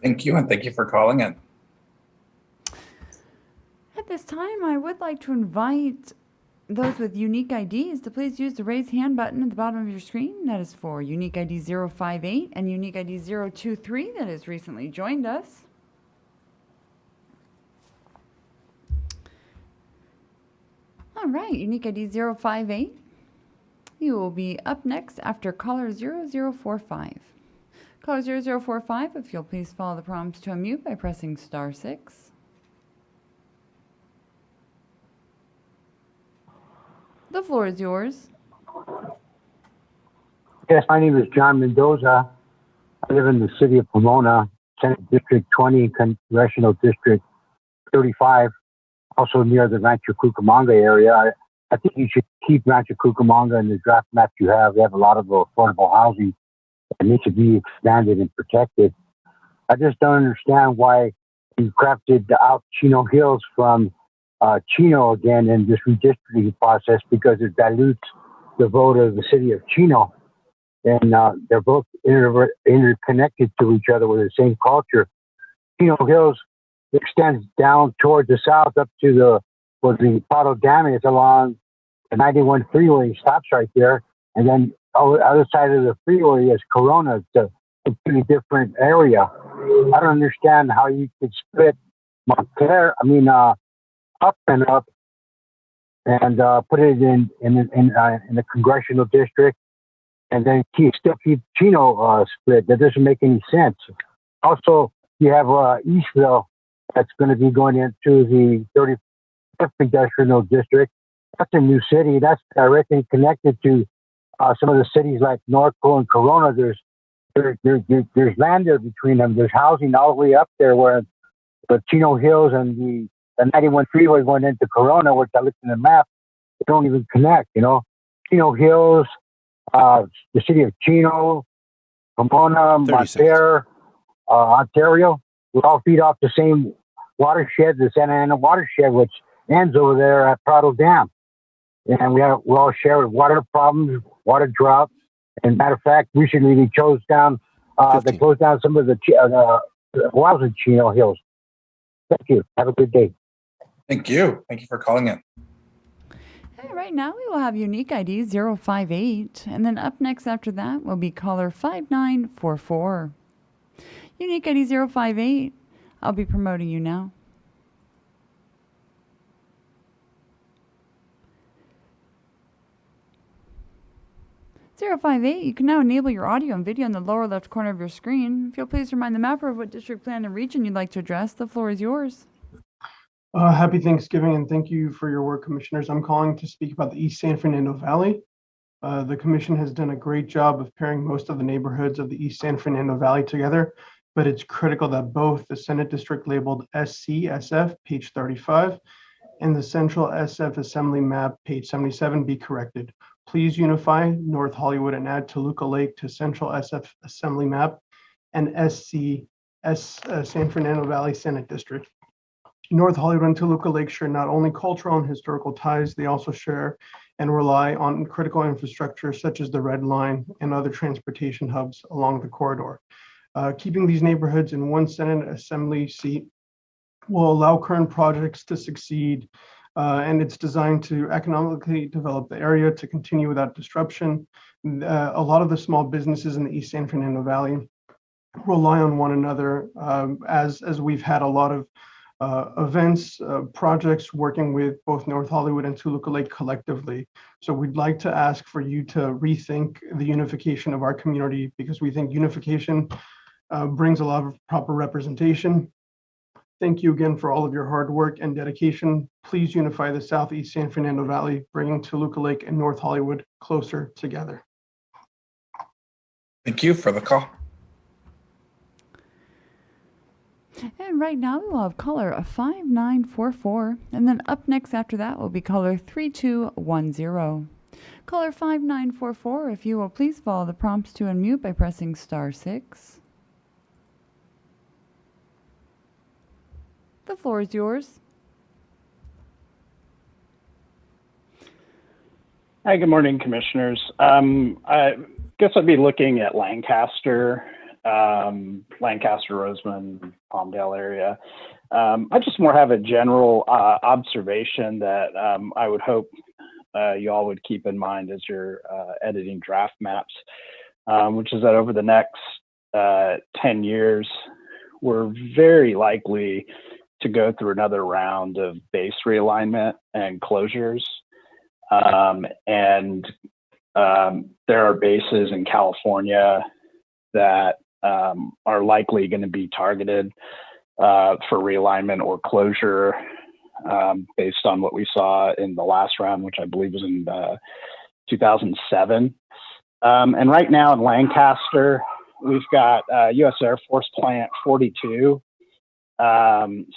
Thank you, and thank you for calling in. At this time, I would like to invite those with unique IDs to please use the raise hand button at the bottom of your screen. That is for unique ID 058 and unique ID 023 that has recently joined us. All right, unique ID 058. You will be up next after caller 0045. Caller 0045, if you'll please follow the prompts to unmute by pressing *6. The floor is yours. Yes, my name is John Mendoza. I live in the city of Pomona, Senate District 20, Congressional District 35, also near the Rancho Cucamonga area. I think you should keep Rancho Cucamonga in the draft map you have. They have a lot of affordable housing that needs to be expanded and protected. I just don't understand why you crafted out Chino Hills from Chino again in this redistricting process, because it dilutes the vote of the city of Chino. And they're both interconnected to each other with the same culture. Chino Hills extends down towards the south up to the Prado Dam. It's along the 91 freeway, stops right there. And then on the other side of the freeway is Corona. It's a completely different area. I don't understand how you could split Montclair, up and up, and put it in the congressional district, and then still keep Chino split. That doesn't make any sense. Also, you have Eastville that's going to be going into the 35th Industrial District. That's a new city. That's directly connected to some of the cities like Norco and Corona. There's land there between them. There's housing all the way up there where the Chino Hills and the 91 freeway going into Corona, which I looked in the map, they don't even connect, Chino Hills, the city of Chino, Pomona, Montclair, Ontario, we all feed off the same watershed, the Santa Ana watershed, which ends over there at Prado Dam. And we all share water problems, water drought. And matter of fact, recently they closed down some of the wells in Chino Hills. Thank you. Have a good day. Thank you. Thank you for calling in. Hey, right now we will have unique ID 058, and then up next after that will be caller 5944. Unique ID 058, I'll be promoting you now. You can now enable your audio and video in the lower left corner of your screen. If you'll please remind the mapper of what district, plan, and region you'd like to address, the floor is yours. Happy Thanksgiving, and thank you for your work, commissioners. I'm calling to speak about the East San Fernando Valley. The commission has done a great job of pairing most of the neighborhoods of the East San Fernando Valley together, but it's critical that both the Senate district labeled SCSF, page 35, and the Central SF Assembly map, page 77, be corrected. Please unify North Hollywood and add Toluca Lake to Central SF Assembly map and San Fernando Valley Senate District. North Hollywood and Toluca Lake share not only cultural and historical ties, they also share and rely on critical infrastructure such as the Red Line and other transportation hubs along the corridor. Keeping these neighborhoods in one Senate Assembly seat will allow current projects to succeed, and it's designed to economically develop the area to continue without disruption. A lot of the small businesses in the East San Fernando Valley rely on one another, as we've had a lot of events, projects working with both North Hollywood and Toluca Lake collectively. So we'd like to ask for you to rethink the unification of our community, because we think unification brings a lot of proper representation. Thank you again for all of your hard work and dedication. Please unify the Southeast San Fernando Valley, bringing Toluca Lake and North Hollywood closer together. Thank you for the call. And right now we will have caller 5944, and then up next after that will be caller 3210. Caller 5944, if you will please follow the prompts to unmute by pressing *6. The floor is yours. Hi, good morning, commissioners. I guess I'd be looking at Lancaster Lancaster, Roseman, Palmdale area. I just more have a general observation that I would hope you all would keep in mind as you're editing draft maps, which is that over the next 10 years, we're very likely to go through another round of base realignment and closures. There are bases in California that are likely going to be targeted for realignment or closure based on what we saw in the last round, which I believe was in 2007. And right now in Lancaster, we've got U.S. Air Force Plant 42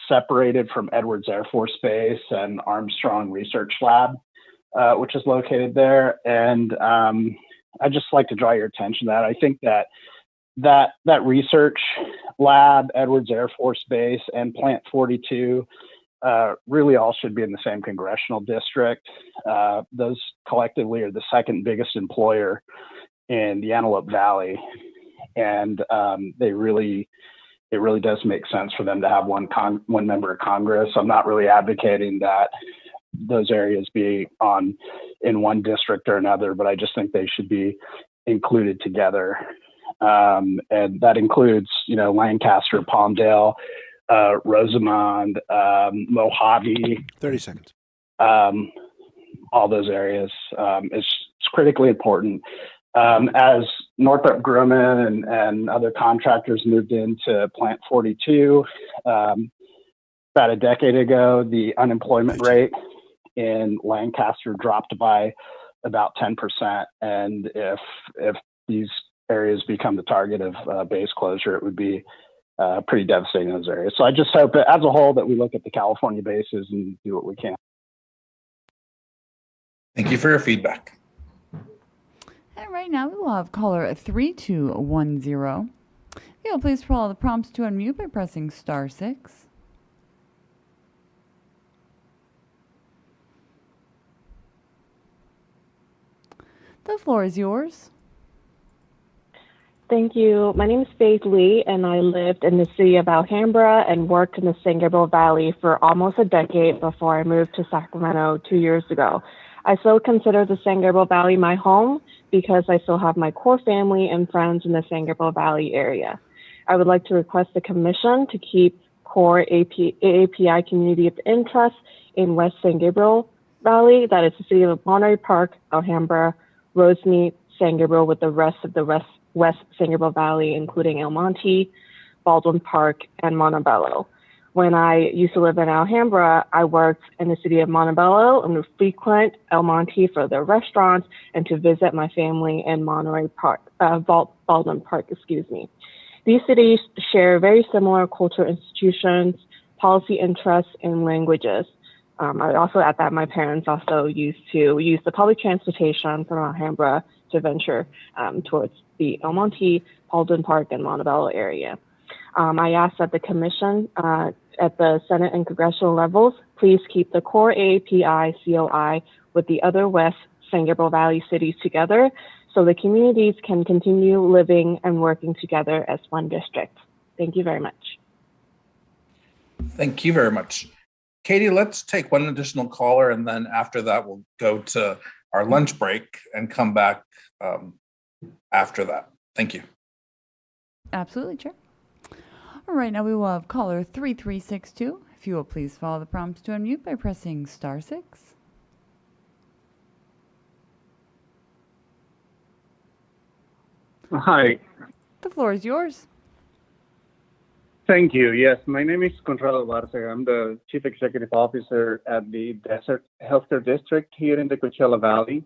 separated from Edwards Air Force Base and Armstrong Research Lab, which is located there. And I'd just like to draw your attention to that. I think that research lab, Edwards Air Force Base, and Plant 42 really all should be in the same congressional district. Those collectively are the second biggest employer in the Antelope Valley. And it really does make sense for them to have one member of Congress. I'm not really advocating that those areas be in one district or another, but I just think they should be included together. And that includes, Lancaster, Palmdale, Rosamond, Mojave. 30 seconds. All those areas. It's critically important. As Northrop Grumman and other contractors moved into Plant 42, about a decade ago, the unemployment rate in Lancaster dropped by about 10%. And if these areas become the target of base closure, it would be pretty devastating in those areas. So I just hope that as a whole that we look at the California bases and do what we can. Thank you for your feedback. And right now we will have caller 3210. You'll please follow the prompts to unmute by pressing *6. The floor is yours. Thank you. My name is Faith Lee, and I lived in the city of Alhambra and worked in the San Gabriel Valley for almost a decade before I moved to Sacramento 2 years ago. I still consider the San Gabriel Valley my home because I still have my core family and friends in the San Gabriel Valley area. I would like to request the Commission to keep core AAPI community of interest in West San Gabriel Valley, that is the city of Monterey Park, Alhambra, Rosemead, San Gabriel, with the rest of the West San Gabriel Valley, including El Monte, Baldwin Park, and Montebello. When I used to live in Alhambra, I worked in the city of Montebello and would frequent El Monte for their restaurants and to visit my family in Monterey Park, Baldwin Park, These cities share very similar cultural institutions, policy interests, and languages. I also add that my parents also used to use the public transportation from Alhambra to venture towards the El Monte, Baldwin Park, and Montebello area. I ask that the Commission at the Senate and congressional levels please keep the core AAPI COI with the other West San Gabriel Valley cities together so the communities can continue living and working together as one district. Thank you very much. Thank you very much. Katie, let's take one additional caller, and then after that, we'll go to our lunch break and come back after that. Thank you. Absolutely, Chair. All right, now we will have caller 3362. If you will please follow the prompts to unmute by pressing *6. Hi. The floor is yours. Thank you. Yes, my name is Conrado Barcega. I'm the Chief Executive Officer at the Desert Healthcare District here in the Coachella Valley.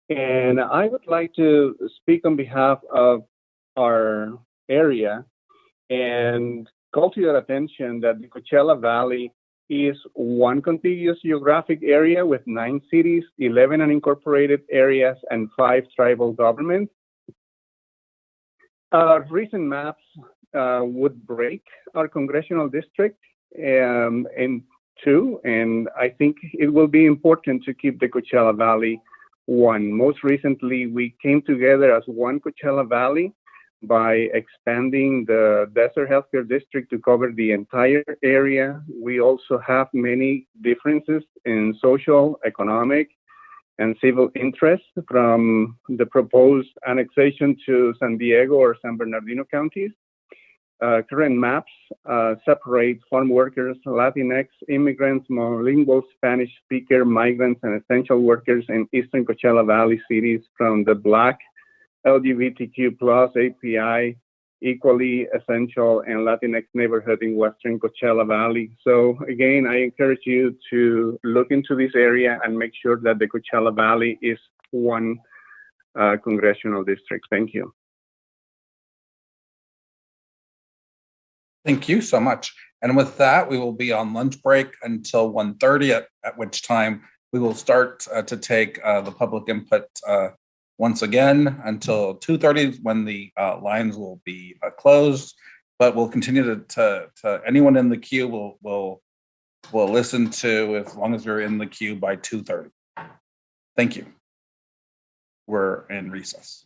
And I would like to speak on behalf of our area and call to your attention that the Coachella Valley is one contiguous geographic area with 9 cities, 11 unincorporated areas, and 5 tribal governments. Recent maps would break our congressional district in 2, and I think it will be important to keep the Coachella Valley one. Most recently, we came together as one Coachella Valley by expanding the Desert Healthcare District to cover the entire area. We also have many differences in social, economic, and civil interests from the proposed annexation to San Diego or San Bernardino counties. Current maps separate farm workers, Latinx, immigrants, monolingual Spanish speaker, migrants, and essential workers in Eastern Coachella Valley cities from the Black, LGBTQ plus, API, equally essential, and Latinx neighborhood in Western Coachella Valley. So again, I encourage you to look into this area and make sure that the Coachella Valley is one congressional district. Thank you. Thank you so much. And with that, we will be on lunch break until 1:30, at which time we will start to take the public input once again until 2:30, when the lines will be closed. But we'll continue to anyone in the queue will listen to as long as you're in the queue by 2:30. Thank you. We're in recess.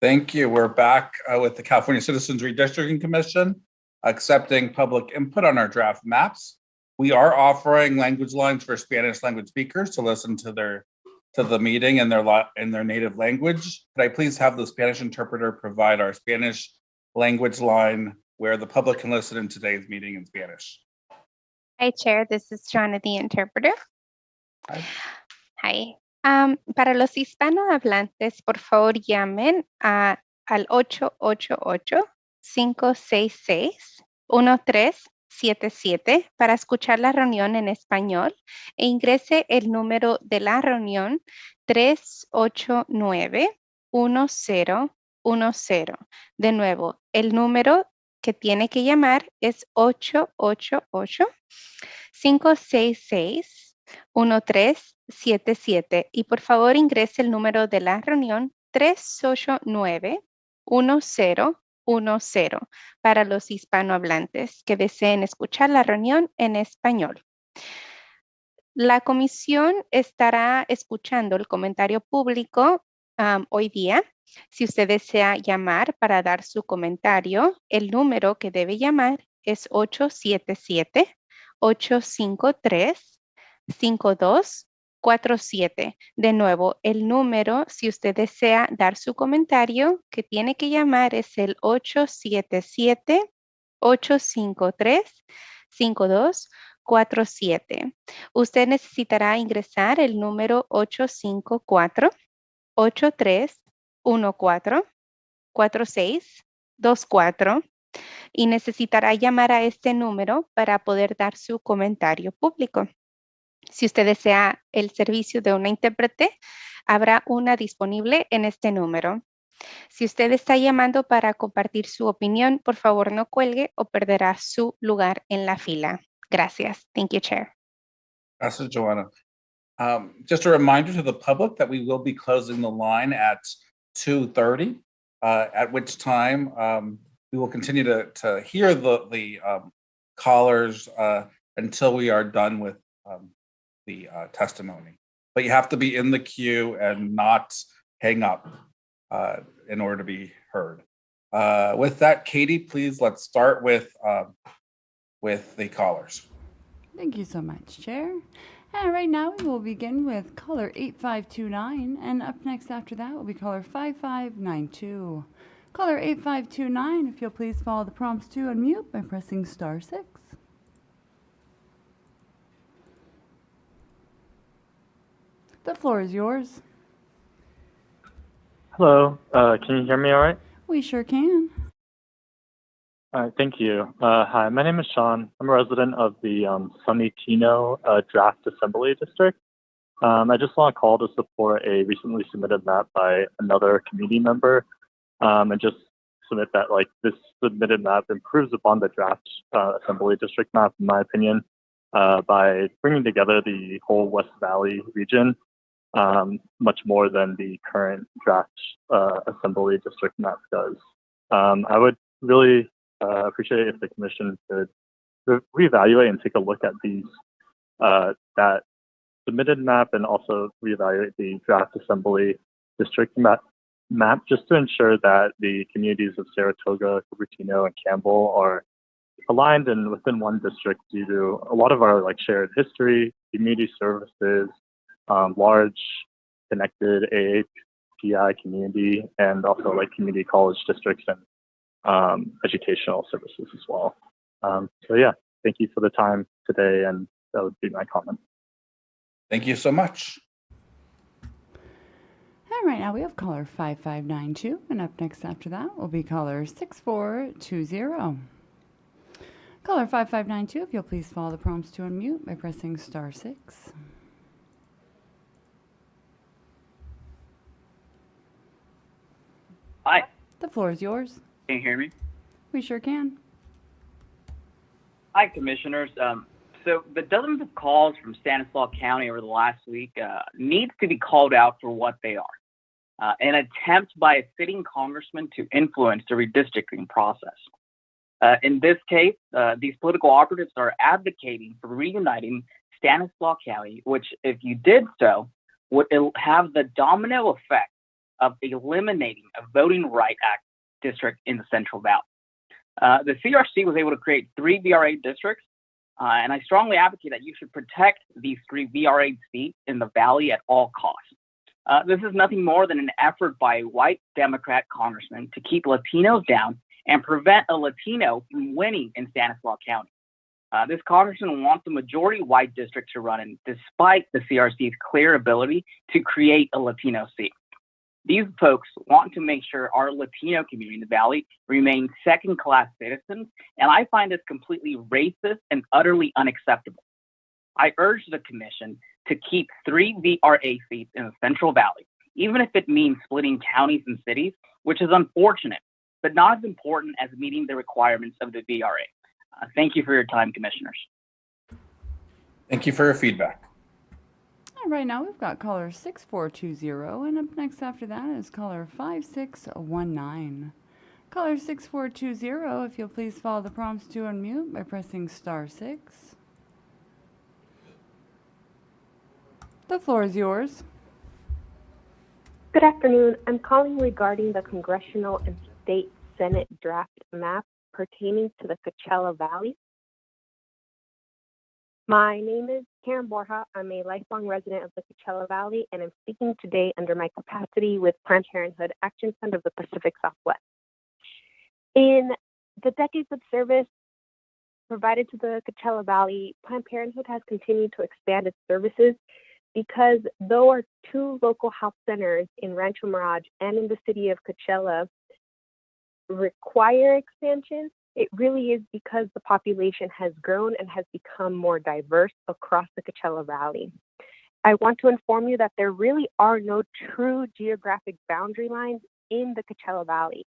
Thank you. We're back with the California Citizens Redistricting Commission, accepting public input on our draft maps. We are offering language lines for Spanish language speakers to listen to the meeting in their native language. Could I please have the Spanish interpreter provide our Spanish language line where the public can listen in today's meeting in Spanish? Hi, Chair. This is Joanna, the interpreter. Hi. Hi. Para los hispanohablantes, por favor, llamen al 888-566-1377 para escuchar la reunión en español e ingrese el número de la reunión 389-1010. De nuevo, el número que tiene que llamar es 888-566-1377 y por favor ingrese el número de la reunión 389-1010 para los hispanohablantes que deseen escuchar la reunión en español. La comisión estará escuchando el comentario público hoy día. Si usted desea llamar para dar su comentario, el número que debe llamar es 877-853-5247. De nuevo, el número, si usted desea dar su comentario, que tiene que llamar es el 877-853-5247. Usted necesitará ingresar el número 854-8314-4624 y necesitará llamar a este número para poder dar su comentario público. Si usted desea el servicio de una intérprete, habrá una disponible en este número. Si usted está llamando para compartir su opinión, por favor no cuelgue o perderá su lugar en la fila. Gracias. Thank you, Chair. Gracias, Joanna. Just a reminder to the public that we will be closing the line at 2:30, at which time we will continue to hear the callers until we are done with the testimony. But you have to be in the queue and not hang up in order to be heard. With that, Katie, please let's start with the callers. Thank you so much, Chair. And right now we will begin with caller 8529, and up next after that will be caller 5592. Caller 8529, if you'll please follow the prompts to unmute by pressing *6. The floor is yours. Hello, can you hear me all right? We sure can. All right, thank you. Hi, my name is Sean. I'm a resident of the Sunny Tino Draft Assembly District. I just want to call to support a recently submitted map by another community member and just submit that this submitted map improves upon the draft Assembly District map, in my opinion, by bringing together the whole West Valley region much more than the current draft Assembly District map does. I would really appreciate it if the commission could reevaluate and take a look at these that submitted map and also reevaluate the draft Assembly District map just to ensure that the communities of Saratoga, Cupertino, and Campbell are aligned and within one district due to a lot of our shared history, community services, large connected AAPI community, and also community college districts and educational services as well. So yeah, thank you for the time today, and that would be my comment. Thank you so much. And right now we have caller 5592, and up next after that will be caller 6420. Caller 5592, if you'll please follow the prompts to unmute by pressing *6. Hi. The floor is yours. Can you hear me? We sure can. Hi, commissioners. So the dozens of calls from Stanislaus County over the last week needs to be called out for what they are. An attempt by a sitting congressman to influence the redistricting process. In this case, these political operatives are advocating for reuniting Stanislaus County, which, if you did so, would have the domino effect of eliminating a voting right act district in the Central Valley. The CRC was able to create 3 VRA districts, and I strongly advocate that you should protect these 3 VRA seats in the Valley at all costs. This is nothing more than an effort by white Democrat congressmen to keep Latinos down and prevent a Latino from winning in Stanislaus County. This congressman wants the majority white district to run in, despite the CRC's clear ability to create a Latino seat. These folks want to make sure our Latino community in the Valley remains second-class citizens, and I find this completely racist and utterly unacceptable. I urge the commission to keep 3 VRA seats in the Central Valley, even if it means splitting counties and cities, which is unfortunate, but not as important as meeting the requirements of the VRA. Thank you for your time, commissioners. Thank you for your feedback. And right now we've got caller 6420, and up next after that is caller 5619. Caller 6420, if you'll please follow the prompts to unmute by pressing *6. The floor is yours. Good afternoon. I'm calling regarding the congressional and state Senate draft map pertaining to the Coachella Valley. My name is Karen Borja. I'm a lifelong resident of the Coachella Valley, and I'm speaking today under my capacity with Planned Parenthood Action Fund of the Pacific Southwest. In the decades of service provided to the Coachella Valley, Planned Parenthood has continued to expand its services because though our 2 local health centers in Rancho Mirage and in the city of Coachella require expansion, it really is because the population has grown and has become more diverse across the Coachella Valley. I want to inform you that there really are no true geographic boundary lines in the Coachella Valley.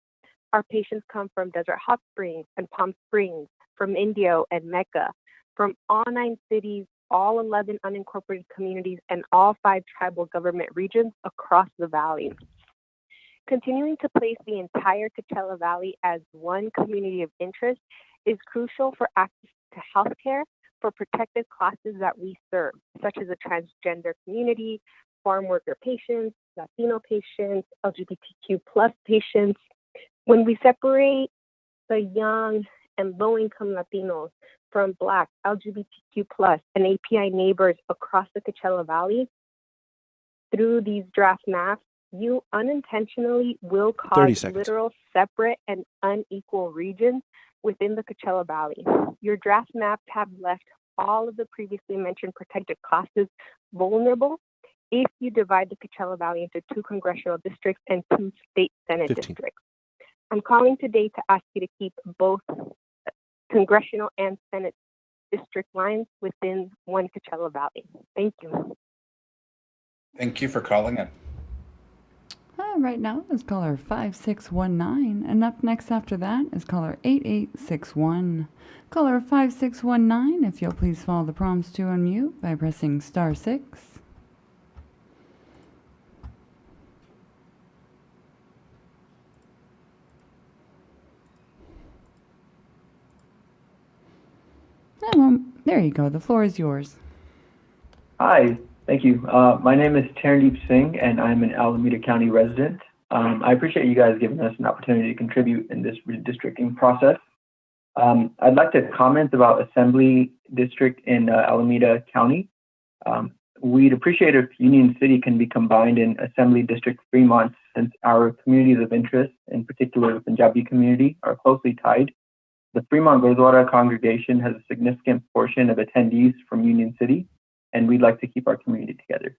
Our patients come from Desert Hot Springs and Palm Springs, from Indio and Mecca, from all 9 cities, all 11 unincorporated communities, and all 5 tribal government regions across the valley. Continuing to place the entire Coachella Valley as one community of interest is crucial for access to healthcare for protected classes that we serve, such as the transgender community, farm worker patients, Latino patients, LGBTQ+ patients. When we separate the young and low-income Latinos from Black, LGBTQ+, and API neighbors across the Coachella Valley through these draft maps, you unintentionally will cause literal separate and unequal regions within the Coachella Valley. Your draft maps have left all of the previously mentioned protected classes vulnerable if you divide the Coachella Valley into 2 congressional districts and 2 state Senate districts. I'm calling today to ask you to keep both congressional and Senate district lines within one Coachella Valley. Thank you. Thank you for calling in. Right now is caller 5619, and up next after that is caller 8861. Caller 5619, if you'll please follow the prompts to unmute by pressing *6. There you go. The floor is yours. Hi, thank you. My name is Tarandeep Singh, and I'm an Alameda County resident. I appreciate you guys giving us an opportunity to contribute in this redistricting process. I'd like to comment about Assembly District in Alameda County. We'd appreciate if Union City can be combined in Assembly District Fremont, since our communities of interest, in particular the Punjabi community, are closely tied. The Fremont Gurdwara congregation has a significant portion of attendees from Union City, and we'd like to keep our community together.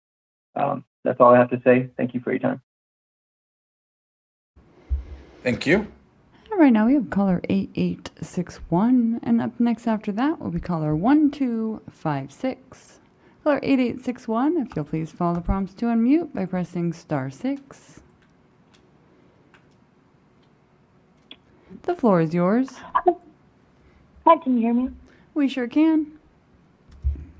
That's all I have to say. Thank you for your time. Thank you. Right now we have caller 8861, and up next after that will be caller 1256. Caller 8861, if you'll please follow the prompts to unmute by pressing *6. The floor is yours. Hi, can you hear me? We sure can.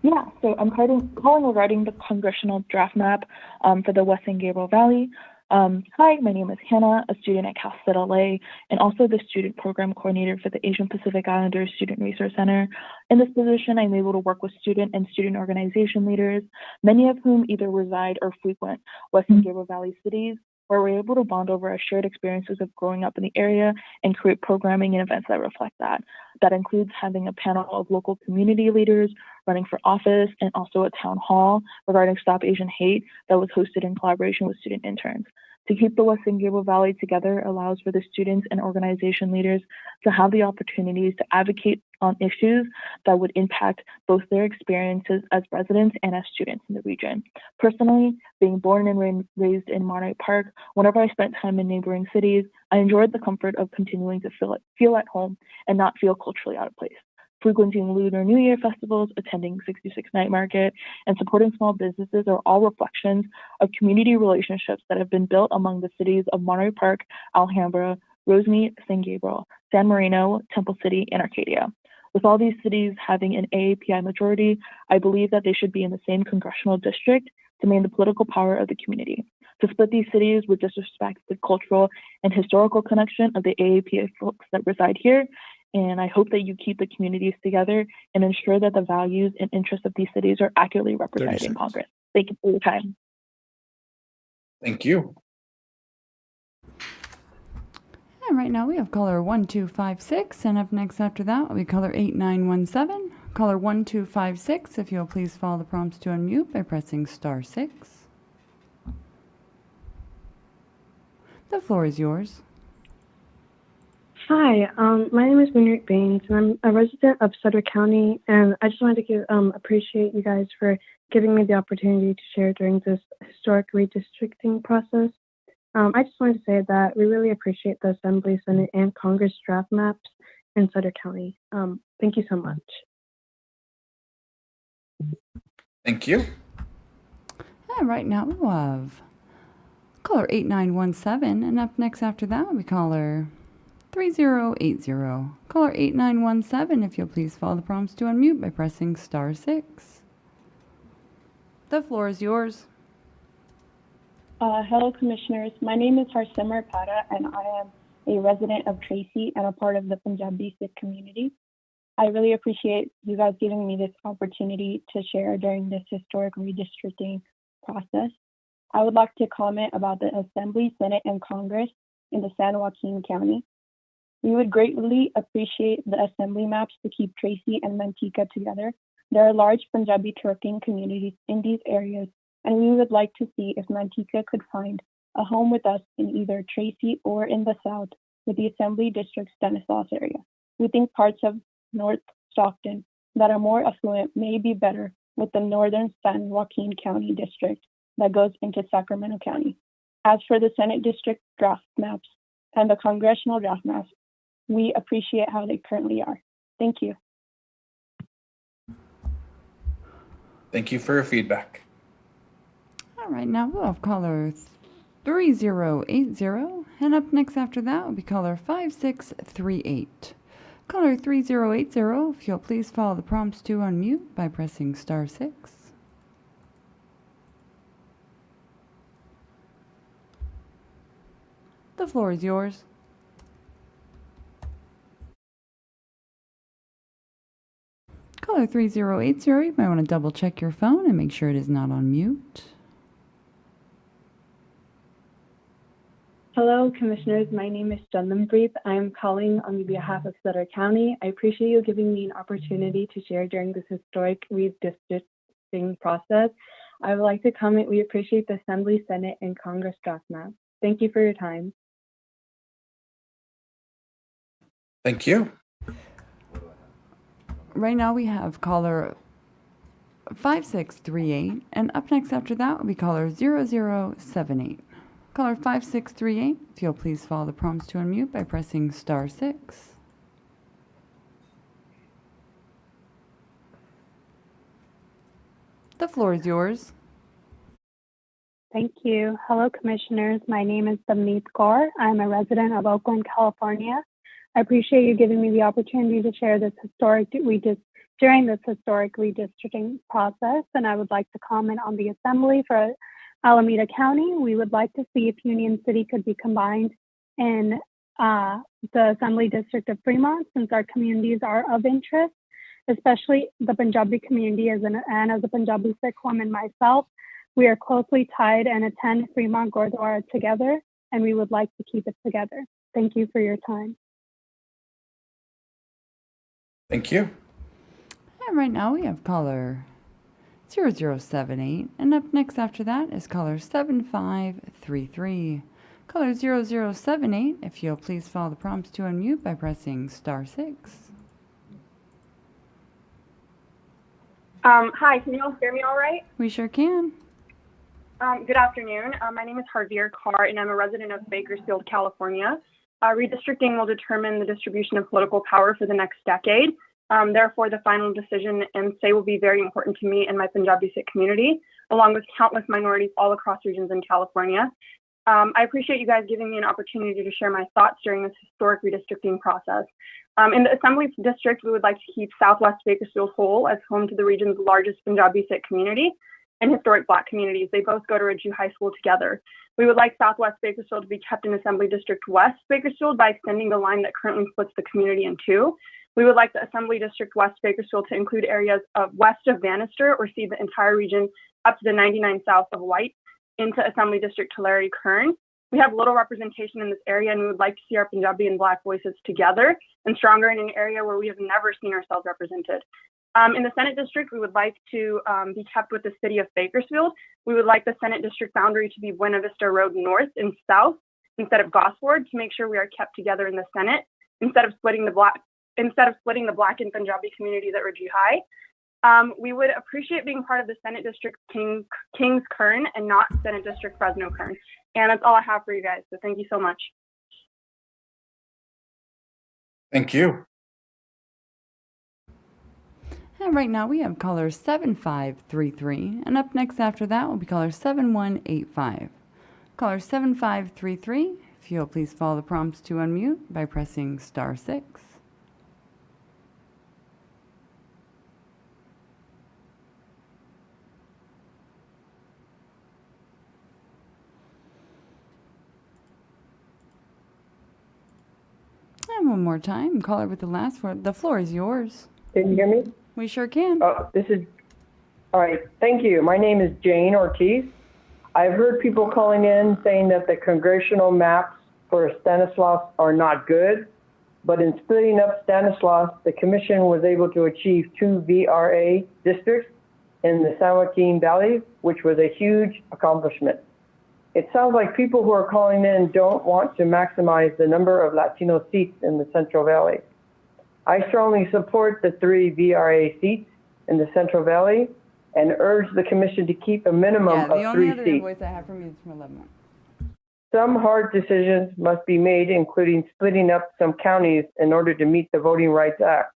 Yeah, so I'm calling regarding the congressional draft map for the West San Gabriel Valley. Hi, my name is Hannah, a student at Cal State LA, and also the student program coordinator for the Asian Pacific Islanders Student Resource Center. In this position, I'm able to work with student and student organization leaders, many of whom either reside or frequent West San Gabriel Valley cities, where we're able to bond over our shared experiences of growing up in the area and create programming and events that reflect that. That includes having a panel of local community leaders running for office and also a town hall regarding Stop Asian Hate that was hosted in collaboration with student interns. To keep the West San Gabriel Valley together allows for the students and organization leaders to have the opportunities to advocate on issues that would impact both their experiences as residents and as students in the region. Personally, being born and raised in Monterey Park, whenever I spent time in neighboring cities, I enjoyed the comfort of continuing to feel at home and not feel culturally out of place. Frequenting Lunar New Year festivals, attending 66 Night Market, and supporting small businesses are all reflections of community relationships that have been built among the cities of Monterey Park, Alhambra, Rosemead, San Gabriel, San Marino, Temple City, and Arcadia. With all these cities having an AAPI majority, I believe that they should be in the same congressional district to maintain the political power of the community. To split these cities would disrespect the cultural and historical connection of the AAPI folks that reside here, and I hope that you keep the communities together and ensure that the values and interests of these cities are accurately represented in Congress. Thank you for your time. Thank you. And right now we have caller 1256, and up next after that will be caller 8917. Caller 1256, if you'll please follow the prompts to unmute by pressing *6. The floor is yours. Hi, my name is Munir Baines, and I'm a resident of Sutter County, and I just wanted to appreciate you guys for giving me the opportunity to share during this historic redistricting process. I just wanted to say that we really appreciate the Assembly, Senate, and Congress draft maps in Sutter County. Thank you so much. Thank you. And right now we have caller 8917, and up next after that will be caller 3080. Caller 8917, if you'll please follow the prompts to unmute by pressing *6. The floor is yours. Hello, Commissioners. My name is Harsimar Pada, and I am a resident of Tracy and a part of the Punjabi Sikh community. I really appreciate you guys giving me this opportunity to share during this historic redistricting process. I would like to comment about the Assembly, Senate, and Congress in the San Joaquin County. We would greatly appreciate the assembly maps to keep Tracy and Manteca together. There are large Punjabi trucking communities in these areas, and we would like to see if Manteca could find a home with us in either Tracy or in the south with the Assembly District Stanislaus area. We think parts of North Stockton that are more affluent may be better with the northern San Joaquin County district that goes into Sacramento County. As for the Senate district draft maps and the congressional draft maps, we appreciate how they currently are. Thank you. Thank you for your feedback. All right, now we'll have caller 3080, and up next after that will be caller 5638. Caller 3080, if you'll please follow the prompts to unmute by pressing *6. The floor is yours. Caller 3080, you might want to double check your phone and make sure it is not on mute. Hello, Commissioners. My name is Janmanpreet. I am calling on behalf of Sutter County. I appreciate you giving me an opportunity to share during this historic redistricting process. I would like to comment, we appreciate the Assembly, Senate, and Congress draft map. Thank you for your time. Thank you. Right now we have caller 5638, and up next after that will be caller 0078. Caller 5638, if you'll please follow the prompts to unmute by pressing *6. The floor is yours. Thank you. Hello, Commissioners. My name is Samneet Kaur. I'm a resident of Oakland, California. I appreciate you giving me the opportunity to share this during this historic redistricting process, and I would like to comment on the Assembly for Alameda County. We would like to see if Union City could be combined in the Assembly District of Fremont, since our communities are of interest, especially the Punjabi community, and as a Punjabi Sikh woman myself, We are closely tied and attend Fremont Gurdwara together, and we would like to keep it together. Thank you for your time. Thank you. And right now we have caller 0078. And up next after that is caller 7533. Caller 0078, if you'll please follow the prompts to unmute by pressing *6. Hi, can you all hear me all right? We sure can. Good afternoon. My name is Javier Carr, and I'm a resident of Bakersfield, California. Redistricting will determine the distribution of political power for the next decade. Therefore, the final decision and say will be very important to me and my Punjabi Sikh community, along with countless minorities all across regions in California. I appreciate you guys giving me an opportunity to share my thoughts during this historic redistricting process. In the Assembly District, we would like to keep Southwest Bakersfield whole as home to the region's largest Punjabi Sikh community and historic Black communities. They both go to Raju High School together. We would like Southwest Bakersfield to be kept in Assembly District West Bakersfield by extending the line that currently splits the community in two. We would like the Assembly District West Bakersfield to include areas of west of Bannister or see the entire region up to the 99 south of White into Assembly District Tulare Kern. We have little representation in this area, and we would like to see our Punjabi and Black voices together and stronger in an area where we have never seen ourselves represented. In the Senate District, we would like to be kept with the city of Bakersfield. We would like the Senate District boundary to be Buena Vista Road North and South instead of Gosford to make sure we are kept together in the Senate instead of splitting the Black and Punjabi communities at Raju High. We would appreciate being part of the Senate District Kings Kern and not Senate District Fresno Kern. And that's all I have for you guys. So thank you so much. Thank you. And right now we have caller 7533. And up next after that will be caller 7185. Caller 7533, if you'll please follow the prompts to unmute by pressing *6. And one more time, caller with the last word. The floor is yours. Can you hear me? We sure can. All right. Thank you. My name is Jane Ortiz. I've heard people calling in saying that the congressional maps for Stanislaus are not good, but in splitting up Stanislaus, the commission was able to achieve 2 VRA districts in the San Joaquin Valley, which was a huge accomplishment. It sounds like people who are calling in don't want to maximize the number of Latino seats in the Central Valley. I strongly support the 3 VRA seats in the Central Valley and urge the commission to keep a minimum of 3 seats. The only other invoice I have from you is from 11. Some hard decisions must be made, including splitting up some counties in order to meet the Voting Rights Act.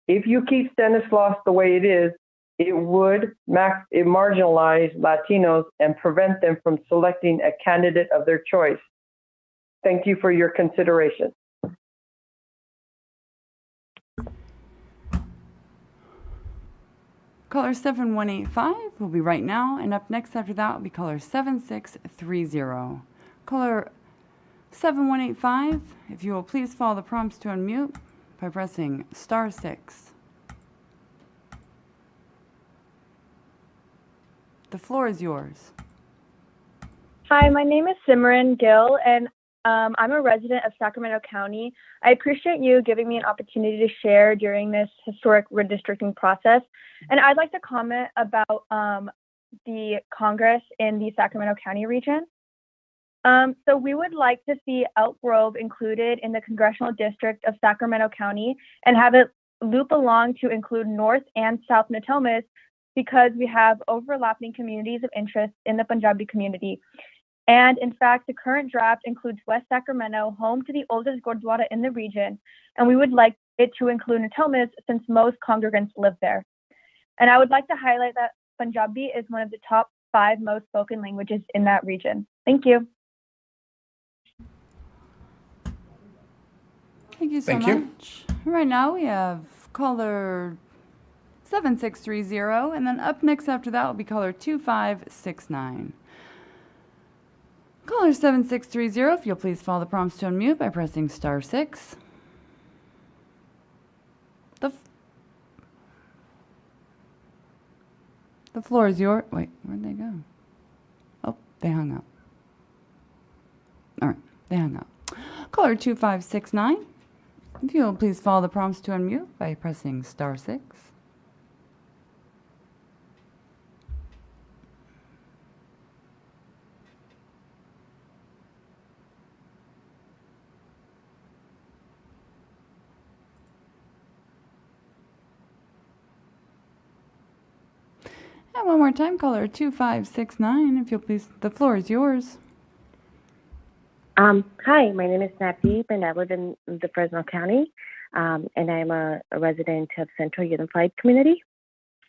If you keep Stanislaus the way it is, it would marginalize Latinos and prevent them from selecting a candidate of their choice. Thank you for your consideration. Caller 7185 will be right now, and up next after that will be caller 7630. Caller 7185, if you will please follow the prompts to unmute by pressing *6. The floor is yours. Hi, my name is Simran Gill, and I'm a resident of Sacramento County. I appreciate you giving me an opportunity to share during this historic redistricting process. And I'd like to comment about the Congress in the Sacramento County region. So we would like to see Elk Grove included in the congressional district of Sacramento County and have it loop along to include North and South Natomas because we have overlapping communities of interest in the Punjabi community. And in fact, the current draft includes West Sacramento, home to the oldest Gurdwara in the region, and we would like it to include Natomas since most congregants live there. And I would like to highlight that Punjabi is one of the top 5 most spoken languages in that region. Thank you. Thank you so much. Right now we have caller 7630, and then up next after that will be caller 2569. Caller 7630, if you'll please follow the prompts to unmute by pressing *6. The floor is yours. Wait, where'd they go? They hung up. All right, they hung up. Caller 2569. If you'll please follow the prompts to unmute by pressing *6. And one more time, caller 2569. If you'll please, the floor is yours. Hi, my name is Napeeb, and I live in the Fresno County, and I'm a resident of Central Unified Community.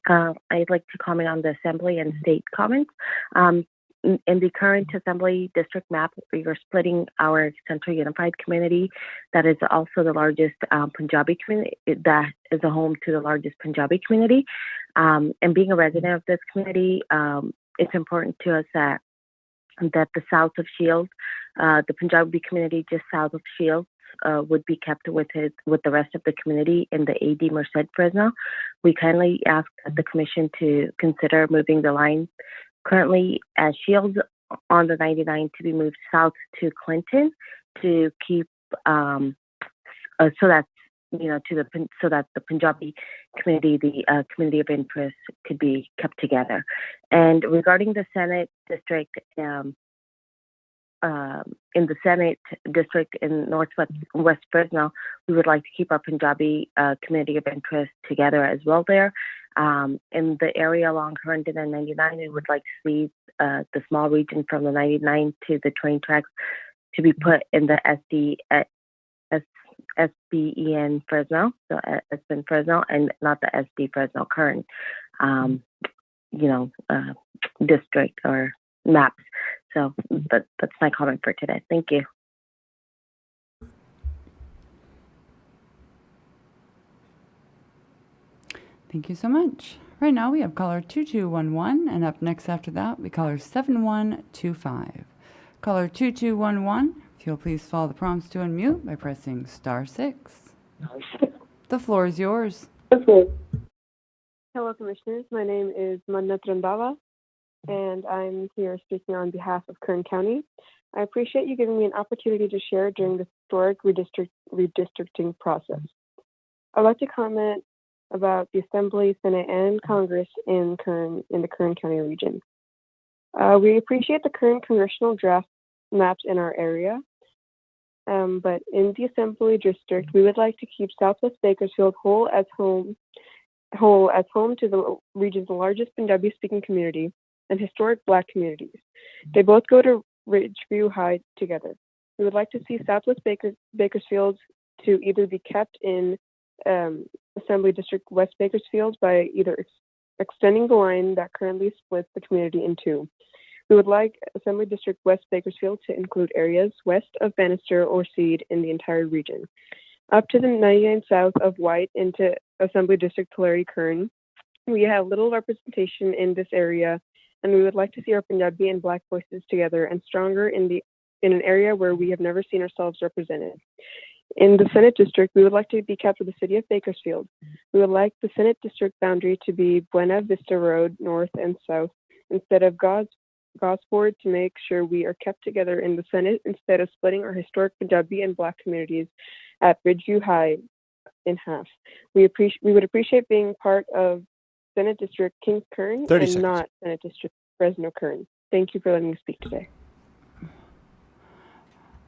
I'd like to comment on the Assembly and State comments. In the current Assembly District map, we are splitting our Central Unified Community, that is also the largest Punjabi community, that is a home to the largest Punjabi community. And being a resident of this community, it's important to us that the south of Shields, the Punjabi community just south of Shields, would be kept with the rest of the community in the AD Merced Fresno. We kindly ask the Commission to consider moving the line currently at Shields on the 99 to be moved south to Clinton to keep so that the Punjabi community, the community of interest, could be kept together. And regarding the Senate district, in the Senate district in West Fresno, we would like to keep our Punjabi community of interest together as well there. In the area along Herndon and 99, we would like to see the small region from the 99 to the train tracks to be put in the SBEN Fresno, so SBEN Fresno, and not the SD Fresno current, district or maps. So that's my comment for today. Thank you. Thank you so much. Right now we have caller 2211, and up next after that we caller 7125. Caller 2211, if you'll please follow the prompts to unmute by pressing *6. The floor is yours. Hello, Commissioners. My name is Mannat Randava, and I'm here speaking on behalf of Kern County. I appreciate you giving me an opportunity to share during the historic redistricting process. I'd like to comment about the Assembly, Senate, and Congress in the Kern County region. We appreciate the current congressional draft maps in our area, but in the Assembly district, we would like to keep Southwest Bakersfield whole as home to the region's largest Punjabi-speaking community and historic Black communities. They both go to Ridgeview High together. We would like to see Southwest Bakersfield to either be kept in Assembly District West Bakersfield by either extending the line that currently splits the community in two. We would like Assembly District West Bakersfield to include areas west of Bannister or Seed in the entire region. Up to the 99 south of White into Assembly District Tulare Kern, we have little representation in this area, and we would like to see our Punjabi and Black voices together and stronger in an area where we have never seen ourselves represented. In the Senate district, we would like to be kept with the city of Bakersfield. We would like the Senate district boundary to be Buena Vista Road, north and south, instead of Gosford, to make sure we are kept together in the Senate instead of splitting our historic Punjabi and Black communities at Ridgeview High in half. We would appreciate being part of Senate District Kings Kern and not Senate District Fresno Kern. Thank you for letting me speak today.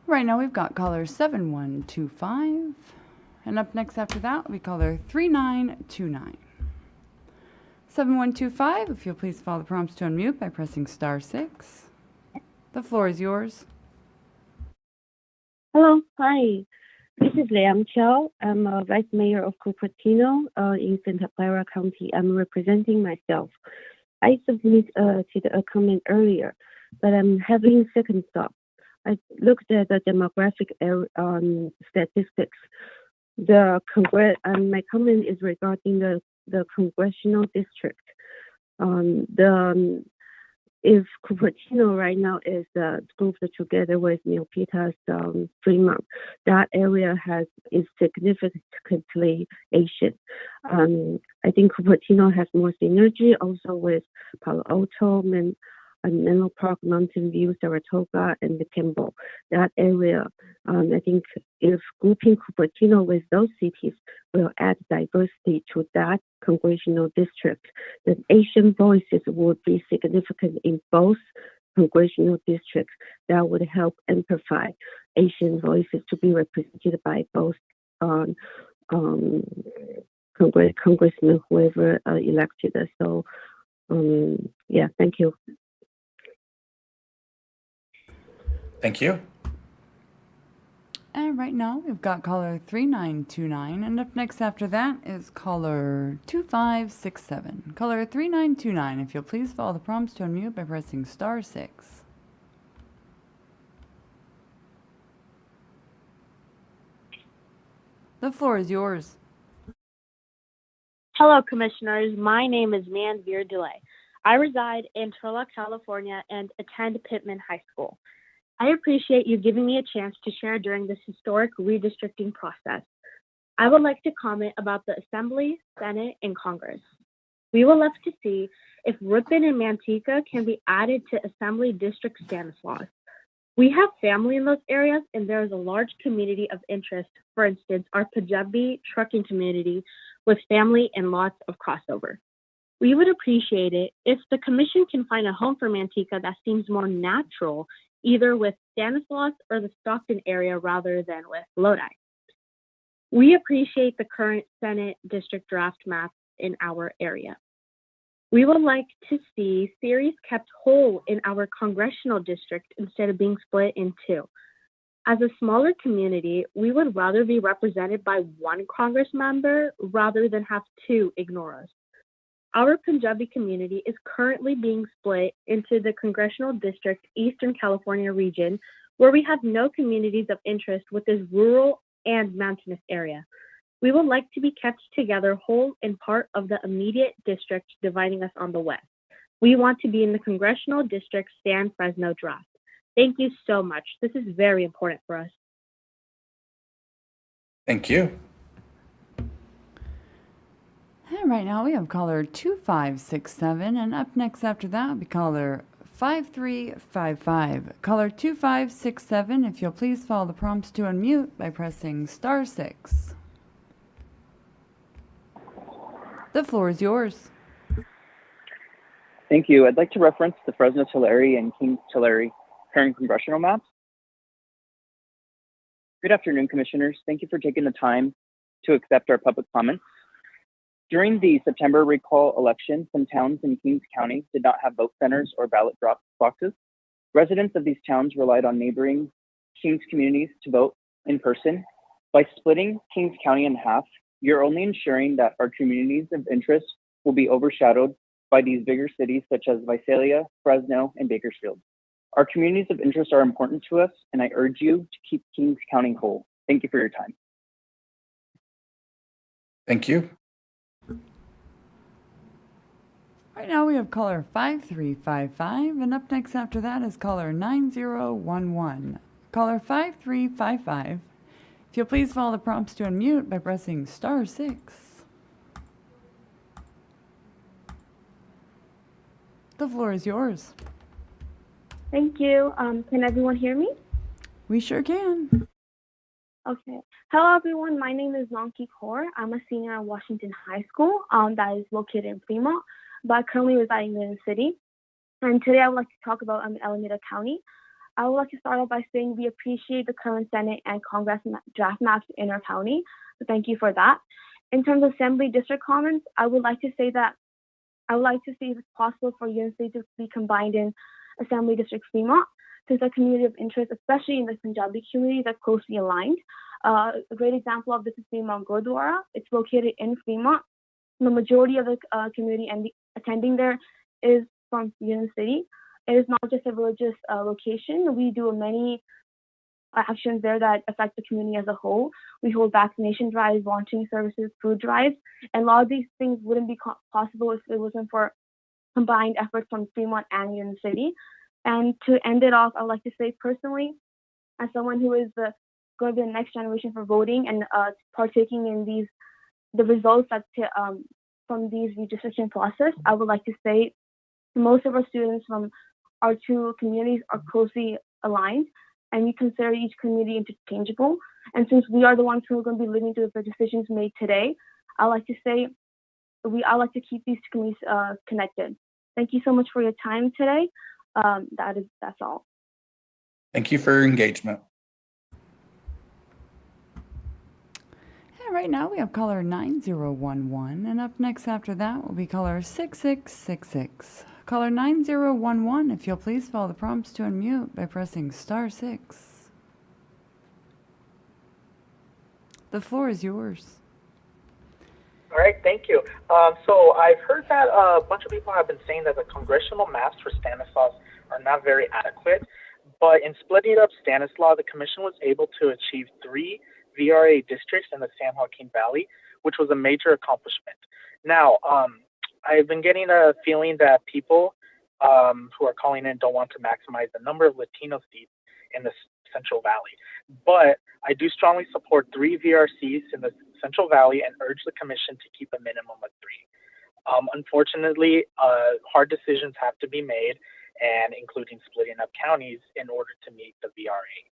Right now we've got caller 7125, and up next after that we caller 3929. 7125, if you'll please follow the prompts to unmute by pressing *6. The floor is yours. Hello, hi. This is Liang Qiao. I'm a Vice Mayor of Cupertino in Santa Clara County. I'm representing myself. I submitted a comment earlier, but I'm having second thought. I looked at the demographic statistics. My comment is regarding the congressional district. If Cupertino right now is grouped together with Milpitas, Fremont, that area is significantly Asian. I think Cupertino has more synergy also with Palo Alto, Menlo Park, Mountain View, Saratoga, and Kimball. That area, I think if grouping Cupertino with those cities will add diversity to that congressional district, then Asian voices would be significant in both congressional districts. That would help amplify Asian voices to be represented by both congressmen, whoever elected us. So, yeah, thank you. Thank you. And right now we've got caller 3929, and up next after that is caller 2567. Caller 3929, if you'll please follow the prompts to unmute by pressing *6. The floor is yours. Hello, Commissioners. My name is Manveer Delay. I reside in Turlock, California, and attend Pittman High School. I appreciate you giving me a chance to share during this historic redistricting process. I would like to comment about the Assembly, Senate, and Congress. We would love to see if Ripon and Manteca can be added to Assembly District Stanislaus. We have family in those areas, and there is a large community of interest. For instance, our Punjabi trucking community with family and lots of crossover. We would appreciate it if the Commission can find a home for Manteca that seems more natural, either with Stanislaus or the Stockton area rather than with Lodi. We appreciate the current Senate district draft map in our area. We would like to see series kept whole in our congressional district instead of being split in two. As a smaller community, we would rather be represented by one Congress member rather than have two ignore us. Our Punjabi community is currently being split into the congressional district Eastern California region, where we have no communities of interest with this rural and mountainous area. We would like to be kept together whole and part of the immediate district dividing us on the west. We want to be in the congressional district San Fresno draft. Thank you so much. This is very important for us. Thank you. And right now we have caller 2567, and up next after that will be caller 5355. Caller 2567, if you'll please follow the prompts to unmute by pressing *6. The floor is yours. Thank you. I'd like to reference the Fresno Tulare and Kings Tulare current congressional maps. Good afternoon, Commissioners. Thank you for taking the time to accept our public comments. During the September recall election, some towns in Kings County did not have vote centers or ballot drop boxes. Residents of these towns relied on neighboring Kings communities to vote in person. By splitting Kings County in half, you're only ensuring that our communities of interest will be overshadowed by these bigger cities such as Visalia, Fresno, and Bakersfield. Our communities of interest are important to us, and I urge you to keep Kings County whole. Thank you for your time. Thank you. Right now we have caller 5355, and up next after that is caller 9011. Caller 5355, if you'll please follow the prompts to unmute by pressing *6. The floor is yours. Thank you. Can everyone hear me? We sure can. Okay. Hello, everyone. My name is Nanki Kaur. I'm a senior at Washington High School that is located in Fremont, but currently residing in the city. And today I would like to talk about Alameda County. I would like to start off by saying we appreciate the current Senate and Congress draft maps in our county. So thank you for that. In terms of Assembly District comments, I would like to say that I would like to see if it's possible for Unity to be combined in Assembly District Fremont, since a community of interest, especially in the Punjabi community, that's closely aligned. A great example of this is Fremont Gurdwara. It's located in Fremont. The majority of the community and attending there is from Union City. It is not just a religious location. We do many actions there that affect the community as a whole. We hold vaccination drives, volunteering services, food drives, and a lot of these things wouldn't be possible if it wasn't for combined efforts from Fremont and Union City. And to end it off, I'd like to say personally, as someone who is going to be the next generation for voting and partaking in the results that from these redistricting process, I would like to say most of our students from our two communities are closely aligned, and we consider each community interchangeable. And since we are the ones who are going to be living through the decisions made today, I like to say I like to keep these communities connected. Thank you so much for your time today. That's all. Thank you for your engagement. And right now we have caller 9011, and up next after that will be caller 6666. Caller 9011, if you'll please follow the prompts to unmute by pressing *6. The floor is yours. All right, thank you. So I've heard that a bunch of people have been saying that the congressional maps for Stanislaus are not very adequate, but in splitting up Stanislaus, the commission was able to achieve 3 VRA districts in the San Joaquin Valley, which was a major accomplishment. Now, I've been getting a feeling that people who are calling in don't want to maximize the number of Latino seats in the Central Valley. But I do strongly support 3 VRCs in the Central Valley and urge the commission to keep a minimum of 3. Unfortunately, hard decisions have to be made, and including splitting up counties in order to meet the VRA.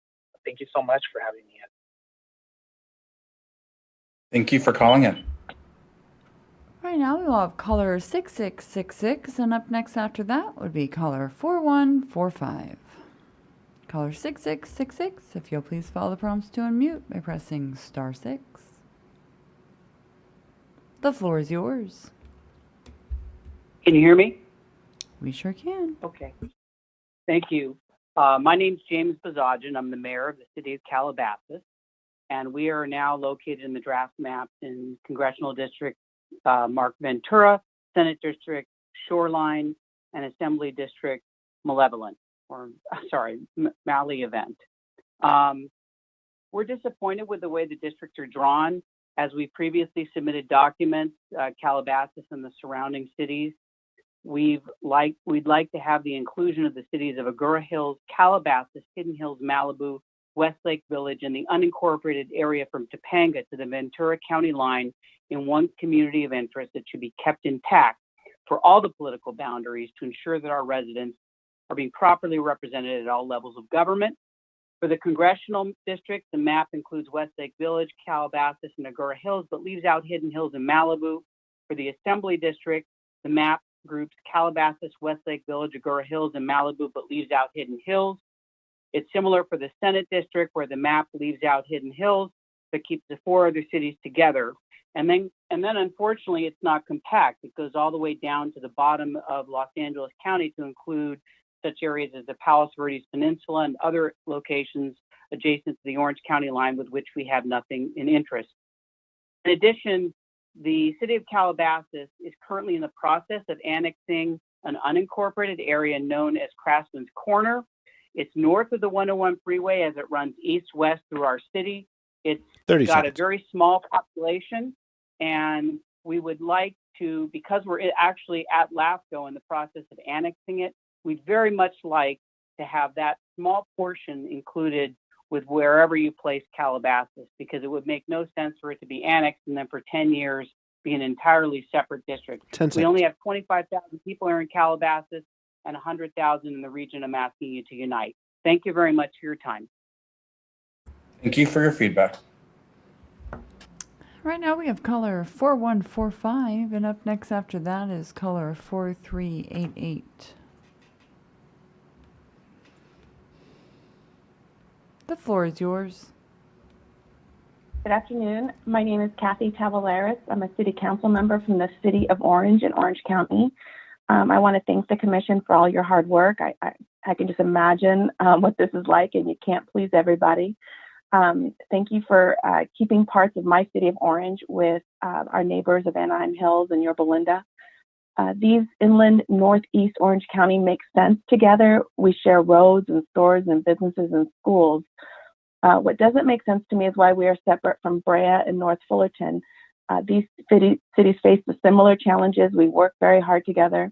Thank you so much for having me in. Thank you for calling in. Right now we will have caller 6666, and up next after that would be caller 4145. Caller 6666, if you'll please follow the prompts to unmute by pressing *6. The floor is yours. Can you hear me? We sure can. Okay. Thank you. My name's James Bazagian. I'm the mayor of the city of Calabasas, and we are now located in the draft maps in Congressional District Mark Ventura, Senate District Shoreline, and Assembly District Malevolent, or sorry, Malley Event. We're disappointed with the way the districts are drawn. As we previously submitted documents, Calabasas and the surrounding cities, we'd like to have the inclusion of the cities of Agoura Hills, Calabasas, Hidden Hills, Malibu, Westlake Village, and the unincorporated area from Topanga to the Ventura County line in one community of interest that should be kept intact for all the political boundaries to ensure that our residents are being properly represented at all levels of government. For the congressional district, the map includes Westlake Village, Calabasas, and Agoura Hills, but leaves out Hidden Hills and Malibu. For the Assembly district, the map groups Calabasas, Westlake Village, Agoura Hills, and Malibu, but leaves out Hidden Hills. It's similar for the Senate district, where the map leaves out Hidden Hills, but keeps the 4 other cities together. And then unfortunately, it's not compact. It goes all the way down to the bottom of Los Angeles County to include such areas as the Palos Verdes Peninsula and other locations adjacent to the Orange County line with which we have nothing in interest. In addition, the city of Calabasas is currently in the process of annexing an unincorporated area known as Craftsman's Corner. It's north of the 101 freeway as it runs east-west through our city. It's got a very small population, and we would like to, because we're actually at LAFCO in the process of annexing it, we'd very much like to have that small portion included with wherever you place Calabasas, because it would make no sense for it to be annexed and then for 10 years be an entirely separate district. We only have 25,000 people here in Calabasas and 100,000 in the region. I'm asking you to unite. Thank you very much for your time. Thank you for your feedback. Right now we have caller 4145, and up next after that is caller 4388. The floor is yours. Good afternoon. My name is Kathy Tavaleris. I'm a city council member from the city of Orange in Orange County. I want to thank the commission for all your hard work. I can just imagine what this is like, and you can't please everybody. Thank you for keeping parts of my city of Orange with our neighbors of Anaheim Hills and Yorba Linda. These inland northeast Orange County make sense together. We share roads and stores and businesses and schools. What doesn't make sense to me is why we are separate from Brea and North Fullerton. These cities face the similar challenges. We work very hard together,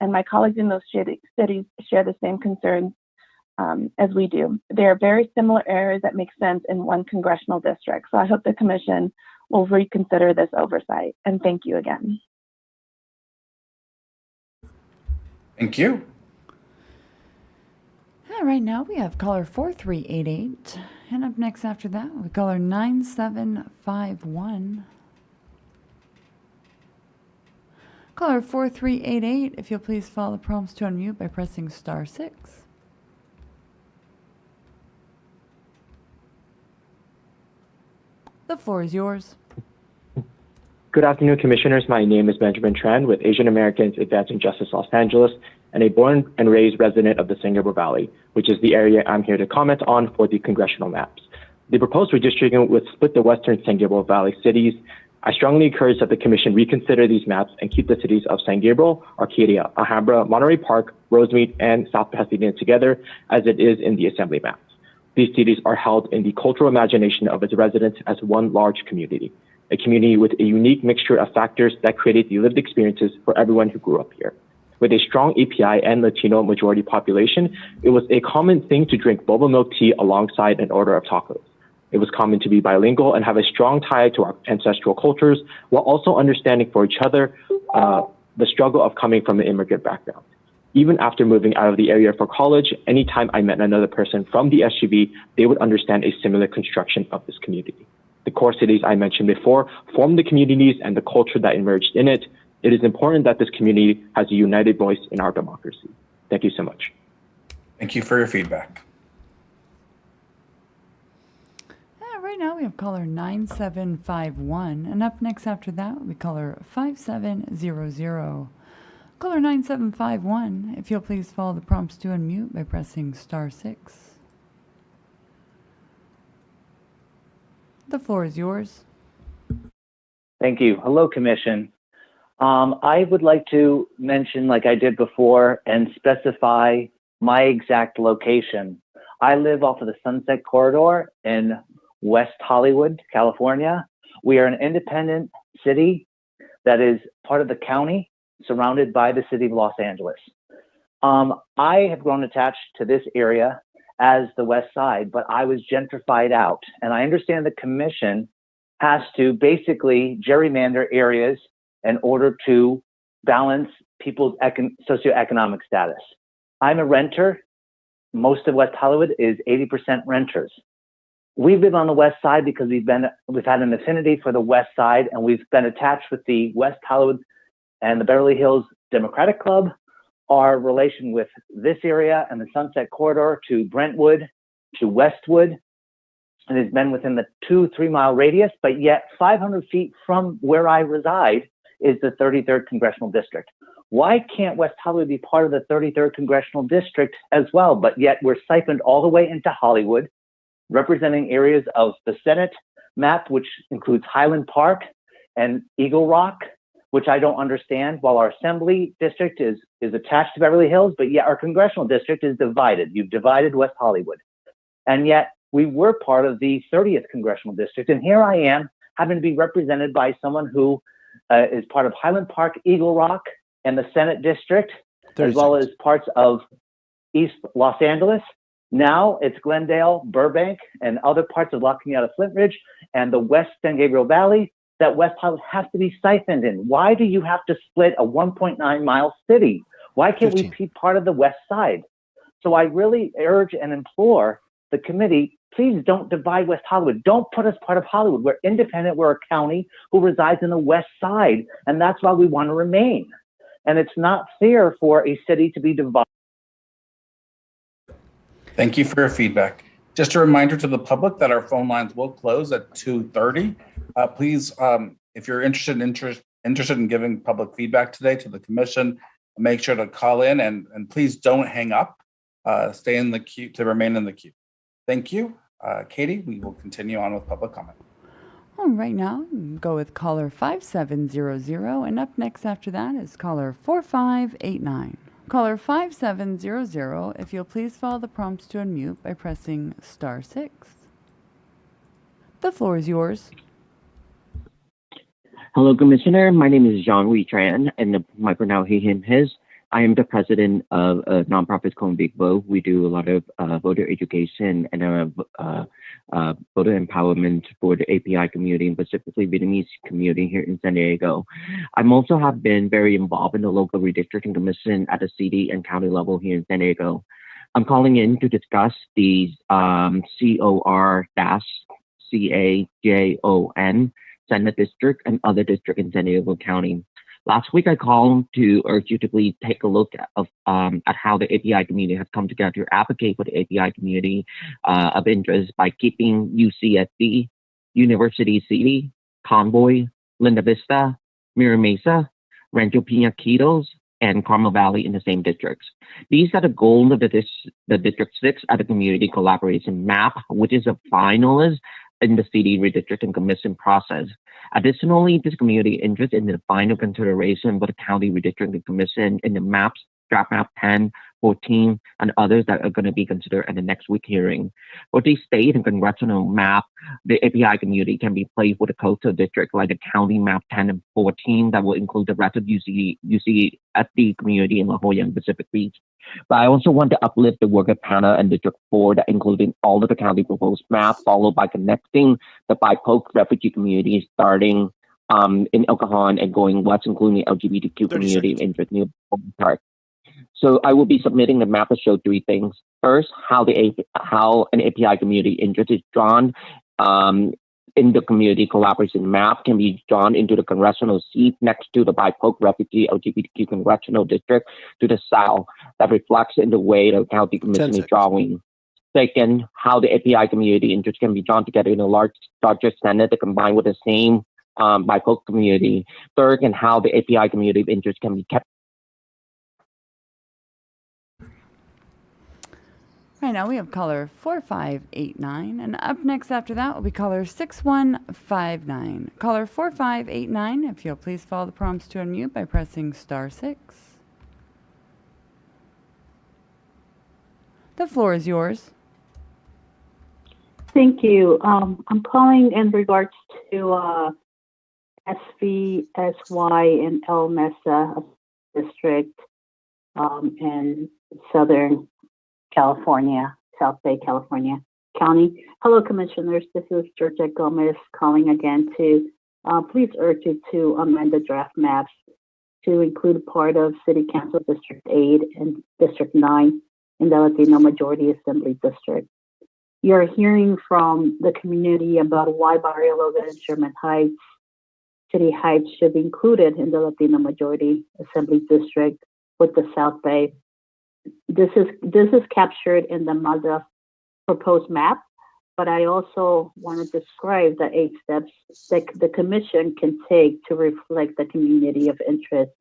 and my colleagues in those cities share the same concerns as we do. There are very similar areas that make sense in one congressional district. So I hope the commission will reconsider this oversight. And thank you again. Thank you. right now we have caller 4388. And up next after that, we caller 9751. Caller 4388, if you'll please follow the prompts to unmute by pressing *6. The floor is yours. Good afternoon, Commissioners. My name is Benjamin Tran with Asian Americans Advancing Justice Los Angeles, and a born and raised resident of the San Gabriel Valley, which is the area I'm here to comment on for the congressional maps. The proposed redistricting would split the western San Gabriel Valley cities. I strongly encourage that the Commission reconsider these maps and keep the cities of San Gabriel, Arcadia, Alhambra, Monterey Park, Rosemead, and South Pasadena together as it is in the Assembly maps. These cities are held in the cultural imagination of its residents as one large community, a community with a unique mixture of factors that created the lived experiences for everyone who grew up here. With a strong API and Latino majority population, it was a common thing to drink boba milk tea alongside an order of tacos. It was common to be bilingual and have a strong tie to our ancestral cultures, while also understanding for each other the struggle of coming from an immigrant background. Even after moving out of the area for college, anytime I met another person from the SGV, they would understand a similar construction of this community. The core cities I mentioned before form the communities and the culture that emerged in it. It is important that this community has a united voice in our democracy. Thank you so much. Thank you for your feedback. Right now we have caller 9751, and up next after that we caller 5700. Caller 9751, if you'll please follow the prompts to unmute by pressing *6. The floor is yours. Thank you. Hello, Commission. I would like to mention, like I did before, and specify my exact location. I live off of the Sunset Corridor in West Hollywood, California. We are an independent city that is part of the county, surrounded by the city of Los Angeles. I have grown attached to this area as the West Side, but I was gentrified out. And I understand the Commission has to basically gerrymander areas in order to balance people's socioeconomic status. I'm a renter. Most of West Hollywood is 80% renters. We've been on the West Side because we've had an affinity for the West Side, and we've been attached with the West Hollywood and the Beverly Hills Democratic Club. Our relation with this area and the Sunset Corridor to Brentwood, to Westwood, and has been within the 2-3 mile radius, but yet 500 feet from where I reside is the 33rd Congressional District. Why can't West Hollywood be part of the 33rd Congressional District as well, but yet we're siphoned all the way into Hollywood, representing areas of the Senate map, which includes Highland Park and Eagle Rock, which I don't understand, while our Assembly District is attached to Beverly Hills, but yet our Congressional District is divided. You've divided West Hollywood. And yet we were part of the 30th Congressional District, and here I am having to be represented by someone who is part of Highland Park, Eagle Rock, and the Senate District, as well as parts of East Los Angeles. Now it's Glendale, Burbank, and other parts of La Cañada, Flint Ridge, and the West San Gabriel Valley that West Hollywood has to be siphoned in. Why do you have to split a 1.9 mile city? Why can't we be part of the West Side? So I really urge and implore the committee, please don't divide West Hollywood. Don't put us part of Hollywood. We're independent. We're a county who resides in the West Side, and that's why we want to remain. And it's not fair for a city to be divided. Thank you for your feedback. Just a reminder to the public that our phone lines will close at 2:30. Please, if you're interested in giving public feedback today to the commission, make sure to call in and please don't hang up. Stay in the queue to remain in the queue. Thank you. Katie, we will continue on with public comment. All right, now go with caller 5700, and up next after that is caller 4589. Caller 5700, if you'll please follow the prompts to unmute by pressing *6. The floor is yours. Hello, Commissioner. My name is Jean-Louis Tran, and my pronoun he, him, his. I am the president of a nonprofit called Big Vote. We do a lot of voter education and voter empowerment for the API community, and specifically Vietnamese community here in San Diego. I'm also have been very involved in the local redistricting commission at the city and county level here in San Diego. I'm calling in to discuss the COR-CAJON Senate District and other district in San Diego County. Last week, I called to urge you to please take a look at how the API community has come together to advocate for the API community of interest by keeping UCSD, University City, Convoy, Linda Vista, Mira Mesa, Rancho Piñaquitos, and Carmel Valley in the same districts. These are the goals of the District 6 at the Community Collaboration Map, which is a finalist in the City Redistricting Commission process. Additionally, this community interest in the final consideration for the County Redistricting Commission in the maps, draft map 10, 14, and others that are going to be considered at the next week hearing. For the state and congressional map, the API community can be placed with a coastal district like the county map 10 and 14 that will include the rest of UCSD community in La Jolla and Pacific Beach. But I also want to uplift the work of PANA and District 4 that including all of the county proposed map, followed by connecting the BIPOC refugee communities starting in El Cajon and going west, including the LGBTQ community in interest near Park. So I will be submitting the map to show three things. First, how an API community interest is drawn in the community collaboration map can be drawn into the congressional seat next to the BIPOC refugee LGBTQ congressional district to the south that reflects in the way the county commission is drawing. Second, how the API community interest can be drawn together in a larger Senate to combine with the same BIPOC community. Third, and how the API community interest can be kept. Right now we have caller 4589, and up next after that will be caller 6159. Caller 4589, if you'll please follow the prompts to unmute by pressing *6. The floor is yours. Thank you. I'm calling in regards to SV, SY, and El Mesa District in Southern California, South Bay, California County. Hello, Commissioners. This is Georgette Gomez calling again to please urge you to amend the draft maps to include part of City Council District 8 and District 9 in the Latino Majority Assembly District. You're hearing from the community about why Barrio Logan and Sherman Heights, City Heights should be included in the Latino Majority Assembly District with the South Bay. This is captured in the Mazda proposed map, but I also want to describe the 8 steps that the Commission can take to reflect the community of interest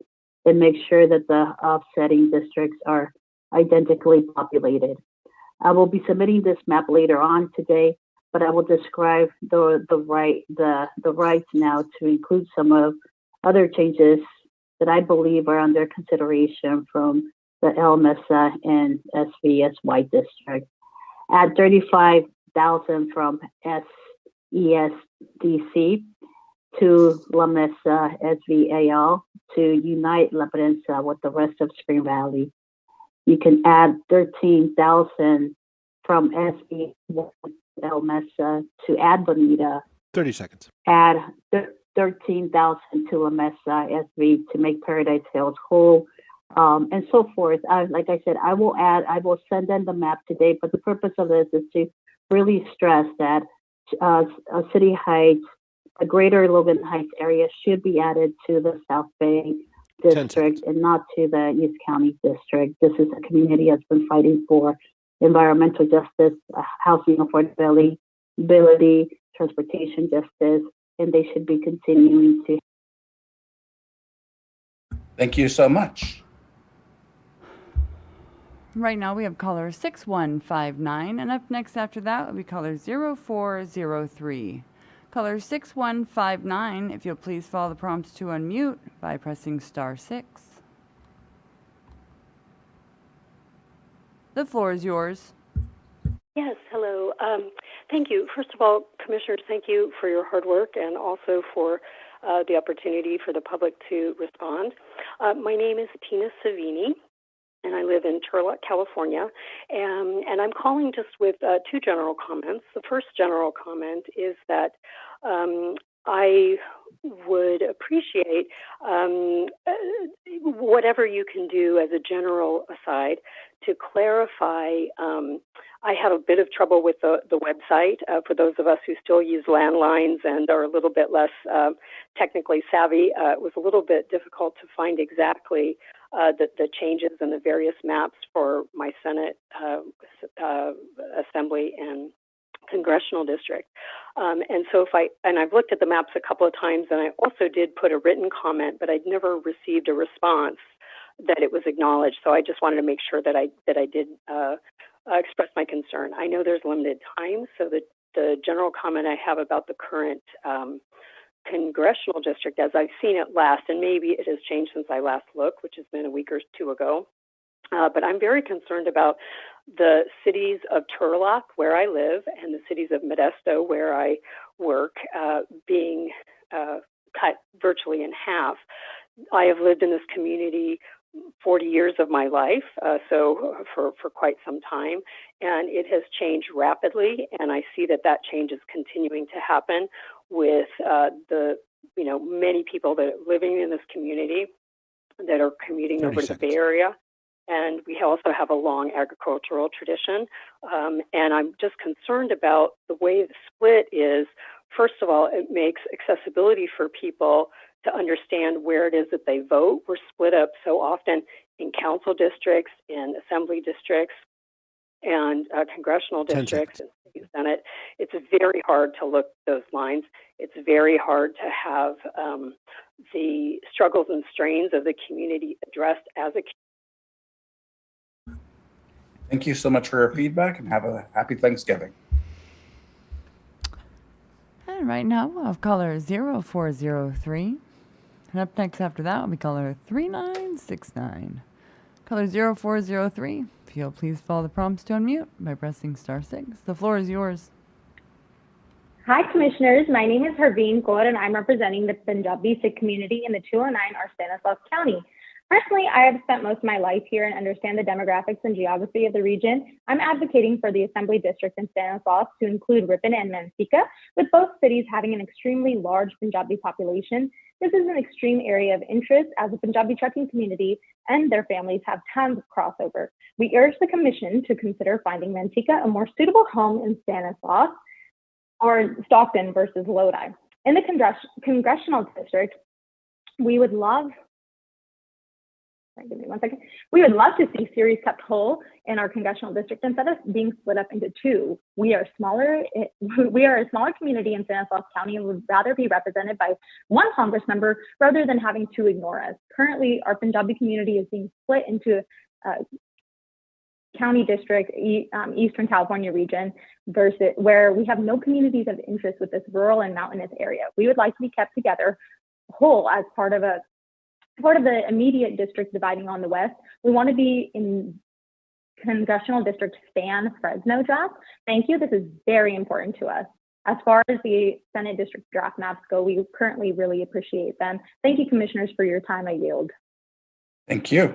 and make sure that the offsetting districts are identically populated. I will be submitting this map later on today, but I will describe the rights now to include some of other changes that I believe are under consideration from the El Mesa and SVSY district. Add 35,000 from SESDC to La Mesa SVAL to unite La Prensa with the rest of Spring Valley. You can add 13,000 from SV El Mesa to add Bonita. 30 seconds. Add 13,000 to La Mesa SV to make Paradise Hills whole. And so forth. Like I said, I will send in the map today, but the purpose of this is to really stress that City Heights, the greater Logan Heights area should be added to the South Bay district and not to the East County district. This is a community that's been fighting for environmental justice, housing affordability, transportation justice, and they should be continuing to. Thank you so much. Right now we have caller 6159, and up next after that will be caller 0403. Caller 6159, if you'll please follow the prompts to unmute by pressing *6. The floor is yours. Yes, hello. Thank you. First of all, Commissioners, thank you for your hard work and also for the opportunity for the public to respond. My name is Tina Savini, and I live in Turlock, California, and I'm calling just with 2 general comments. The first general comment is that I would appreciate whatever you can do as a general aside to clarify. I had a bit of trouble with the website for those of us who still use landlines and are a little bit less technically savvy. It was a little bit difficult to find exactly the changes in the various maps for my Senate, Assembly, and congressional district. And so I've looked at the maps a couple of times, and I also did put a written comment, but I'd never received a response that it was acknowledged. So I just wanted to make sure that I did express my concern. I know there's limited time, so the general comment I have about the current congressional district, as I've seen it last, and maybe it has changed since I last looked, which has been a week or two ago. But I'm very concerned about the cities of Turlock, where I live, and the cities of Modesto, where I work, being cut virtually in half. I have lived in this community 40 years of my life, so for quite some time, and it has changed rapidly, and I see that change is continuing to happen with many people that are living in this community that are commuting over to the Bay Area. And we also have a long agricultural tradition. And I'm just concerned about the way the split is. First of all, it makes accessibility for people to understand where it is that they vote. We're split up so often in council districts, in assembly districts, and congressional districts and state senate. It's very hard to look those lines. It's very hard to have the struggles and strains of the community addressed as a. Thank you so much for your feedback, and have a happy Thanksgiving. And right now we'll have caller 0403. And up next after that will be caller 3969. Caller 0403, if you'll please follow the prompts to unmute by pressing *6. The floor is yours. Hi, Commissioners. My name is Harveen Kaur, and I'm representing the Punjabi Sikh community in the 209 or Stanislaus County. Personally, I have spent most of my life here and understand the demographics and geography of the region. I'm advocating for the Assembly District in Stanislaus to include Ripon and Manteca, with both cities having an extremely large Punjabi population. This is an extreme area of interest as the Punjabi trucking community and their families have tons of crossover. We urge the Commission to consider finding Manteca a more suitable home in Stanislaus or Stockton versus Lodi. In the congressional district, we would love to see series kept whole in our congressional district instead of being split up into two. We are a smaller community in Stanislaus County and would rather be represented by one Congress member rather than having two ignore us. Currently, our Punjabi community is being split into county district, Eastern California region, versus where we have no communities of interest with this rural and mountainous area. We would like to be kept together whole as part of the immediate district dividing on the west. We want to be in congressional district span Fresno draft. Thank you. This is very important to us. As far as the Senate district draft maps go, we currently really appreciate them. Thank you, Commissioners, for your time. I yield. Thank you.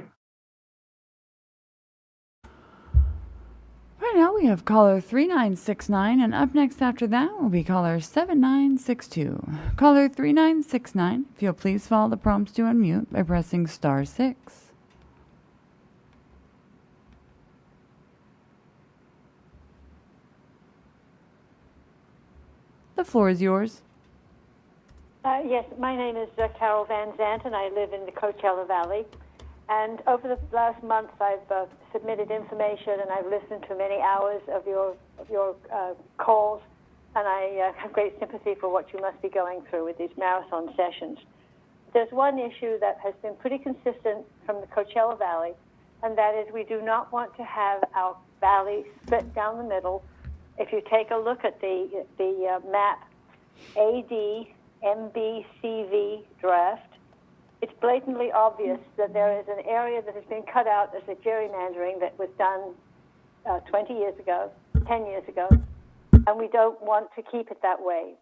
Right now we have caller 3969, and up next after that will be caller 7962. Caller 3969, if you'll please follow the prompts to unmute by pressing *6. The floor is yours. Yes, my name is Carol Van Zant, and I live in the Coachella Valley. And over the last month, I've submitted information, and I've listened to many hours of your calls, and I have great sympathy for what you must be going through with these marathon sessions. There's one issue that has been pretty consistent from the Coachella Valley, and that is we do not want to have our valley split down the middle. If you take a look at the map AD-MBCV draft, it's blatantly obvious that there is an area that has been cut out as a gerrymandering that was done 20 years ago, 10 years ago, and we don't want to keep it that way.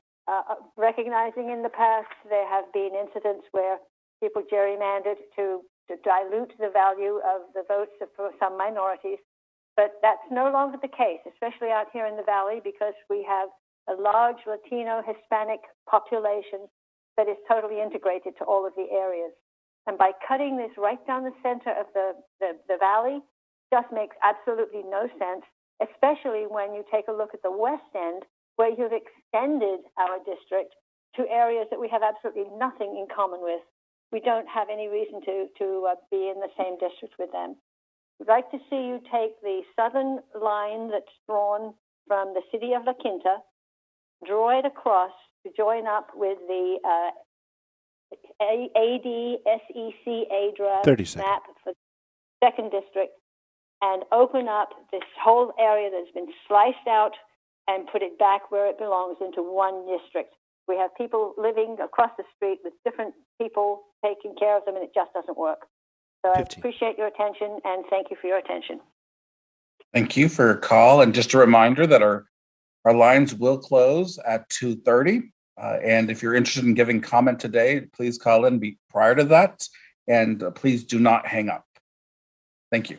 Recognizing in the past there have been incidents where people gerrymandered to dilute the value of the votes for some minorities, but that's no longer the case, especially out here in the Valley, because we have a large Latino Hispanic population that is totally integrated to all of the areas. And by cutting this right down the center of the valley just makes absolutely no sense, especially when you take a look at the west end, where you've extended our district to areas that we have absolutely nothing in common with. We don't have any reason to be in the same district with them. We'd like to see you take the southern line that's drawn from the city of La Quinta, draw it across to join up with the ADSEC map for the second district, and open up this whole area that's been sliced out and put it back where it belongs into one district. We have people living across the street with different people taking care of them, and it just doesn't work. So I appreciate your attention, and thank you for your attention. Thank you for your call. And just a reminder that our lines will close at 2:30. And if you're interested in giving comment today, please call in prior to that. And please do not hang up. Thank you.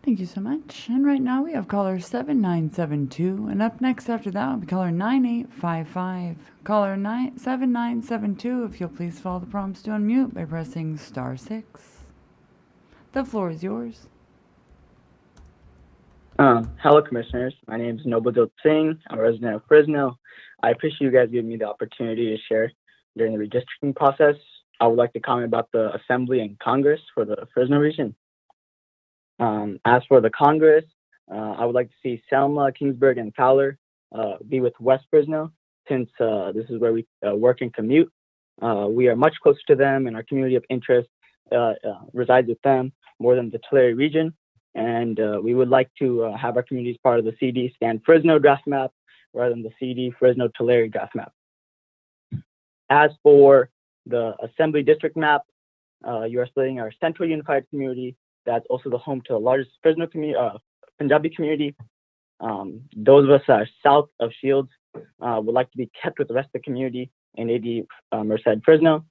Thank you so much. And right now we have caller 7972. And up next after that will be caller 9855. Caller 7972, if you'll please follow the prompts to unmute by pressing *6. The floor is yours. Hello, Commissioners. My name is Nobodil Singh. I'm a resident of Fresno. I appreciate you guys giving me the opportunity to share during the redistricting process. I would like to comment about the Assembly and Congress for the Fresno region. As for the Congress, I would like to see Selma, Kingsburg, and Fowler be with West Fresno, since this is where we work and commute. We are much closer to them, and our community of interest resides with them more than the Tulare region. And we would like to have our communities part of the CD San Fresno draft map rather than the CD Fresno Tulare draft map. As for the Assembly District map, you are splitting our Central Unified Community. That's also the home to the largest Fresno community, Punjabi community. Those of us that are south of Shields would like to be kept with the rest of the community in AD Merced Fresno.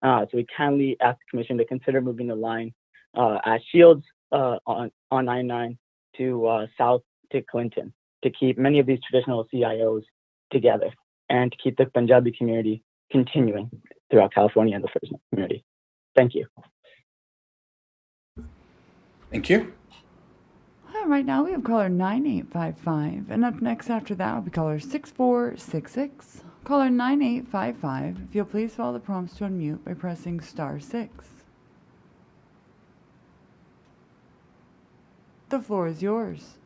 So we kindly ask the Commission to consider moving the line at Shields on 99 to south to Clinton to keep many of these traditional CIOs together and to keep the Punjabi community continuing throughout California and the Fresno community. Thank you. Thank you. Right now we have caller 9855, and up next after that will be caller 6466. Caller 9855, if you'll please follow the prompts to unmute by pressing *6. The floor is yours.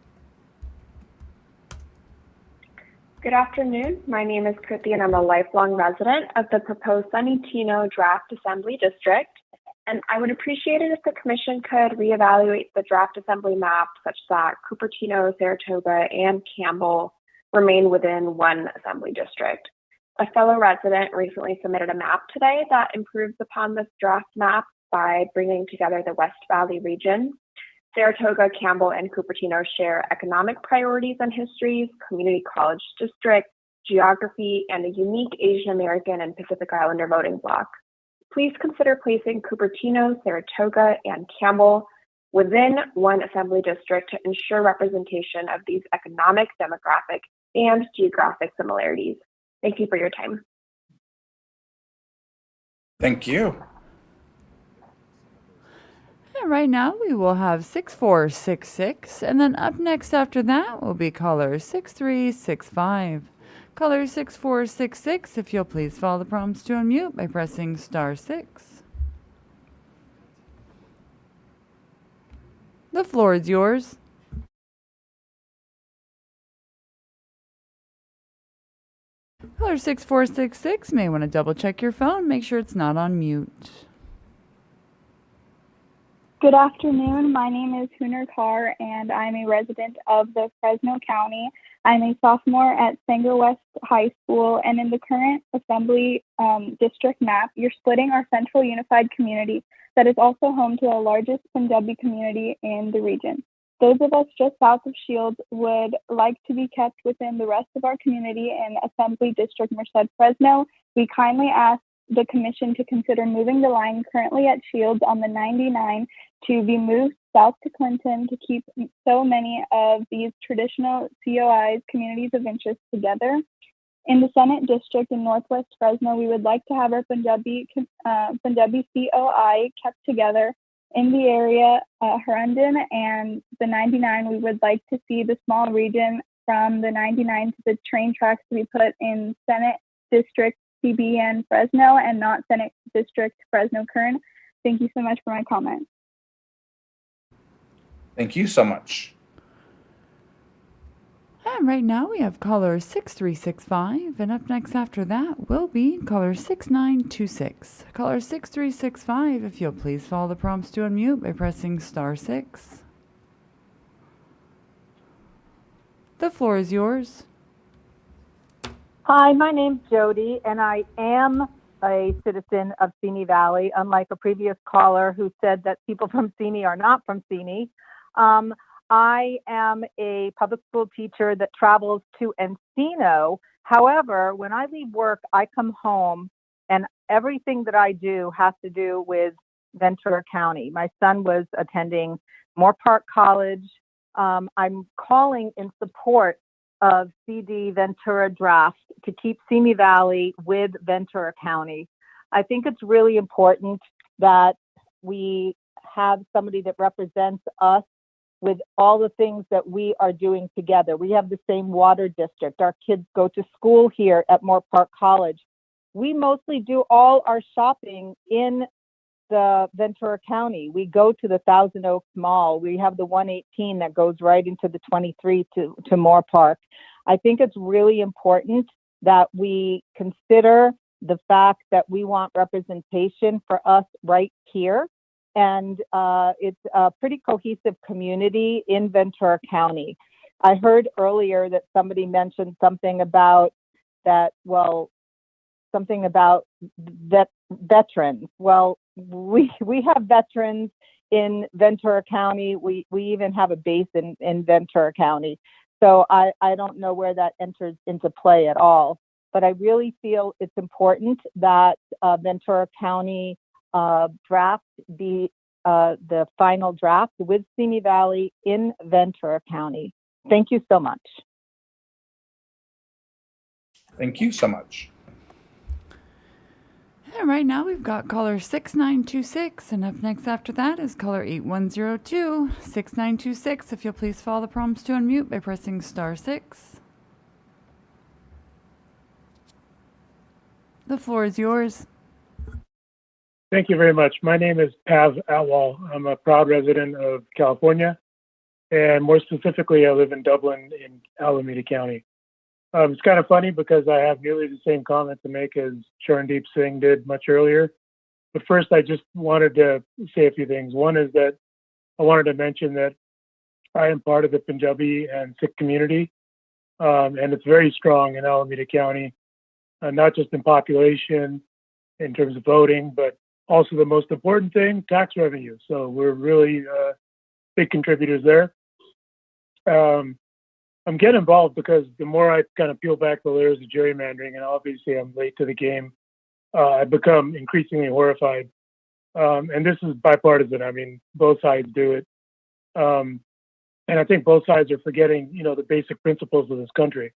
Good afternoon. My name is Kriti, and I'm a lifelong resident of the proposed San Tino Draft Assembly District. And I would appreciate it if the Commission could reevaluate the draft assembly map such that Cupertino, Saratoga, and Campbell remain within one assembly district. A fellow resident recently submitted a map today that improves upon this draft map by bringing together the West Valley region. Saratoga, Campbell, and Cupertino share economic priorities and histories, community college districts, geography, and a unique Asian American and Pacific Islander voting bloc. Please consider placing Cupertino, Saratoga, and Campbell within one assembly district to ensure representation of these economic, demographic, and geographic similarities. Thank you for your time. Thank you. And right now we will have 6466, and then up next after that will be caller 6365. Caller 6466, if you'll please follow the prompts to unmute by pressing *6. The floor is yours. Caller 6466 may want to double check your phone, make sure it's not on mute. Good afternoon. My name is Huner Carr, and I'm a resident of the Fresno County. I'm a sophomore at Sanger West High School, and in the current Assembly District map, you're splitting our Central Unified Community that is also home to the largest Punjabi community in the region. Those of us just south of Shields would like to be kept within the rest of our community in Assembly District Merced Fresno. We kindly ask the Commission to consider moving the line currently at Shields on the 99 to be moved south to Clinton to keep so many of these traditional COIs, communities of interest, together. In the Senate District in Northwest Fresno, we would like to have our Punjabi COI kept together. In the area, Harandon and the 99, we would like to see the small region from the 99 to the train tracks to be put in Senate District CBN Fresno and not Senate District Fresno Kern. Thank you so much for my comment. Thank you so much. And right now we have caller 6365, and up next after that will be caller 6926. Caller 6365, if you'll please follow the prompts to unmute by pressing *6. The floor is yours. Hi, my name's Jody, and I am a citizen of Simi Valley, unlike a previous caller who said that people from Simi are not from Simi. I am a public school teacher that travels to Encino. However, when I leave work, I come home and everything that I do has to do with Ventura County. My son was attending Moore Park College. I'm calling in support of CD Ventura draft to keep Simi Valley with Ventura County. I think it's really important that we have somebody that represents us with all the things that we are doing together. We have the same water district. Our kids go to school here at Moore Park College. We mostly do all our shopping in the Ventura County. We go to the Thousand Oaks Mall. We have the 118 that goes right into the 23 to Moore Park. I think it's really important that we consider the fact that we want representation for us right here. And it's a pretty cohesive community in Ventura County. I heard earlier that somebody mentioned something about that, well, something about veterans. Well, we have veterans in Ventura County. We even have a base in Ventura County. So I don't know where that enters into play at all. But I really feel it's important that Ventura County draft be the final draft with Simi Valley in Ventura County. Thank you so much. Thank you so much. And right now we've got caller 6926, and up next after that is caller 8102. 6926, if you'll please follow the prompts to unmute by pressing *6. The floor is yours. Thank you very much. My name is Pav Atwal. I'm a proud resident of California, and more specifically, I live in Dublin in Alameda County. It's kind of funny because I have nearly the same comment to make as Sharandeep Singh did much earlier. But first, I just wanted to say a few things. One is that I wanted to mention that I am part of the Punjabi and Sikh community, and it's very strong in Alameda County, not just in population, in terms of voting, but also the most important thing, tax revenue. So we're really big contributors there. I'm getting involved because the more I kind of peel back the layers of gerrymandering, and obviously I'm late to the game, I become increasingly horrified. And this is bipartisan. I mean, both sides do it. And I think both sides are forgetting, the basic principles of this country.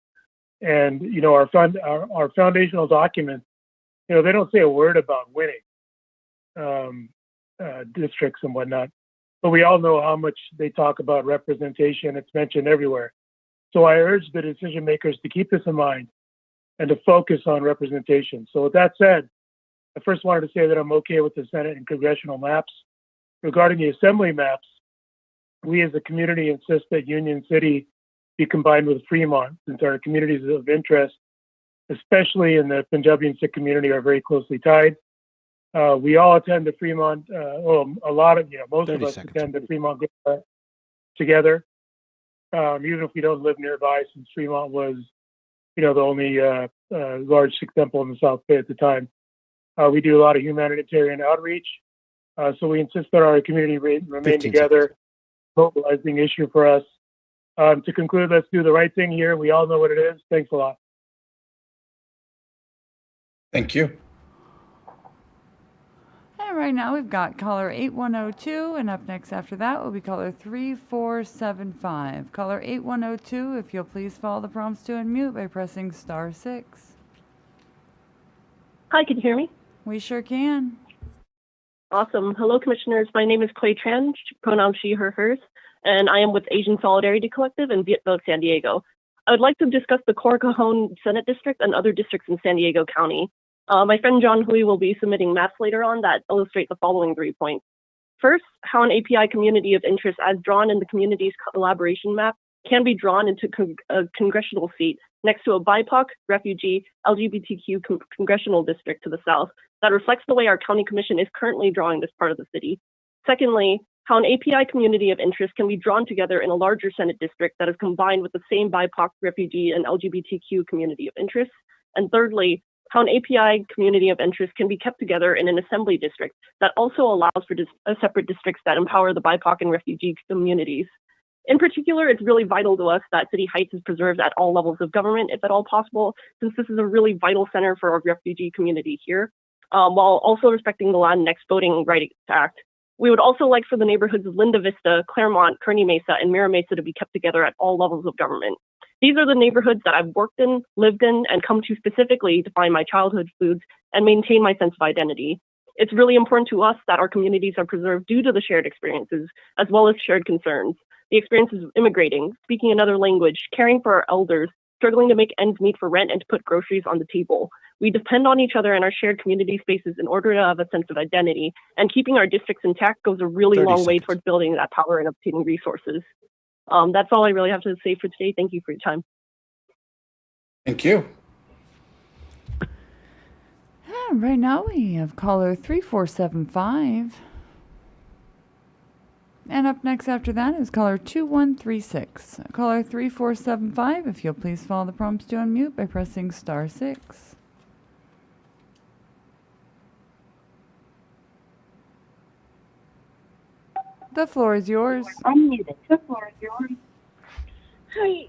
And, our foundational documents, they don't say a word about winning districts and whatnot. But we all know how much they talk about representation. It's mentioned everywhere. So I urge the decision makers to keep this in mind and to focus on representation. So with that said, I first wanted to say that I'm okay with the Senate and congressional maps. Regarding the assembly maps, we as a community insist that Union City be combined with Fremont, since our communities of interest, especially in the Punjabi and Sikh community, are very closely tied. We all attend the Fremont, most of us attend the Fremont together. Even if we don't live nearby, since Fremont was, the only large Sikh temple in the South Bay at the time. We do a lot of humanitarian outreach. So we insist that our community remain together, mobilizing issue for us. To conclude, let's do the right thing here. We all know what it is. Thanks a lot. Thank you. And right now we've got caller 8102, and up next after that will be caller 3475. Caller 8102, if you'll please follow the prompts to unmute by pressing *6. Hi, can you hear me? We sure can. Awesome. Hello, commissioners. My name is Clay Tran, pronouns she, her, hers, and I am with Asian Solidarity Collective in Vietnam, San Diego. I would like to discuss the Cor Cajon Senate District and other districts in San Diego County. My friend John Hui will be submitting maps later on that illustrate the following 3 points. First, how an API community of interest as drawn in the community's collaboration map can be drawn into a congressional seat next to a BIPOC, refugee, LGBTQ congressional district to the south that reflects the way our county commission is currently drawing this part of the city. Secondly, how an API community of interest can be drawn together in a larger Senate district that is combined with the same BIPOC, refugee, and LGBTQ community of interest. And thirdly, how an API community of interest can be kept together in an assembly district that also allows for separate districts that empower the BIPOC and refugee communities. In particular, it's really vital to us that City Heights is preserved at all levels of government, if at all possible, since this is a really vital center for our refugee community here, while also respecting the Latinx Voting Rights Act. We would also like for the neighborhoods of Linda Vista, Claremont, Kearny Mesa, and Mira Mesa to be kept together at all levels of government. These are the neighborhoods that I've worked in, lived in, and come to specifically to find my childhood foods and maintain my sense of identity. It's really important to us that our communities are preserved due to the shared experiences, as well as shared concerns. The experiences of immigrating, speaking another language, caring for our elders, struggling to make ends meet for rent and to put groceries on the table. We depend on each other and our shared community spaces in order to have a sense of identity, and keeping our districts intact goes a really long way towards building that power and obtaining resources. That's all I really have to say for today. Thank you for your time. Thank you. Right now we have caller 3475. And up next after that is caller 2136. Caller 3475, if you'll please follow the prompts to unmute by pressing *6. The floor is yours. Unmuted. The floor is yours. Hi,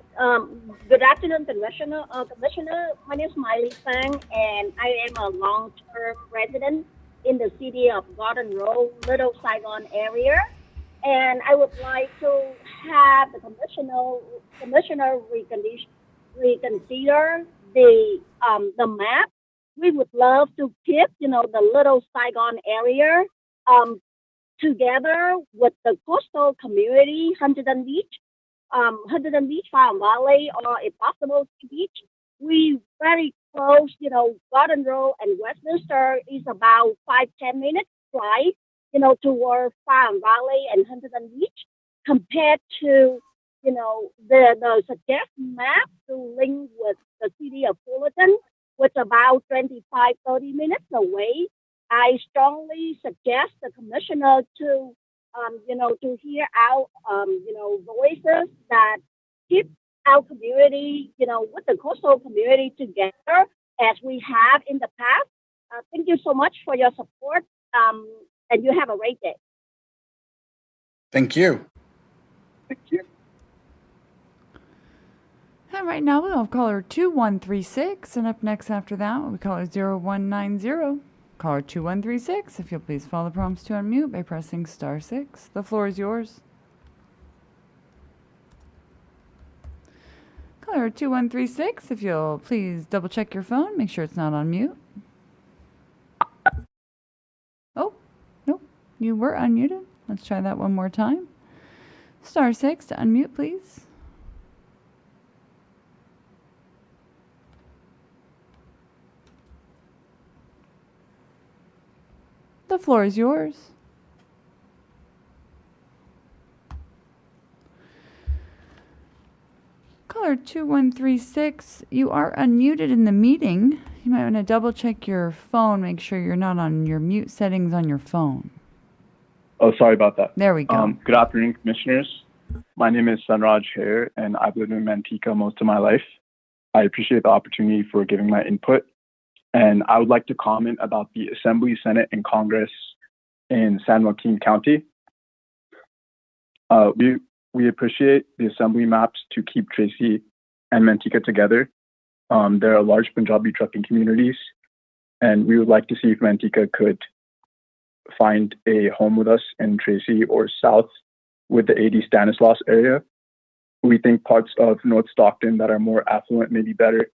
good afternoon, Commissioner. Commissioner, my name is Miley Fang, and I am a long-term resident in the city of Garden Row, Little Saigon area. And I would like to have the commissioner reconsider the map. We would love to keep, the Little Saigon area together with the coastal community, Huntington Beach, Farm Valley, or if possible, Sea Beach. We very close, Garden Row and Westminster is about 5-10 minutes flight, toward Farm Valley and Huntington Beach, compared to, the suggested map to link with the city of Fullerton, which is about 25-30 minutes away. I strongly suggest the commissioner to, to hear our, voices that keep our community, with the coastal community together as we have in the past. Thank you so much for your support, and you have a great day. Thank you. Thank you. And right now we'll have caller 2136, and up next after that will be caller 0190. Caller 2136, if you'll please follow the prompts to unmute by pressing *6. The floor is yours. Caller 2136, if you'll please double check your phone, make sure it's not on mute. Oh, nope, you were unmuted. Let's try that one more time. *6 to unmute, please. The floor is yours. Caller 2136, you are unmuted in the meeting. You might want to double check your phone, make sure you're not on your mute settings on your phone. Oh, sorry about that. There we go. Good afternoon, commissioners. My name is Sanraj Hair, and I've lived in Manteca most of my life. I appreciate the opportunity for giving my input. And I would like to comment about the Assembly, Senate, and Congress in San Joaquin County. We appreciate the Assembly maps to keep Tracy and Manteca together. There are large Punjabi trucking communities, and we would like to see if Manteca could find a home with us in Tracy or south with the AD Stanislaus area. We think parts of North Stockton that are more affluent may be better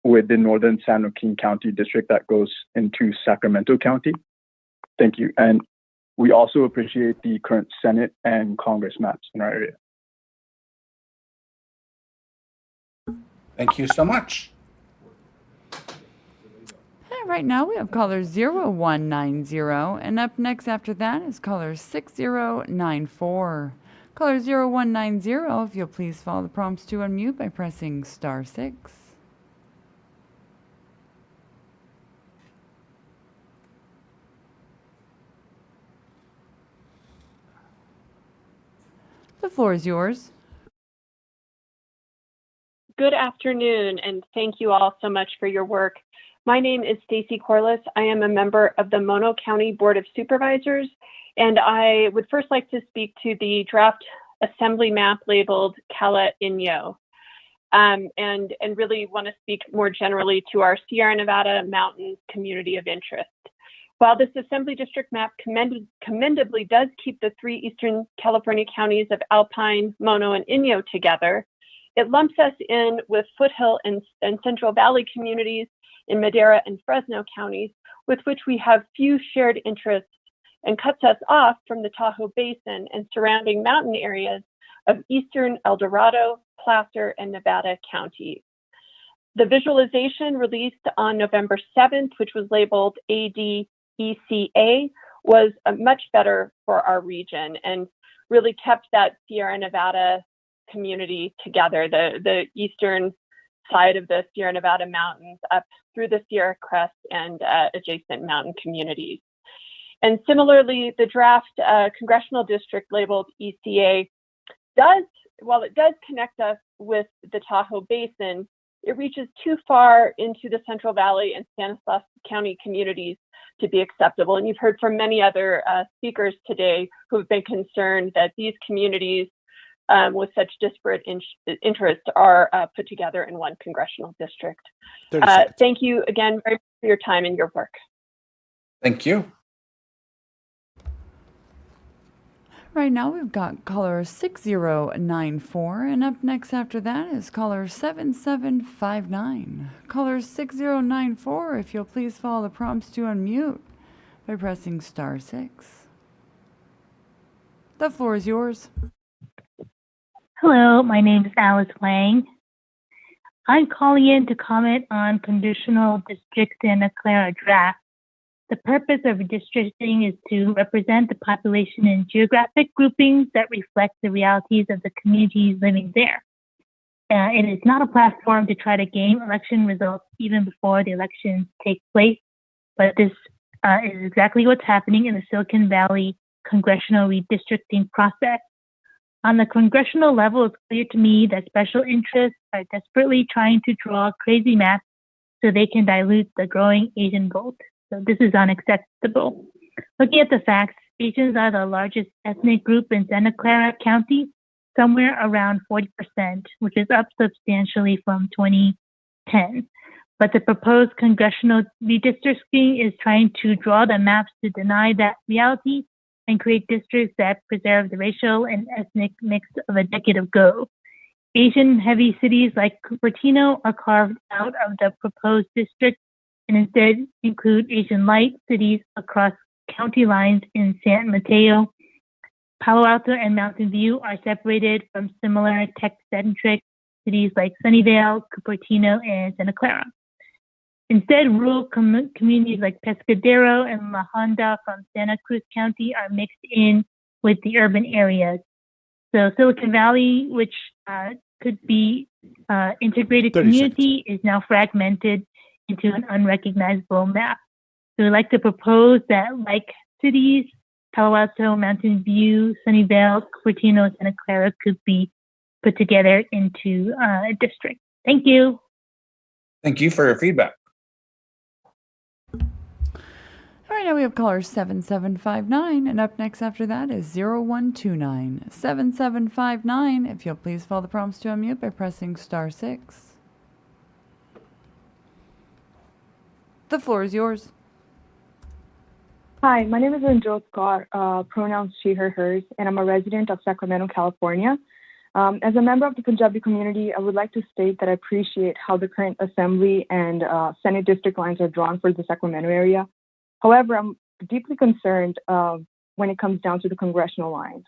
with the northern San Joaquin County district that goes into Sacramento County. Thank you. And we also appreciate the current Senate and Congress maps in our area. Thank you so much. And right now we have caller 0190, and up next after that is caller 6094. Caller 0190, if you'll please follow the prompts to unmute by pressing *6. The floor is yours. Good afternoon, and thank you all so much for your work. My name is Stacy Corliss. I am a member of the Mono County Board of Supervisors, and I would first like to speak to the draft assembly map labeled Cala Inyo, and really want to speak more generally to our Sierra Nevada mountain community of interest. While this Assembly District map commendably does keep the three Eastern California counties of Alpine, Mono, and Inyo together, it lumps us in with Foothill and Central Valley communities in Madera and Fresno counties, with which we have few shared interests, and cuts us off from the Tahoe Basin and surrounding mountain areas of Eastern El Dorado, Placer, and Nevada counties. The visualization released on November 7th, which was labeled ADECA, was much better for our region and really kept that Sierra Nevada community together, the eastern side of the Sierra Nevada mountains up through the Sierra Crest and adjacent mountain communities. And similarly, the draft congressional district labeled ECA while it does connect us with the Tahoe Basin, it reaches too far into the Central Valley and Stanislaus County communities to be acceptable. And you've heard from many other speakers today who have been concerned that these communities with such disparate interests are put together in one congressional district. Thank you again very much for your time and your work. Thank you. Right now we've got caller 6094, and up next after that is caller 7759. Caller 6094, if you'll please follow the prompts to unmute by pressing *6. The floor is yours. Hello, my name is Alice Wang. I'm calling in to comment on conditional district Santa Clara draft. The purpose of redistricting is to represent the population in geographic groupings that reflect the realities of the communities living there. It is not a platform to try to game election results even before the elections take place, but this is exactly what's happening in the Silicon Valley congressional redistricting process. On the congressional level, it's clear to me that special interests are desperately trying to draw crazy maps so they can dilute the growing Asian vote. So this is unacceptable. Looking at the facts, Asians are the largest ethnic group in Santa Clara County, somewhere around 40%, which is up substantially from 2010. But the proposed congressional redistricting is trying to draw the maps to deny that reality and create districts that preserve the racial and ethnic mix of a decade ago. Asian-heavy cities like Cupertino are carved out of the proposed district and instead include Asian-light cities across county lines in San Mateo. Palo Alto and Mountain View are separated from similar tech-centric cities like Sunnyvale, Cupertino, and Santa Clara. Instead, rural communities like Pescadero and La Honda from Santa Cruz County are mixed in with the urban areas. So Silicon Valley, which could be integrated community, is now fragmented into an unrecognizable map. So we'd like to propose that, like cities, Palo Alto, Mountain View, Sunnyvale, Cupertino, and Santa Clara could be put together into a district. Thank you. Thank you for your feedback. All right, now we have caller 7759, and up next after that is 0129. 7759, if you'll please follow the prompts to unmute by pressing *6. The floor is yours. Hi, my name is Ranjot Kaur, pronouns she, her, hers, and I'm a resident of Sacramento, California. As a member of the Punjabi community, I would like to state that I appreciate how the current Assembly and Senate district lines are drawn for the Sacramento area. However, I'm deeply concerned when it comes down to the congressional lines.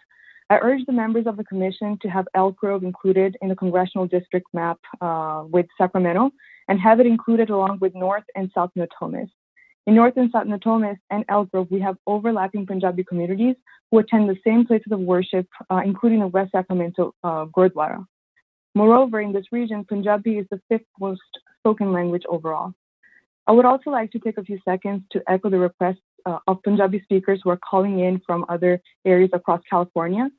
I urge the members of the commission to have Elk Grove included in the congressional district map with Sacramento and have it included along with North and South Natomas. In North and South Natomas and Elk Grove, we have overlapping Punjabi communities who attend the same places of worship, including the West Sacramento Gurdwara. Moreover, in this region, Punjabi is the 5th most spoken language overall. I would also like to take a few seconds to echo the requests of Punjabi speakers who are calling in from other areas across California.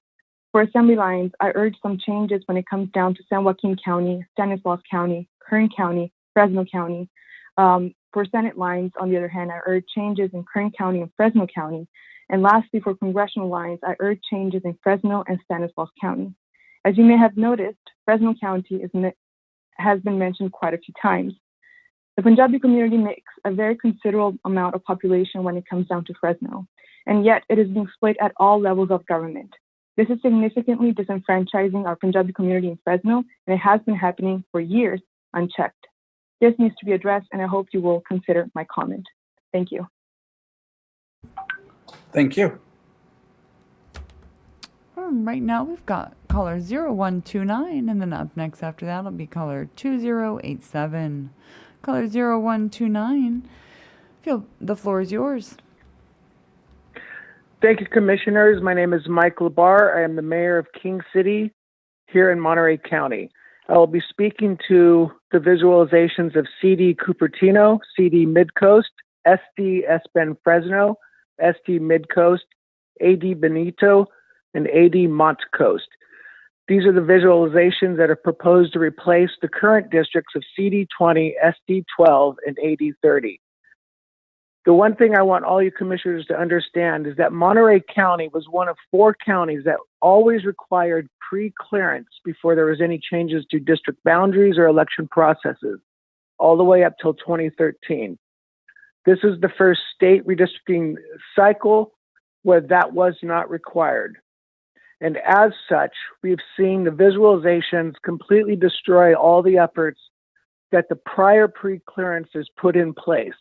For assembly lines, I urge some changes when it comes down to San Joaquin County, Stanislaus County, Kern County, Fresno County. For Senate lines, on the other hand, I urge changes in Kern County and Fresno County. And lastly, for congressional lines, I urge changes in Fresno and Stanislaus County. As you may have noticed, Fresno County has been mentioned quite a few times. The Punjabi community makes a very considerable amount of population when it comes down to Fresno, and yet it is being split at all levels of government. This is significantly disenfranchising our Punjabi community in Fresno, and it has been happening for years unchecked. This needs to be addressed, and I hope you will consider my comment. Thank you. Thank you. Right now, we've got caller 0129, and then up next after that will be caller 2087. Caller 0129, the floor is yours. Thank you, Commissioners. My name is Mike Labar. I am the mayor of King City here in Monterey County. I will be speaking to the visualizations of CD Cupertino, CD Midcoast, SD S. Ben Fresno, SD Midcoast, AD Benito, and AD Mont Coast. These are the visualizations that are proposed to replace the current districts of CD20, SD12, and AD30. The one thing I want all you commissioners to understand is that Monterey County was one of 4 counties that always required pre-clearance before there was any changes to district boundaries or election processes, all the way up till 2013. This is the first state redistricting cycle where that was not required. And as such, we've seen the visualizations completely destroy all the efforts that the prior pre-clearances put in place.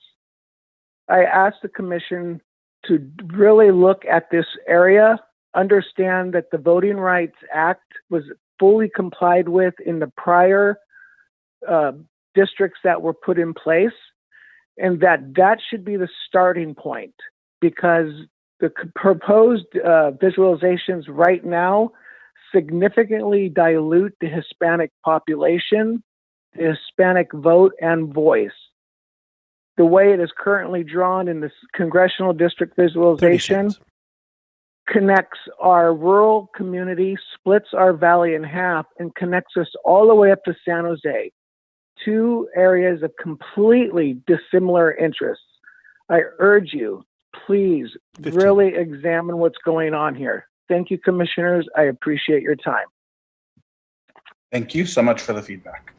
I asked the commission to really look at this area, understand that the Voting Rights Act was fully complied with in the prior districts that were put in place, and that should be the starting point, because the proposed visualizations right now significantly dilute the Hispanic population, the Hispanic vote and voice. The way it is currently drawn in this congressional district visualization connects our rural community, splits our valley in half, and connects us all the way up to San Jose, 2 areas of completely dissimilar interests. I urge you, please really examine what's going on here. Thank you, commissioners. I appreciate your time. Thank you so much for the feedback.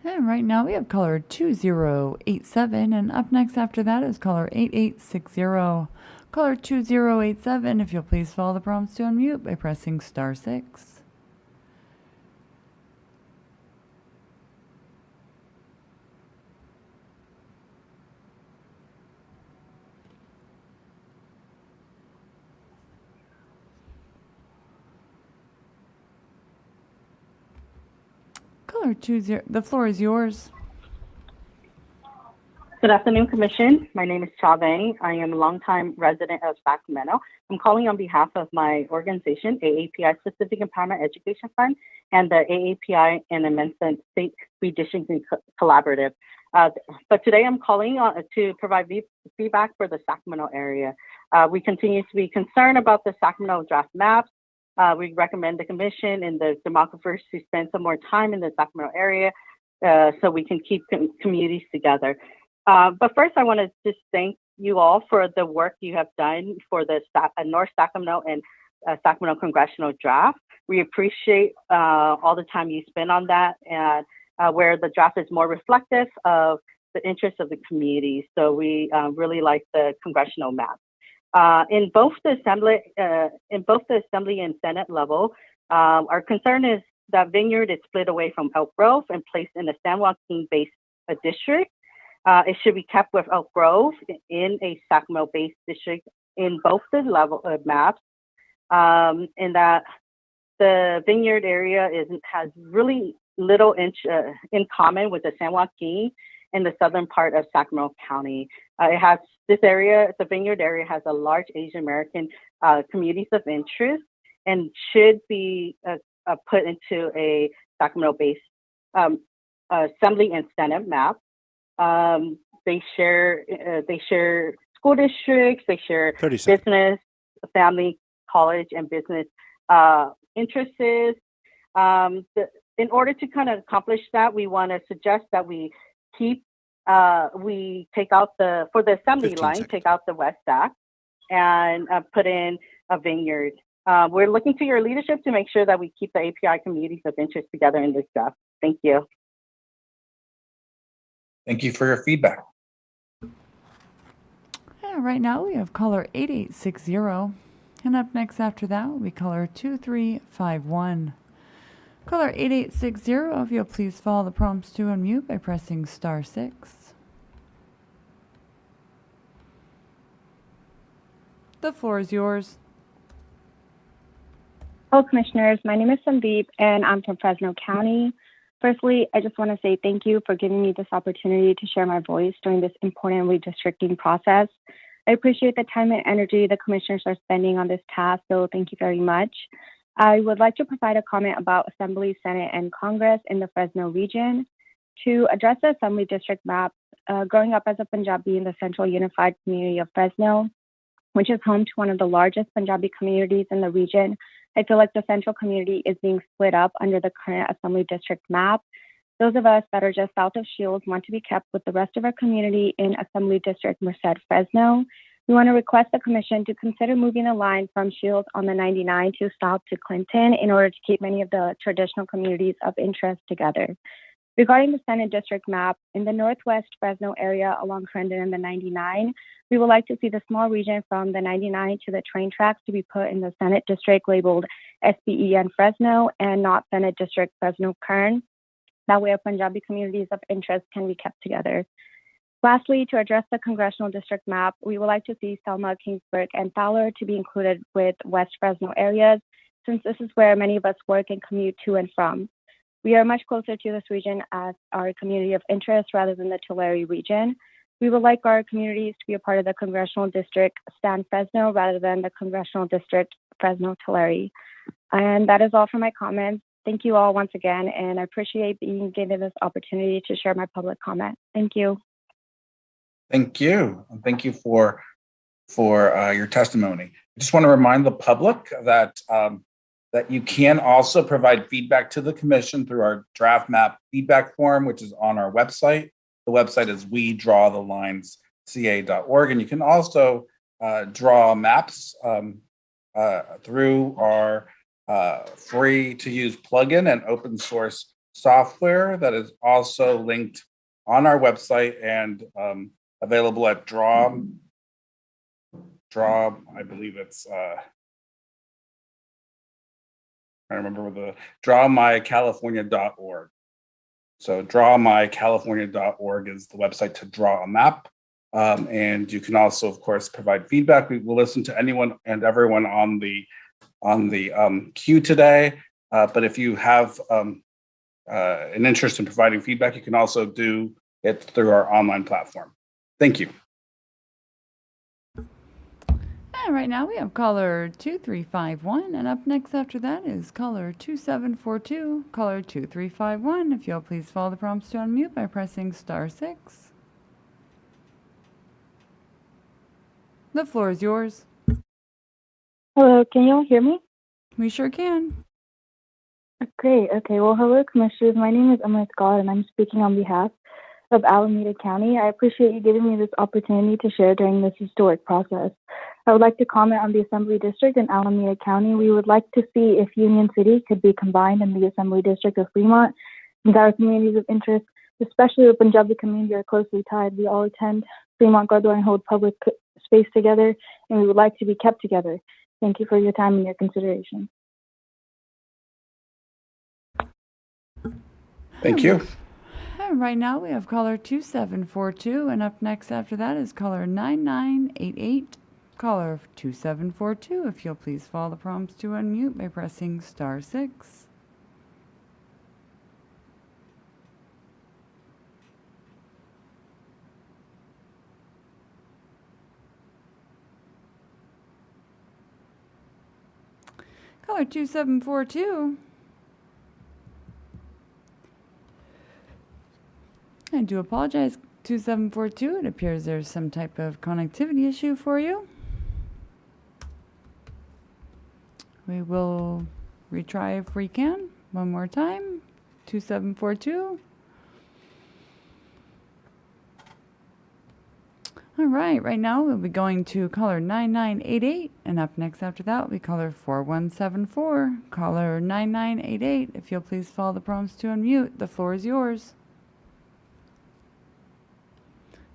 And right now we have caller 2087, and up next after that is caller 8860. Caller 2087, if you'll please follow the prompts to unmute by pressing *6. Caller 20, the floor is yours. Good afternoon, Commission. My name is Chavang. I am a longtime resident of Sacramento. I'm calling on behalf of my organization, AAPI Specific Empowerment Education Fund, and the AAPI and Amendment State Redistricting Collaborative. But today I'm calling to provide feedback for the Sacramento area. We continue to be concerned about the Sacramento draft maps. We recommend the Commission and the demographers to spend some more time in the Sacramento area so we can keep communities together. But first, I want to just thank you all for the work you have done for the North Sacramento and Sacramento congressional draft. We appreciate all the time you spend on that, and where the draft is more reflective of the interests of the community. So we really like the congressional map. In both the assembly and Senate level, our concern is that Vineyard is split away from Elk Grove and placed in a San Joaquin-based district. It should be kept with Elk Grove in a Sacramento-based district in both the level maps, and that the Vineyard area has really little in common with the San Joaquin in the southern part of Sacramento County. The Vineyard area has a large Asian American communities of interest and should be put into a Sacramento-based Assembly and Senate map. They share school districts, they share business, family, college, and business interests. In order to kind of accomplish that, we want to suggest that we take out for the assembly line, take out the West Sac and put in a Vineyard. We're looking to your leadership to make sure that we keep the API communities of interest together in this stuff. Thank you. Thank you for your feedback. Yeah, right now we have caller 8860. And up next after that will be caller 2351. Caller 8860, if you'll please follow the prompts to unmute by pressing *6. The floor is yours. Hello, Commissioners. My name is Sandeep, and I'm from Fresno County. Firstly, I just want to say thank you for giving me this opportunity to share my voice during this important redistricting process. I appreciate the time and energy the Commissioners are spending on this task, so thank you very much. I would like to provide a comment about Assembly, Senate, and Congress in the Fresno region. To address the Assembly District map, growing up as a Punjabi in the Central Unified Community of Fresno, which is home to one of the largest Punjabi communities in the region, I feel like the Central community is being split up under the current Assembly District map. Those of us that are just south of Shields want to be kept with the rest of our community in Assembly District Merced Fresno. We want to request the Commission to consider moving the line from Shields on the 99 to south to Clinton in order to keep many of the traditional communities of interest together. Regarding the Senate District map, in the Northwest Fresno area along Crandon and the 99, we would like to see the small region from the 99 to the train tracks to be put in the Senate District labeled SBEN Fresno and not Senate District Fresno Kern. That way our Punjabi communities of interest can be kept together. Lastly, to address the congressional district map, we would like to see Selma, Kingsburg, and Fowler to be included with West Fresno areas, since this is where many of us work and commute to and from. We are much closer to this region as our community of interest rather than the Tulare region. We would like our communities to be a part of the congressional district Stan Fresno rather than the congressional district Fresno Tulare. And that is all for my comments. Thank you all once again, and I appreciate being given this opportunity to share my public comment. Thank you. Thank you. And thank you for your testimony. I just want to remind the public that that you can also provide feedback to the Commission through our draft map feedback form, which is on our website. The website is wedrawthelinesca.org, and you can also draw maps through our free-to-use plugin and open source software that is also linked on our website and available at Draw. I believe it's I remember the drawmycalifornia.org. So drawmycalifornia.org is the website to draw a map. And you can also, of course, provide feedback. We will listen to anyone and everyone on the queue today. But if you have an interest in providing feedback, you can also do it through our online platform. Thank you. And right now we have caller 2351, and up next after that is caller 2742. Caller 2351, if you'll please follow the prompts to unmute by pressing *6. The floor is yours. Hello, can you all hear me? We sure can. Great. Okay. Well, hello, Commissioners. My name is Emma Scott, and I'm speaking on behalf of Alameda County. I appreciate you giving me this opportunity to share during this historic process. I would like to comment on the Assembly District in Alameda County. We would like to see if Union City could be combined in the Assembly District of Fremont, since our communities of interest especially the Punjabi community, are closely tied. We all attend Fremont Gurdwara and hold public space together, and we would like to be kept together. Thank you for your time and your consideration. Thank you. And right now we have caller 2742, and up next after that is caller 9988. Caller 2742, if you'll please follow the prompts to unmute by pressing *6. Caller 2742. I do apologize, 2742. It appears there's some type of connectivity issue for you. We will retry if we can. One more time. 2742. All right now we'll be going to caller 9988, and up next after that will be caller 4174. Caller 9988, if you'll please follow the prompts to unmute, the floor is yours.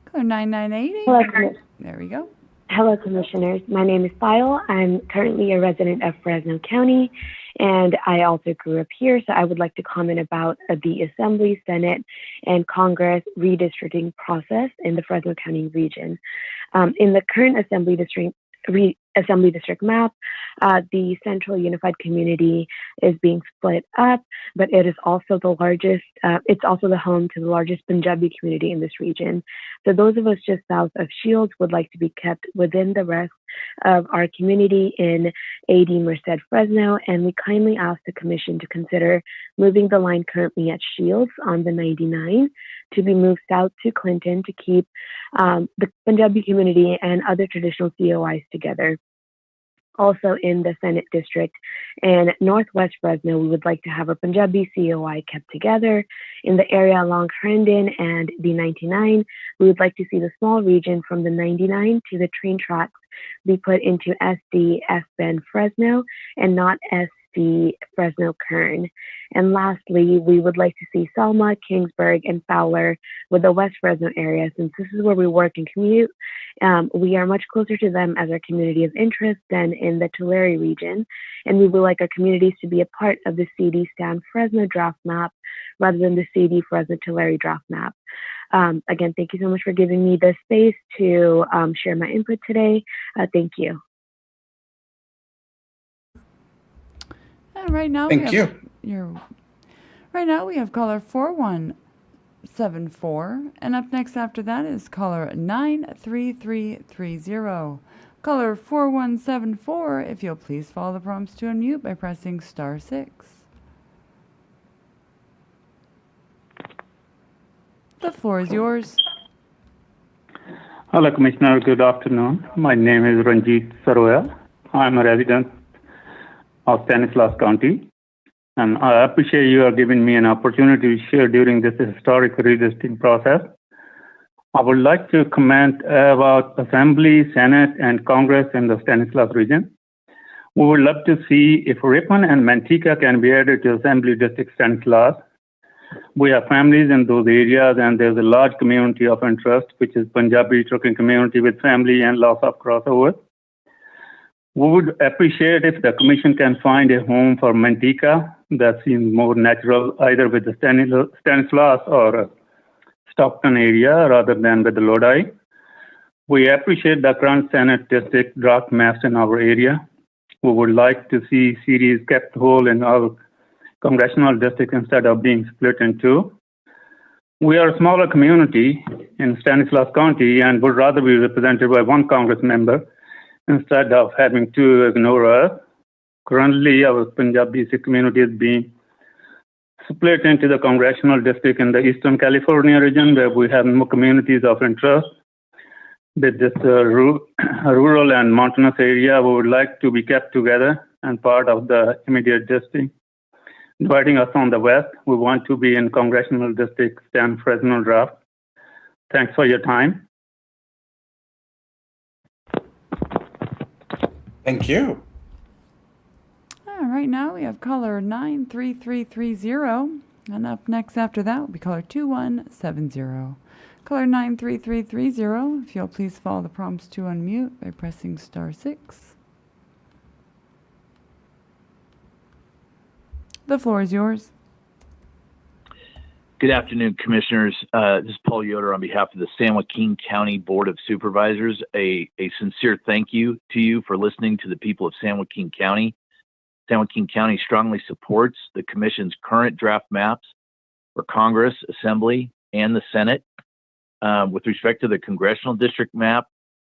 Caller 9988. Hello, there we go. Hello, Commissioners. My name is File. I'm currently a resident of Fresno County, and I also grew up here, so I would like to comment about the Assembly, Senate, and Congress redistricting process in the Fresno County region. In the current Assembly District map, the Central Unified Community is being split up, but it is also the largest, it's also the home to the largest Punjabi community in this region. So those of us just south of Shields would like to be kept within the rest of our community in AD Merced Fresno, and we kindly ask the Commission to consider moving the line currently at Shields on the 99 to be moved south to Clinton to keep the Punjabi community and other traditional COIs together. Also in the Senate District and Northwest Fresno, we would like to have a Punjabi COI kept together. In the area along Herndon and the 99, we would like to see the small region from the 99 to the train tracks be put into SD F Bend Fresno and not SD Fresno Kern. And lastly, we would like to see Selma, Kingsburg, and Fowler with the West Fresno area, since this is where we work and commute. We are much closer to them as our community of interest than in the Tulare region, and we would like our communities to be a part of the CD Stan Fresno draft map rather than the CD Fresno Tulare draft map. Again, thank you so much for giving me the space to share my input today. Thank you. And right now, right now we have caller 4174, and up next after that is caller 93330. Caller 4174, if you'll please follow the prompts to unmute by pressing *6. The floor is yours. Hello, Commissioner. Good afternoon. My name is Ranjit Saroya. I'm a resident of Stanislaus County, and I appreciate you are giving me an opportunity to share during this historic redistricting process. I would like to comment about Assembly, Senate, and Congress in the Stanislaus region. We would love to see if Ripon and Manteca can be added to Assembly District Stanislaus. We have families in those areas, and there's a large community of interest, which is Punjabi trucking community with family and lots of crossover. We would appreciate if the Commission can find a home for Manteca that seems more natural, either with the Stanislaus or Stockton area rather than with the Lodi. We appreciate the current Senate district draft maps in our area. We would like to see series kept whole in our congressional district instead of being split in two. We are a smaller community in Stanislaus County and would rather be represented by one Congress member instead of having to ignore us. Currently, our Punjabi community is being split into the congressional district in the Eastern California region, where we have more communities of interest. With this rural and mountainous area, we would like to be kept together and part of the immediate district. Dividing us on the west, we want to be in congressional district Stan Fresno draft. Thanks for your time. Thank you. Right now we have caller 93330. And up next after that will be caller 2170. Caller 93330, if you'll please follow the prompts to unmute by pressing *6. The floor is yours. Good afternoon, Commissioners. This is Paul Yoder on behalf of the San Joaquin County Board of Supervisors. A sincere thank you to you for listening to the people of San Joaquin County. San Joaquin County strongly supports the Commission's current draft maps for Congress, Assembly, and the Senate. With respect to the congressional district map,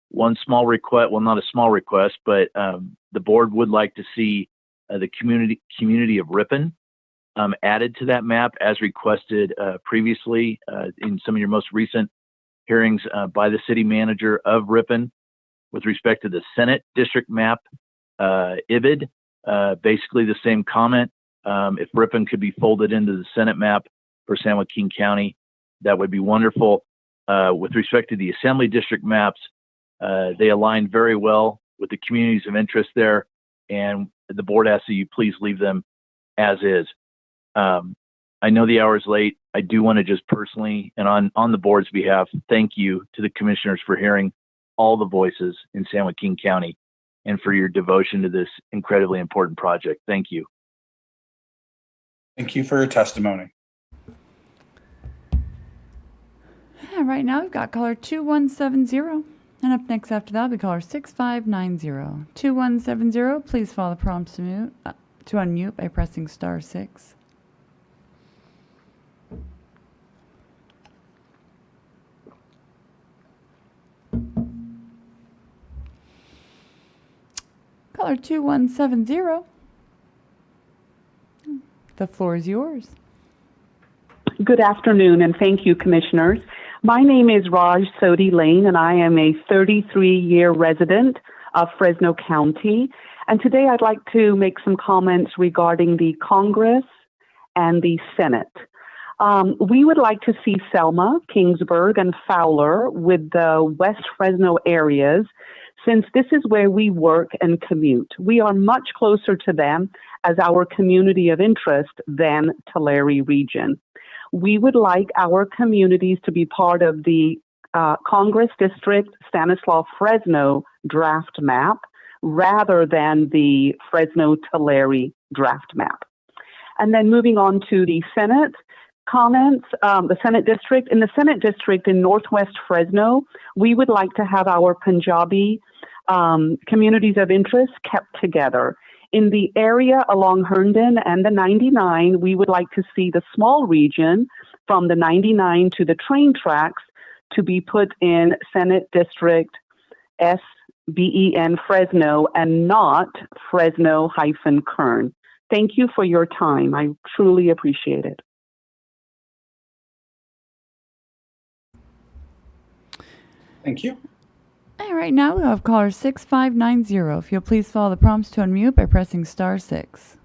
one small request, well, not a small request, but the board would like to see the community of Ripon added to that map as requested previously in some of your most recent hearings by the city manager of Ripon. With respect to the Senate district map, IVID, basically the same comment. If Ripon could be folded into the Senate map for San Joaquin County, that would be wonderful. With respect to the Assembly district maps, they align very well with the communities of interest there, and the board asks that you please leave them as is. I know the hour is late. I do want to just personally and on the board's behalf, thank you to the commissioners for hearing all the voices in San Joaquin County and for your devotion to this incredibly important project. Thank you. Thank you for your testimony. And right now we've got caller 2170. And up next after that will be caller 6590. 2170, please follow the prompts to unmute by pressing *6. Caller 2170. The floor is yours. Good afternoon, and thank you, Commissioners. My name is Raj Sodhi Lane, and I am a 33-year resident of Fresno County. And today I'd like to make some comments regarding the Congress and the Senate. We would like to see Selma, Kingsburg, and Fowler with the West Fresno areas, since this is where we work and commute. We are much closer to them as our community of interest than Tulare region. We would like our communities to be part of the Congress District Stanislaus Fresno draft map rather than the Fresno Tulare draft map. And then moving on to the Senate comments, the Senate district. In the Senate district in Northwest Fresno, we would like to have our Punjabi communities of interest kept together. In the area along Herndon and the 99, we would like to see the small region from the 99 to the train tracks to be put in Senate District SBEN Fresno and not Fresno-Kern. Thank you for your time. I truly appreciate it. Thank you. And right now we have caller 6590. If you'll please follow the prompts to unmute by pressing *6.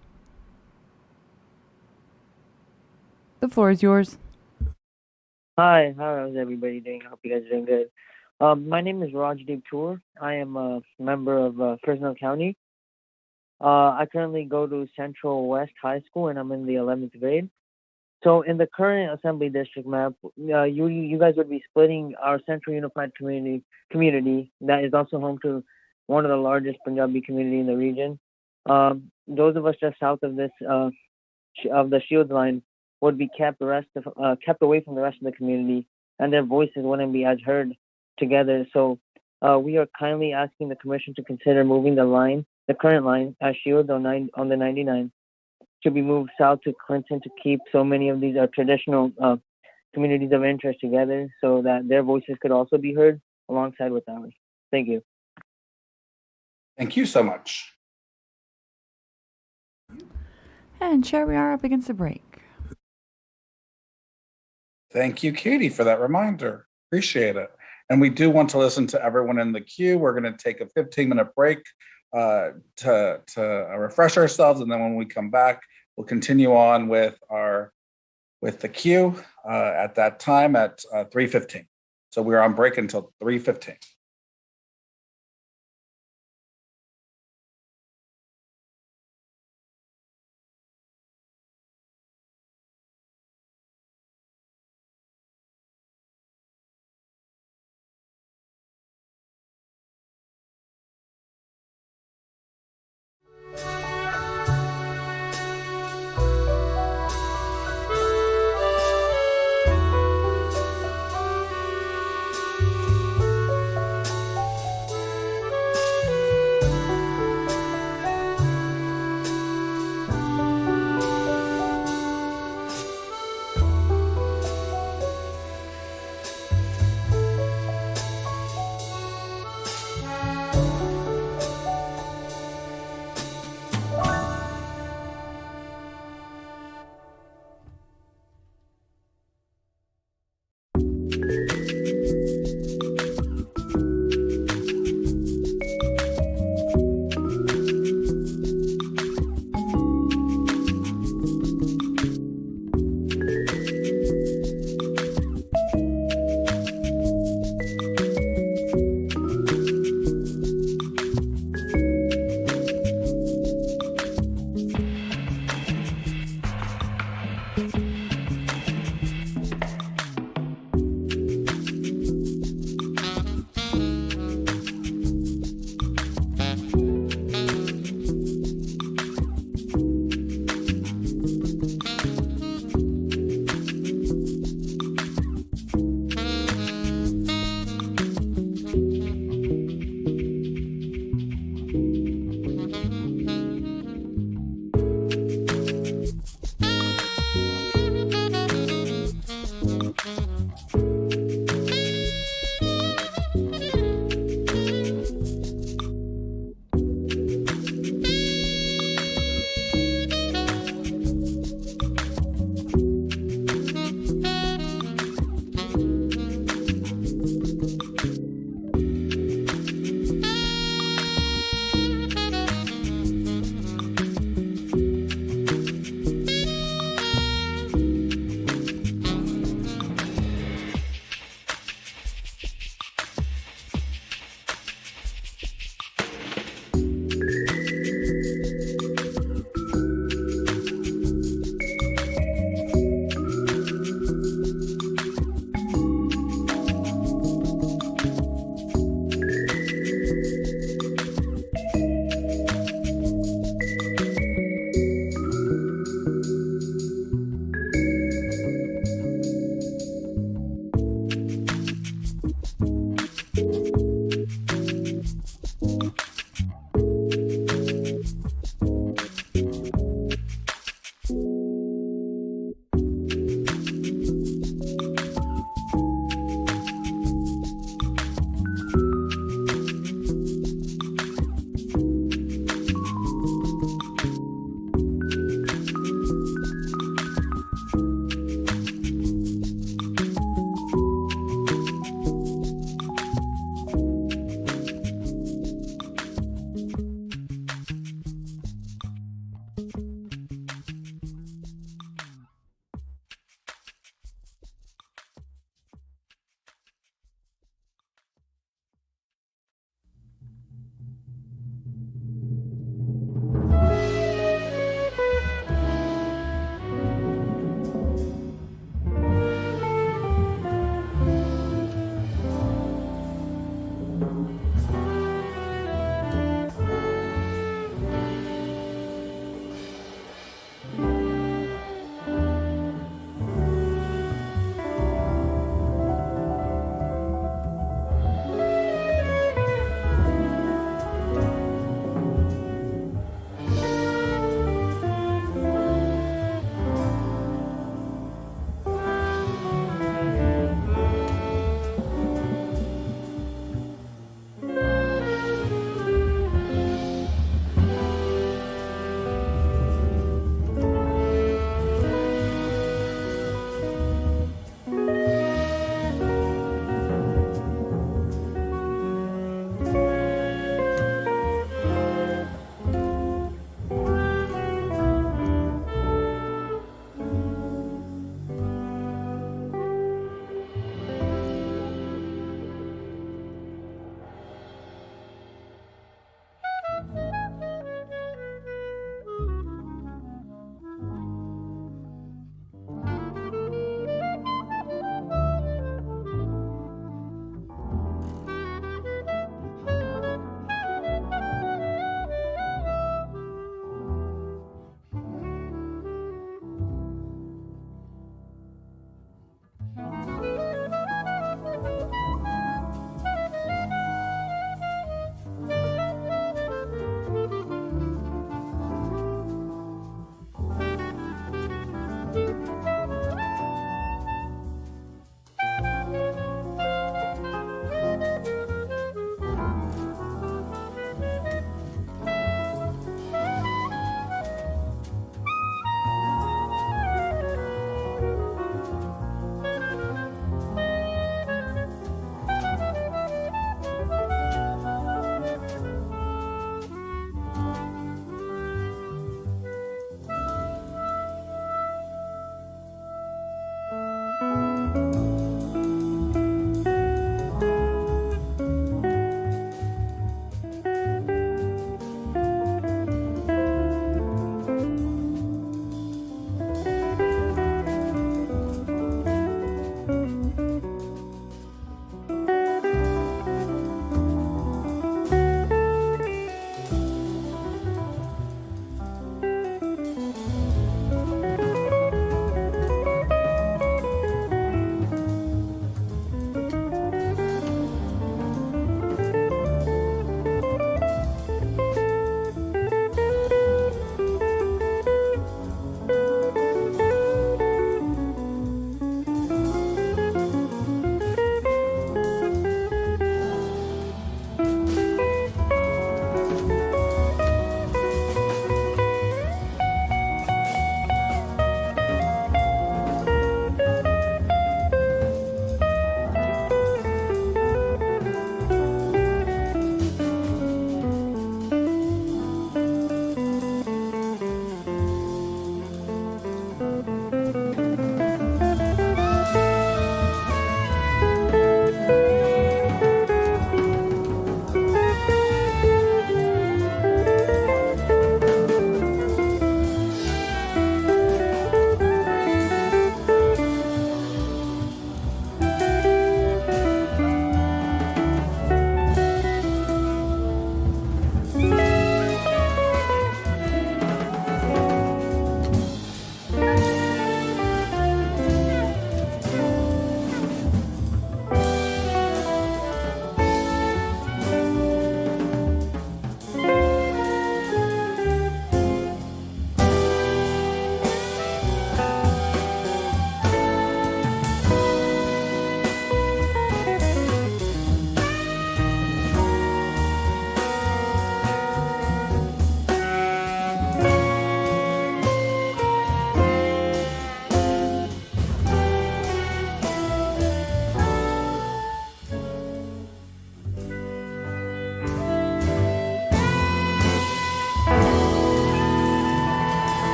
The floor is yours. Hi, how's everybody doing? I hope you guys are doing good. My name is Rajdeep Tour. I am a member of Fresno County. I currently go to Central West High School, and I'm in the 11th grade. So in the current Assembly District map, you guys would be splitting our Central Unified community that is also home to one of the largest Punjabi community in the region. Those of us just south of this of the Shields line would be kept away from the rest of the community, and their voices wouldn't be as heard together. So we are kindly asking the Commission to consider moving the current line at Shields on the 99 to be moved south to Clinton to keep so many of these traditional communities of interest together so that their voices could also be heard alongside with ours. Thank you. Thank you so much. And Chair, we are up against a break. Thank you, Katie, for that reminder. Appreciate it. And we do want to listen to everyone in the queue. We're going to take a 15-minute break to refresh ourselves, and then when we come back, we'll continue on with the queue at that time at 3:15. So we're on break until 3:15.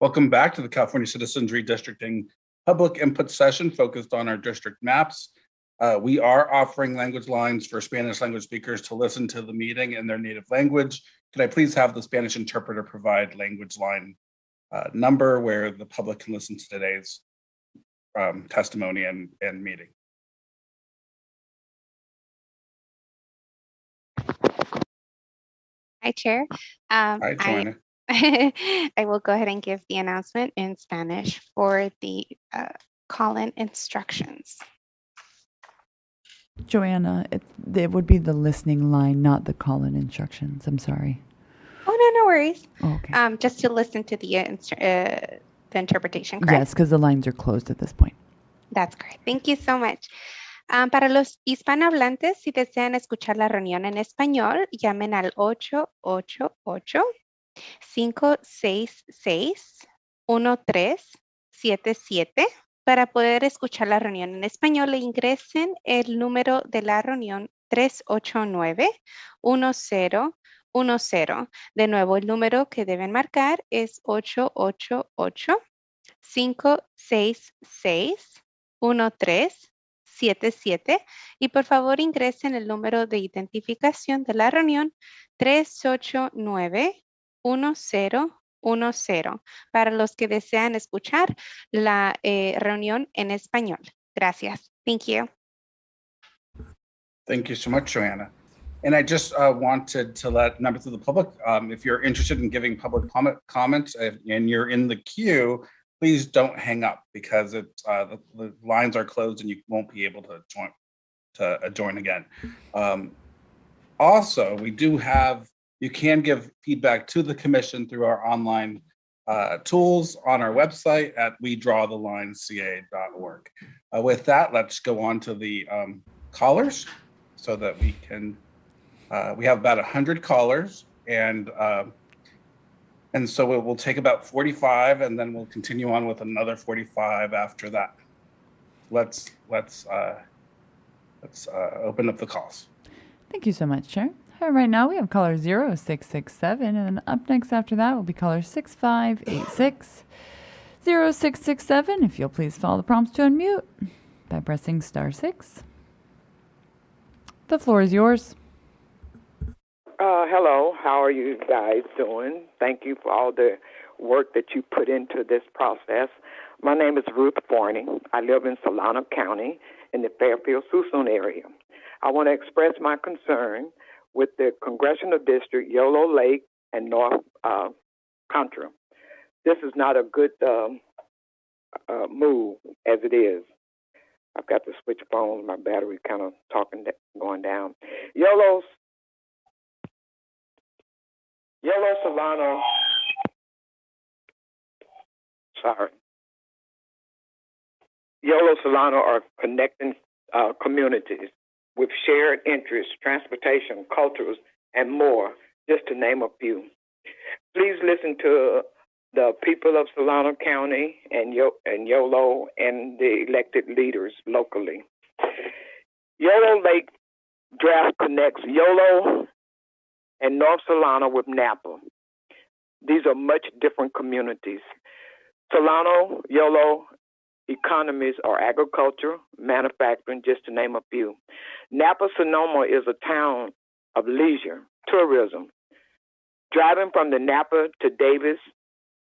Welcome back to the California Citizens Redistricting Public Input Session focused on our district maps. We are offering language lines for Spanish language speakers to listen to the meeting in their native language. Could I please have the Spanish interpreter provide language line number where the public can listen to today's testimony and meeting? Hi, Chair. Hi, Joanna. I will go ahead and give the announcement in Spanish for the call-in instructions. Joanna, it would be the listening line, not the call-in instructions. I'm sorry. Oh, no worries. Oh, okay. Just to listen to the interpretation, correct? Yes, because the lines are closed at this point. That's correct. Thank you so much. Para los hispanohablantes, si desean escuchar la reunión en español, llamen al 888-566-1377. Para poder escuchar la reunión en español, ingresen el número de la reunión 389-1010. De nuevo, el número que deben marcar es 888-566-1377. Y por favor ingresen el número de identificación de la reunión 389-1010 para los que desean escuchar la reunión en español. Gracias. Thank you. Thank you so much, Joanna. And I just wanted to let members of the public, if you're interested in giving public comments and you're in the queue, please don't hang up because the lines are closed and you won't be able to join again. Also, we do have, you can give feedback to the commission through our online tools on our website at wedrawthelineca.org. With that, let's go on to the callers so that we can, we have about 100 callers and so it will take about 45 and then we'll continue on with another 45 after that. Let's open up the calls. Thank you so much, Chair. Right now we have caller 0667, and then up next after that will be caller 6586. 0667, if you'll please follow the prompts to unmute by pressing *6. The floor is yours. Hello, how are you guys doing? Thank you for all the work that you put into this process. My name is Ruth Forney. I live in Solano County in the Fairfield-Suisun area. I want to express my concern with the congressional district, Yolo Lake and North Contra. This is not a good move as it is. I've got to switch phones. My battery kind of going down. Yolo Solano. Sorry. Yolo Solano are connecting communities with shared interests, transportation, cultures, and more, just to name a few. Please listen to the people of Solano County and Yolo and the elected leaders locally. Yolo Lake draft connects Yolo and North Solano with Napa. These are much different communities. Solano, Yolo, economies are agriculture, manufacturing, just to name a few. Napa-Sonoma is a town of leisure, tourism. Driving from the Napa to Davis,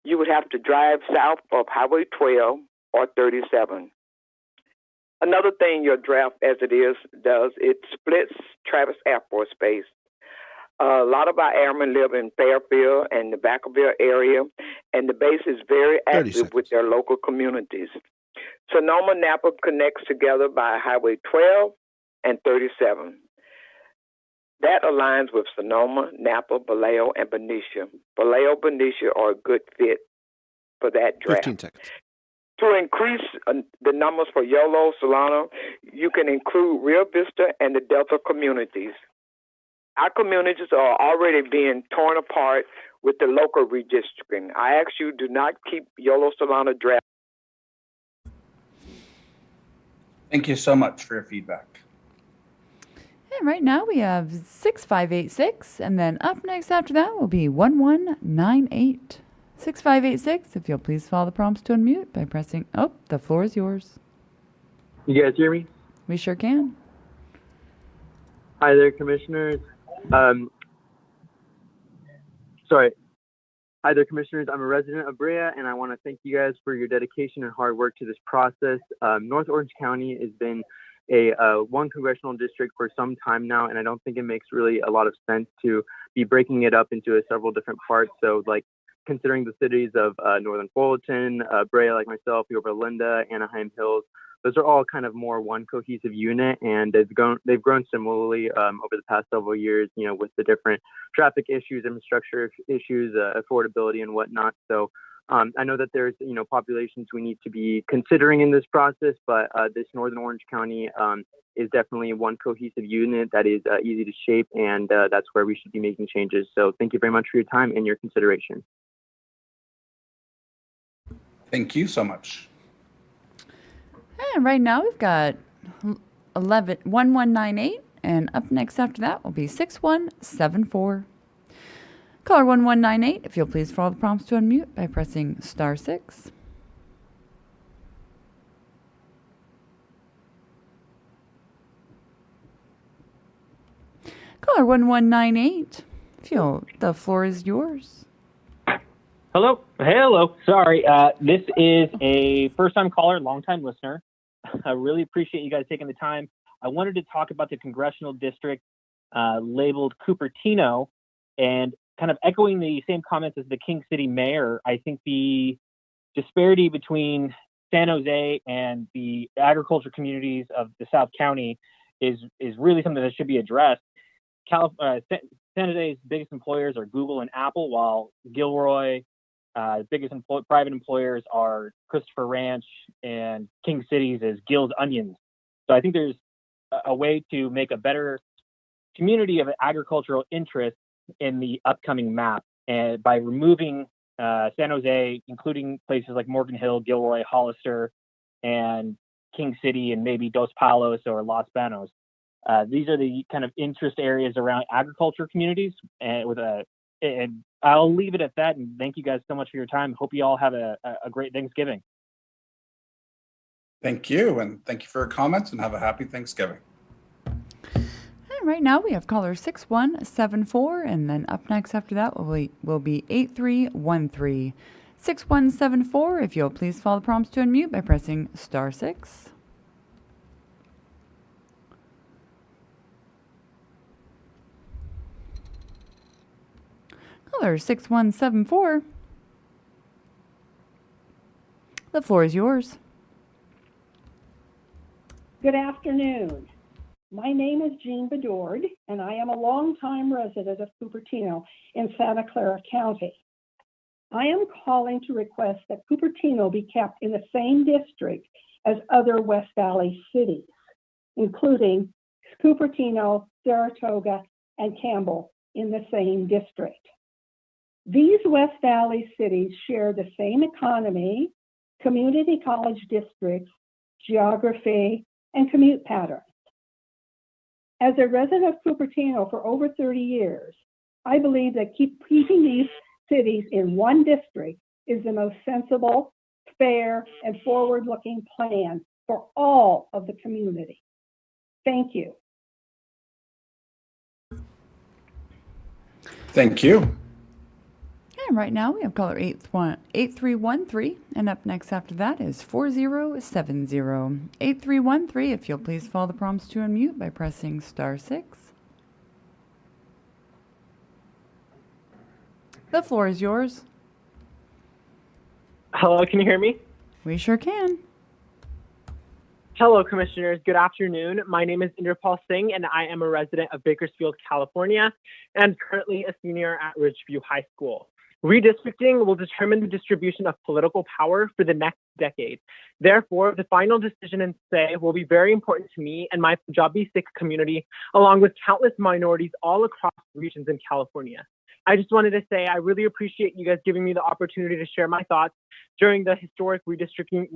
you would have to drive south of Highway 12 or 37. Another thing your draft, as it is, does, it splits Travis Air Force Base. A lot of our airmen live in Fairfield and the Vacaville area, and the base is very active with their local communities. Sonoma-Napa connects together by Highway 12 and 37. That aligns with Sonoma, Napa, Vallejo, and Benicia. Vallejo, Benicia are a good fit for that draft. 15 seconds. To increase the numbers for Yolo, Solano, you can include Rio Vista and the Delta communities. Our communities are already being torn apart with the local redistricting. I ask you, do not keep Yolo, Solano draft. Thank you so much for your feedback. And right now we have 6586, and then up next after that will be 1198. 6586, if you'll please follow the prompts to unmute by pressing, oh, the floor is yours. You guys hear me? We sure can. Hi there, commissioners. Hi there, commissioners. I'm a resident of Brea, and I want to thank you guys for your dedication and hard work to this process. North Orange County has been a one congressional district for some time now, and I don't think it makes really a lot of sense to be breaking it up into several different parts. So, like, considering the cities of Northern Fullerton, Brea, like myself, Yorba Linda, Anaheim Hills, those are all kind of more one cohesive unit, and they've grown similarly over the past several years, you know, with the different traffic issues, infrastructure issues, affordability and whatnot. So I know that there's, you know, populations we need to be considering in this process, but this Northern Orange County is definitely one cohesive unit that is easy to shape, and that's where we should be making changes. So thank you very much for your time and your consideration. Thank you so much. And right now we've got 1198, and up next after that will be 6174. Caller 1198, if you'll please follow the prompts to unmute by pressing *6. Caller 1198, the floor is yours. Hello. Sorry, this is a first-time caller, long-time listener. I really appreciate you guys taking the time. I wanted to talk about the congressional district labeled Cupertino, and kind of echoing the same comments as the King City mayor. I think the disparity between San Jose and the agriculture communities of the South County is really something that should be addressed. San Jose's biggest employers are Google and Apple, while Gilroy, biggest private employers are Christopher Ranch, and King City's is Gill's Onions. So I think there's a way to make a better community of agricultural interest in the upcoming map, and by removing San Jose, including places like Morgan Hill, Gilroy, Hollister, and King City, and maybe Dos Palos or Los Banos. These are the kind of interest areas around agriculture communities, and I'll leave it at that, and thank you guys so much for your time. Hope you all have a great Thanksgiving. Thank you, and thank you for your comments, and have a happy Thanksgiving. And right now we have caller 6174, and then up next after that will be 8313. 6174, if you'll please follow the prompts to unmute by pressing *6. Caller 6174. The floor is yours. Good afternoon. My name is Jean Bedord, and I am a longtime resident of Cupertino in Santa Clara County. I am calling to request that Cupertino be kept in the same district as other West Valley cities, including Cupertino, Saratoga, and Campbell in the same district. These West Valley cities share the same economy, community college districts, geography, and commute patterns. As a resident of Cupertino for over 30 years, I believe that keeping these cities in one district is the most sensible, fair, and forward-looking plan for all of the community. Thank you. Thank you. And right now we have caller 8313, and up next after that is 4070. 8313, if you'll please follow the prompts to unmute by pressing *6. The floor is yours. Hello, can you hear me? We sure can. Hello, commissioners. Good afternoon. My name is Inderpal Singh, and I am a resident of Bakersfield, California, and currently a senior at Ridgeview High School. Redistricting will determine the distribution of political power for the next decade. Therefore, the final decision and say will be very important to me and my Punjabi Sikh community, along with countless minorities all across regions in California. I just wanted to say I really appreciate you guys giving me the opportunity to share my thoughts during the historic redistricting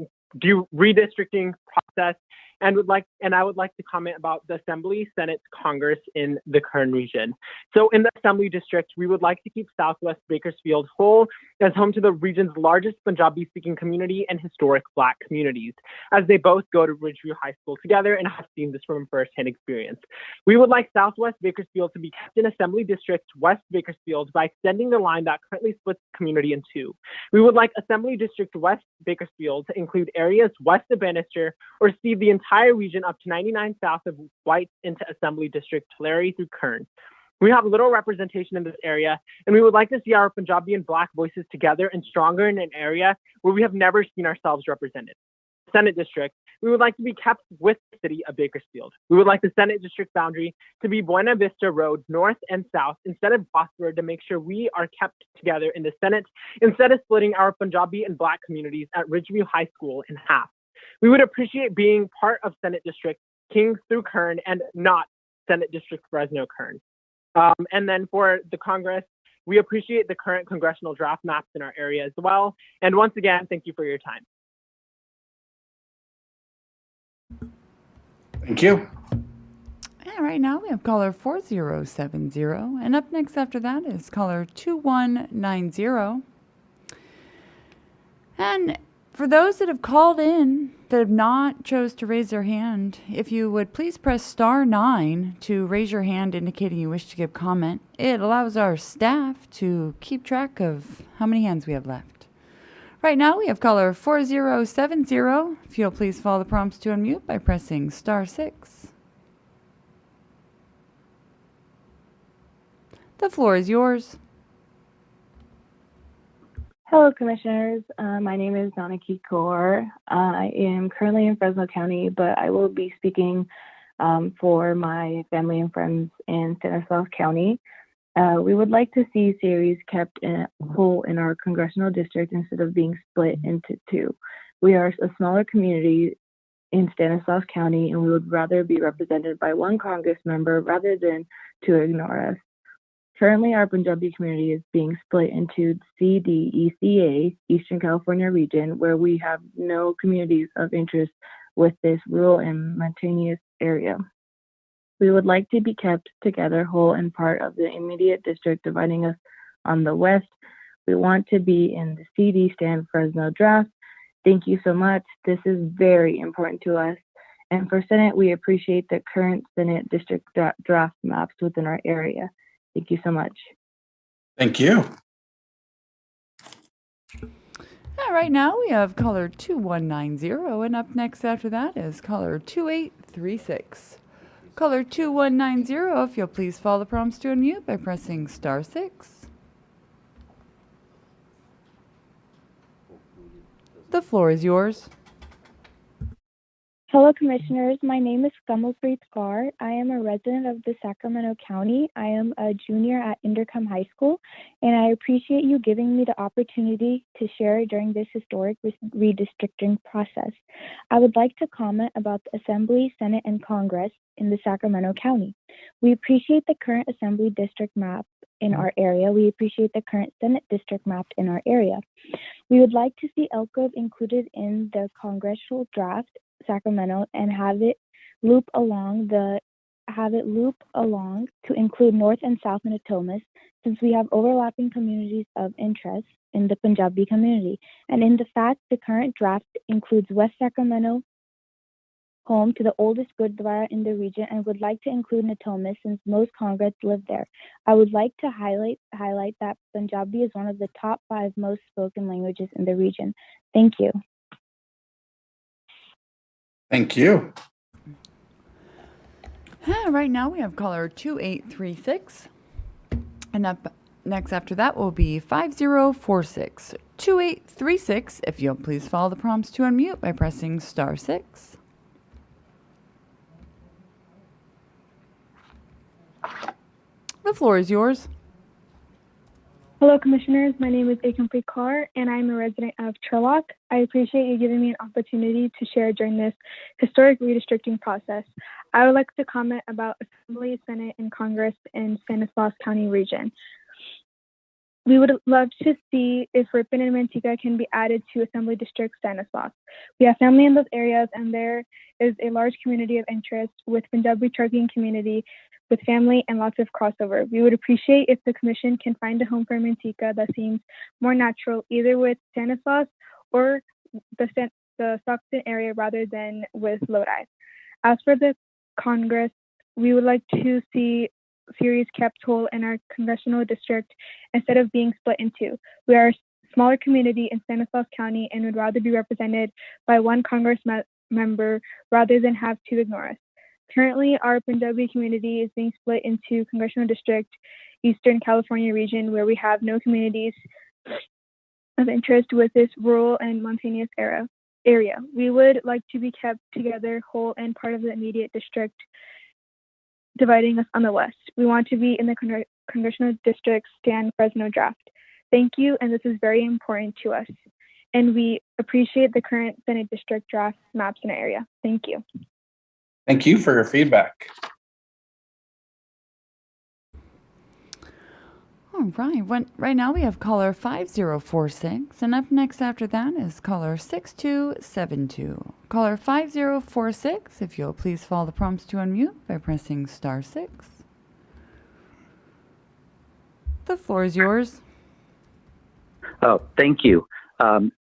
process, and I would like to comment about the Assembly, Senate, Congress in the Kern region. So in the Assembly district, we would like to keep Southwest Bakersfield whole as home to the region's largest Punjabi-speaking community and historic Black communities, as they both go to Ridgeview High School together and have seen this from firsthand experience. We would like Southwest Bakersfield to be kept in Assembly District West Bakersfield by extending the line that currently splits the community in two. We would like Assembly District West Bakersfield to include areas west of Bannister or see the entire region up to 99 south of White into Assembly District Tulare through Kern. We have little representation in this area, and we would like to see our Punjabi and Black voices together and stronger in an area where we have never seen ourselves represented. Senate District, we would like to be kept with the city of Bakersfield. We would like the Senate District boundary to be Buena Vista Road north and south instead of Bossford to make sure we are kept together in the Senate instead of splitting our Punjabi and Black communities at Ridgeview High School in half. We would appreciate being part of Senate District Kings through Kern and not Senate District Fresno Kern. And then for the Congress, we appreciate the current congressional draft maps in our area as well. And once again, thank you for your time. Thank you. And right now we have caller 4070. And up next after that is caller 2190. And for those that have called in that have not chose to raise their hand, if you would please press *9 to raise your hand indicating you wish to give comment. It allows our staff to keep track of how many hands we have left. Right now we have caller 4070. If you'll please follow the prompts to unmute by pressing *6. The floor is yours. Hello, Commissioners. My name is Zanaki Kaur. I am currently in Fresno County, but I will be speaking for my family and friends in Stanislaus County. We would like to see series kept whole in our congressional district instead of being split into two. We are a smaller community in Stanislaus County, and we would rather be represented by one Congress member rather than to ignore us. Currently, our Punjabi community is being split into CDECA, Eastern California region, where we have no communities of interest with this rural and mountainous area. We would like to be kept together whole and part of the immediate district dividing us on the west. We want to be in the CD Stan Fresno draft. Thank you so much. This is very important to us. And for Senate, we appreciate the current Senate district draft maps within our area. Thank you so much. Thank you. Right now we have caller 2190, and up next after that is caller 2836. Caller 2190, if you'll please follow the prompts to unmute by pressing *6. The floor is yours. Hello, Commissioners. My name is Kamalpreet Kaur. I am a resident of the Sacramento County. I am a junior at Inderkum High School, and I appreciate you giving me the opportunity to share during this historic redistricting process. I would like to comment about the Assembly, Senate, and Congress in the Sacramento County. We appreciate the current Assembly district map in our area. We appreciate the current Senate district map in our area. We would like to see Elk Grove included in the congressional draft Sacramento and have it loop along to include North and South Natomas, since we have overlapping communities of interest in the Punjabi community. And in the fact, the current draft includes West Sacramento, home to the oldest Gurdwara in the region, and would like to include Natomas since most Congress live there. I would like to highlight that Punjabi is one of the top 5 most spoken languages in the region. Thank you. Thank you. Right now we have caller 2836. And up next after that will be 5046. 2836, if you'll please follow the prompts to unmute by pressing *6. The floor is yours. Hello, Commissioners. My name is Akampreet Kaur, and I'm a resident of Turlock. I appreciate you giving me an opportunity to share during this historic redistricting process. I would like to comment about Assembly, Senate, and Congress in Stanislaus County region. We would love to see if Ripon and Manteca can be added to Assembly District Stanislaus. We have family in those areas, and there is a large community of interest with Punjabi trucking community with family and lots of crossover. We would appreciate if the commission can find a home for Manteca that seems more natural, either with Stanislaus or the Stockton area rather than with Lodi. As for the Congress, we would like to see series kept whole in our congressional district instead of being split in two. We are a smaller community in Stanislaus County and would rather be represented by one Congress member rather than have to ignore us. Currently, our Punjabi community is being split into congressional district, Eastern California region, where we have no communities of interest with this rural and mountainous area. We would like to be kept together whole and part of the immediate district, dividing us on the west. We want to be in the congressional district Stan Fresno draft. Thank you, and this is very important to us. And we appreciate the current Senate district draft maps in our area. Thank you. Thank you for your feedback. All right. Right now we have caller 5046, and up next after that is caller 6272. Caller 5046, if you'll please follow the prompts to unmute by pressing *6. The floor is yours. Oh, thank you.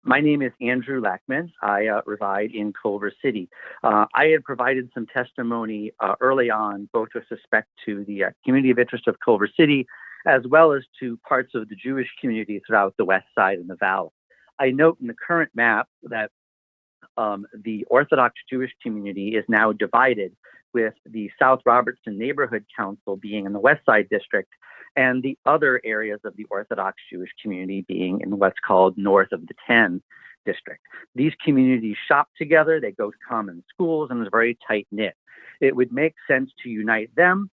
My name is Andrew Lackman. I reside in Culver City. I had provided some testimony early on, both with respect to the community of interest of Culver City, as well as to parts of the Jewish community throughout the west side and the valley. I note in the current map that the Orthodox Jewish community is now divided, with the South Robertson Neighborhood Council being in the West Side District and the other areas of the Orthodox Jewish community being in what's called north of the 10 district. These communities shop together, they go to common schools, and it's very tight knit. It would make sense to unite them,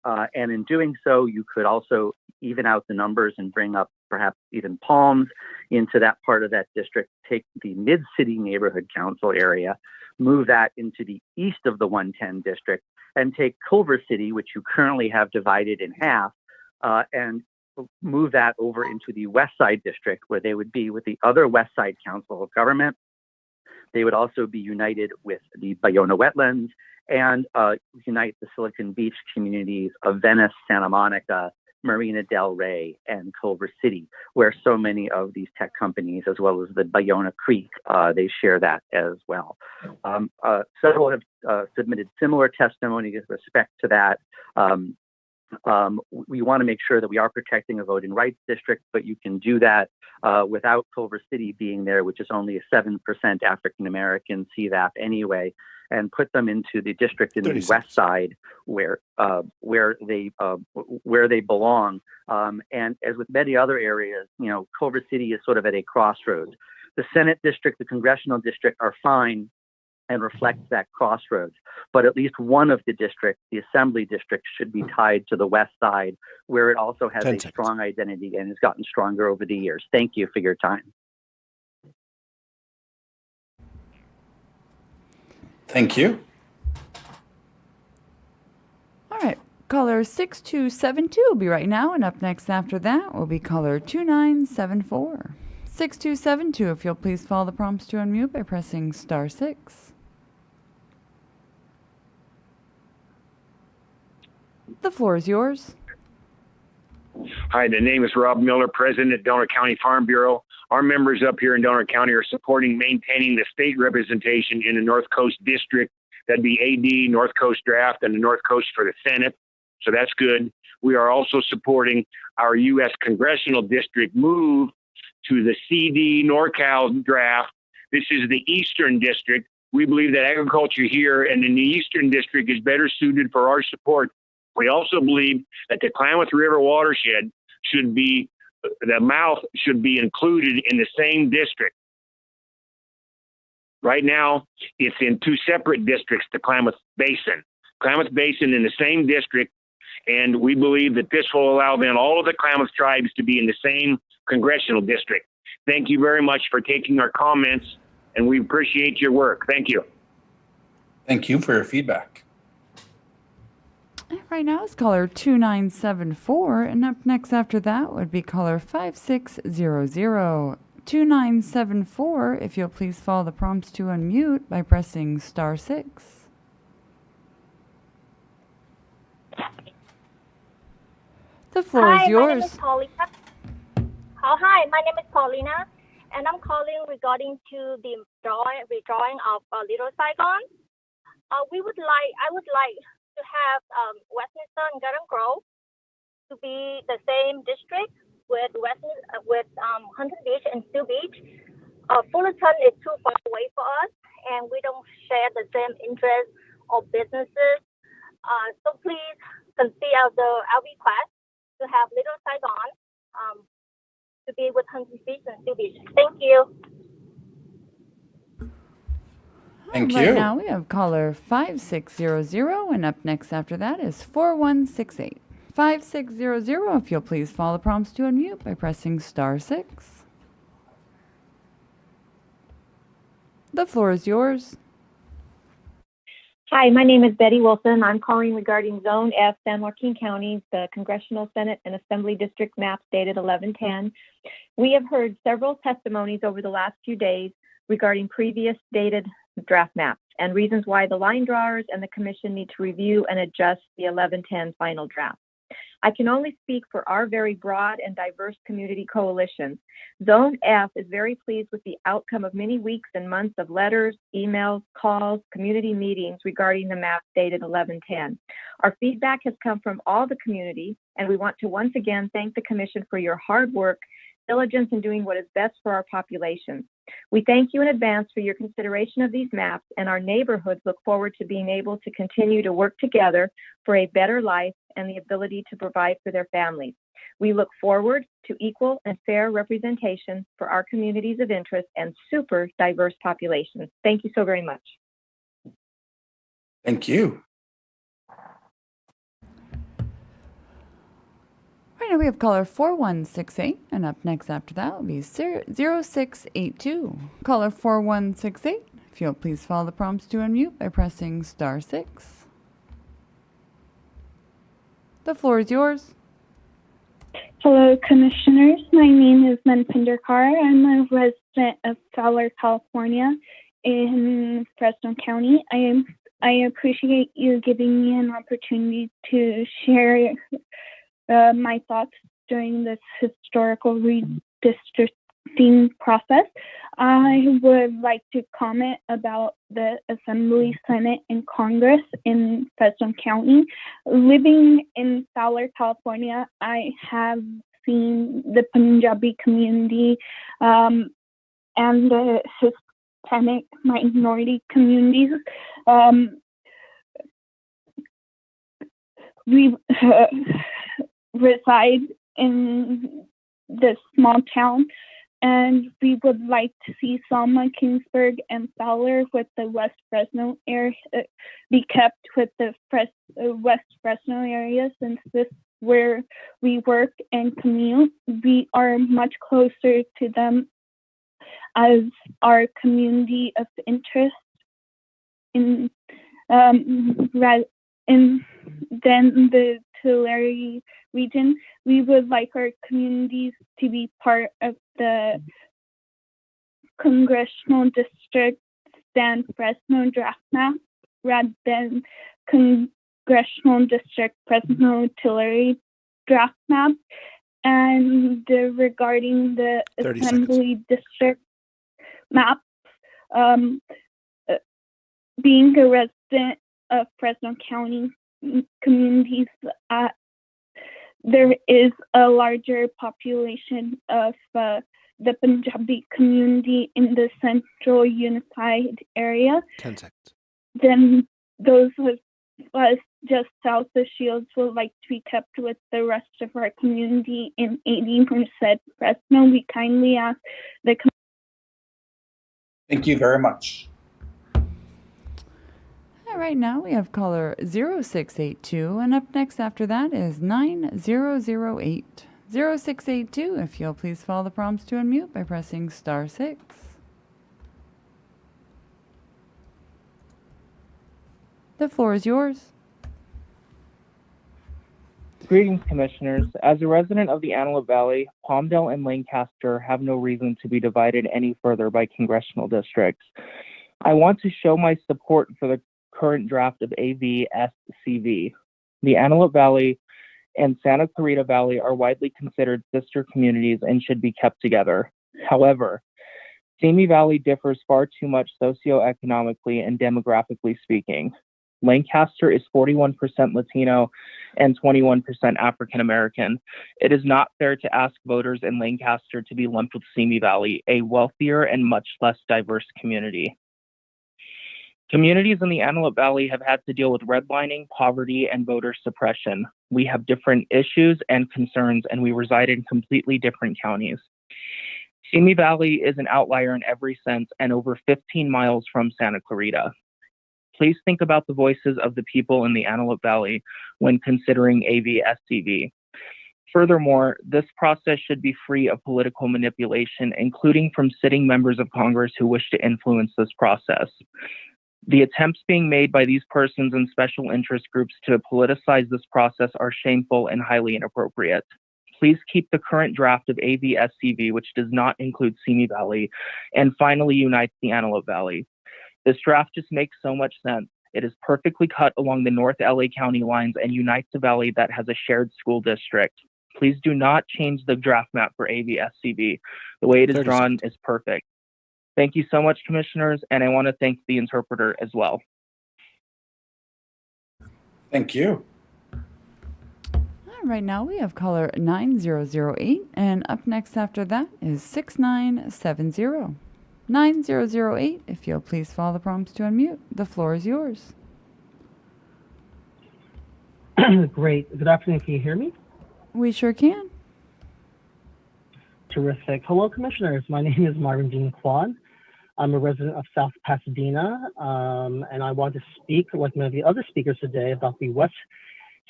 and in doing so, you could also even out the numbers and bring up perhaps even Palms into that part of that district, take the Mid-City Neighborhood Council area, move that into the east of the 110 district, and take Culver City, which you currently have divided in half, and move that over into the West Side District, where they would be with the other West Side Council of Government. They would also be united with the Bayona Wetlands and unite the Silicon Beach communities of Venice, Santa Monica, Marina Del Rey, and Culver City, where so many of these tech companies, as well as the Bayona Creek, they share that as well. Several have submitted similar testimony with respect to that. We want to make sure that we are protecting a voting rights district, but you can do that without Culver City being there, which is only a 7% African American CVAP anyway, and put them into the district in the west side where they belong. And as with many other areas, you know, Culver City is sort of at a crossroads. The Senate district, the congressional district are fine and reflect that crossroads. But at least one of the districts, the assembly district, should be tied to the west side, where it also has a strong identity and has gotten stronger over the years. Thank you for your time. Thank you. All right. Caller 6272 will be right now, and up next after that will be caller 2974. 6272, if you'll please follow the prompts to unmute by pressing *6. The floor is yours. Hi, the name is Rob Miller, President at Donner County Farm Bureau. Our members up here in Donner County are supporting maintaining the state representation in the North Coast District. That'd be AD, North Coast Draft, and the North Coast for the Senate. So that's good. We are also supporting our U.S. Congressional District move to the CD NorCal Draft. This is the Eastern District. We believe that agriculture here and in the Eastern District is better suited for our support. We also believe that the Klamath River watershed should be, the mouth should be included in the same district. Right now, it's in two separate districts, the Klamath Basin. Klamath Basin in the same district, and we believe that this will allow then all of the Klamath tribes to be in the same congressional district. Thank you very much for taking our comments, and we appreciate your work. Thank you. Thank you for your feedback. Right now is caller 2974, and up next after that would be caller 5600. 2974, if you'll please follow the prompts to unmute by pressing *6. The floor is My name yours. is Paulina. Oh, hi, my name is Paulina, and I'm calling regarding to the redrawing of Little Saigon. I would like to have Westminster and Garden Grove to be the same district with Huntington Beach and Seal Beach. Fullerton is too far away for us, and we don't share the same interests or businesses. So please consider our request to have Little Saigon to be with Huntington Beach and Seal Beach. Thank you. Thank Right you. now we have caller 5600, and up next after that is 4168. 5600, if you'll please follow the prompts to unmute by pressing *6. The floor is yours. Hi, my name is Betty Wilson. I'm calling regarding Zone F, San Joaquin County, the Congressional Senate and Assembly District maps dated 11/10. We have heard several testimonies over the last few days regarding previous dated draft maps and reasons why the line drawers and the commission need to review and adjust the 11/10 final draft. I can only speak for our very broad and diverse community coalition. Zone F is very pleased with the outcome of many weeks and months of letters, emails, calls, community meetings regarding the maps dated 11/10. Our feedback has come from all the community, and we want to once again thank the Commission for your hard work, diligence in doing what is best for our population. We thank you in advance for your consideration of these maps, and our neighborhoods look forward to being able to continue to work together for a better life and the ability to provide for their families. We look forward to equal and fair representation for our communities of interest and super diverse populations. Thank you so very much. Thank you. Right now we have caller 4168, and up next after that will be 0682. Caller 4168, if you'll please follow the prompts to unmute by pressing *6. The floor is yours. Hello, Commissioners. My name is Manpinder Kaur. I'm a resident of Fowler, California in Fresno County. I appreciate you giving me an opportunity to share my thoughts during this historical redistricting process. I would like to comment about the Assembly, Senate, and Congress in Fresno County. Living in Fowler, California, I have seen the Punjabi community and the Hispanic minority communities. We reside in this small town, and we would like to see Selma, Kingsburg, and Fowler with the West Fresno area be kept with the West Fresno area, since this is where we work and commute. We are much closer to them as our community of interest in than the Tulare region. We would like our communities to be part of the Congressional District San Fresno draft map rather than Congressional District Fresno Tulare draft map. And regarding the Assembly District map, being a resident of Fresno County communities, there is a larger population of the Punjabi community in the Central Unified Area. 10 seconds. Then those of us just south of Shields would like to be kept with the rest of our community in 80% Fresno. We kindly ask the Thank you very much. Right now we have caller 0682, and up next after that is 9008. 0682, if you'll please follow the prompts to unmute by pressing *6. The floor is yours. Greetings, Commissioners. As a resident of the Antelope Valley, Palmdale and Lancaster have no reason to be divided any further by congressional districts. I want to show my support for the current draft of AVSCV. The Antelope Valley and Santa Clarita Valley are widely considered sister communities and should be kept together. However, Simi Valley differs far too much socioeconomically and demographically speaking. Lancaster is 41% Latino and 21% African American. It is not fair to ask voters in Lancaster to be lumped with Simi Valley, a wealthier and much less diverse community. Communities in the Antelope Valley have had to deal with redlining, poverty, and voter suppression. We have different issues and concerns, and we reside in completely different counties. Simi Valley is an outlier in every sense and over 15 miles from Santa Clarita. Please think about the voices of the people in the Antelope Valley when considering AVSCV. Furthermore, this process should be free of political manipulation, including from sitting members of Congress who wish to influence this process. The attempts being made by these persons and special interest groups to politicize this process are shameful and highly inappropriate. Please keep the current draft of AVSCV, which does not include Simi Valley, and finally unites the Antelope Valley. This draft just makes so much sense. It is perfectly cut along the North LA County lines and unites a valley that has a shared school district. Please do not change the draft map for AVSCV. The way it is drawn is perfect. Thank you so much, Commissioners, and I want to thank the interpreter as well. Thank you. Right now we have caller 9008, and up next after that is 6970. 9008, if you'll please follow the prompts to unmute. The floor is yours. Great. Good afternoon. Can you hear me? We sure can. Terrific. Hello, Commissioners. My name is Marvin Jean Kwan. I'm a resident of South Pasadena, and I want to speak, like many of the other speakers today, about the West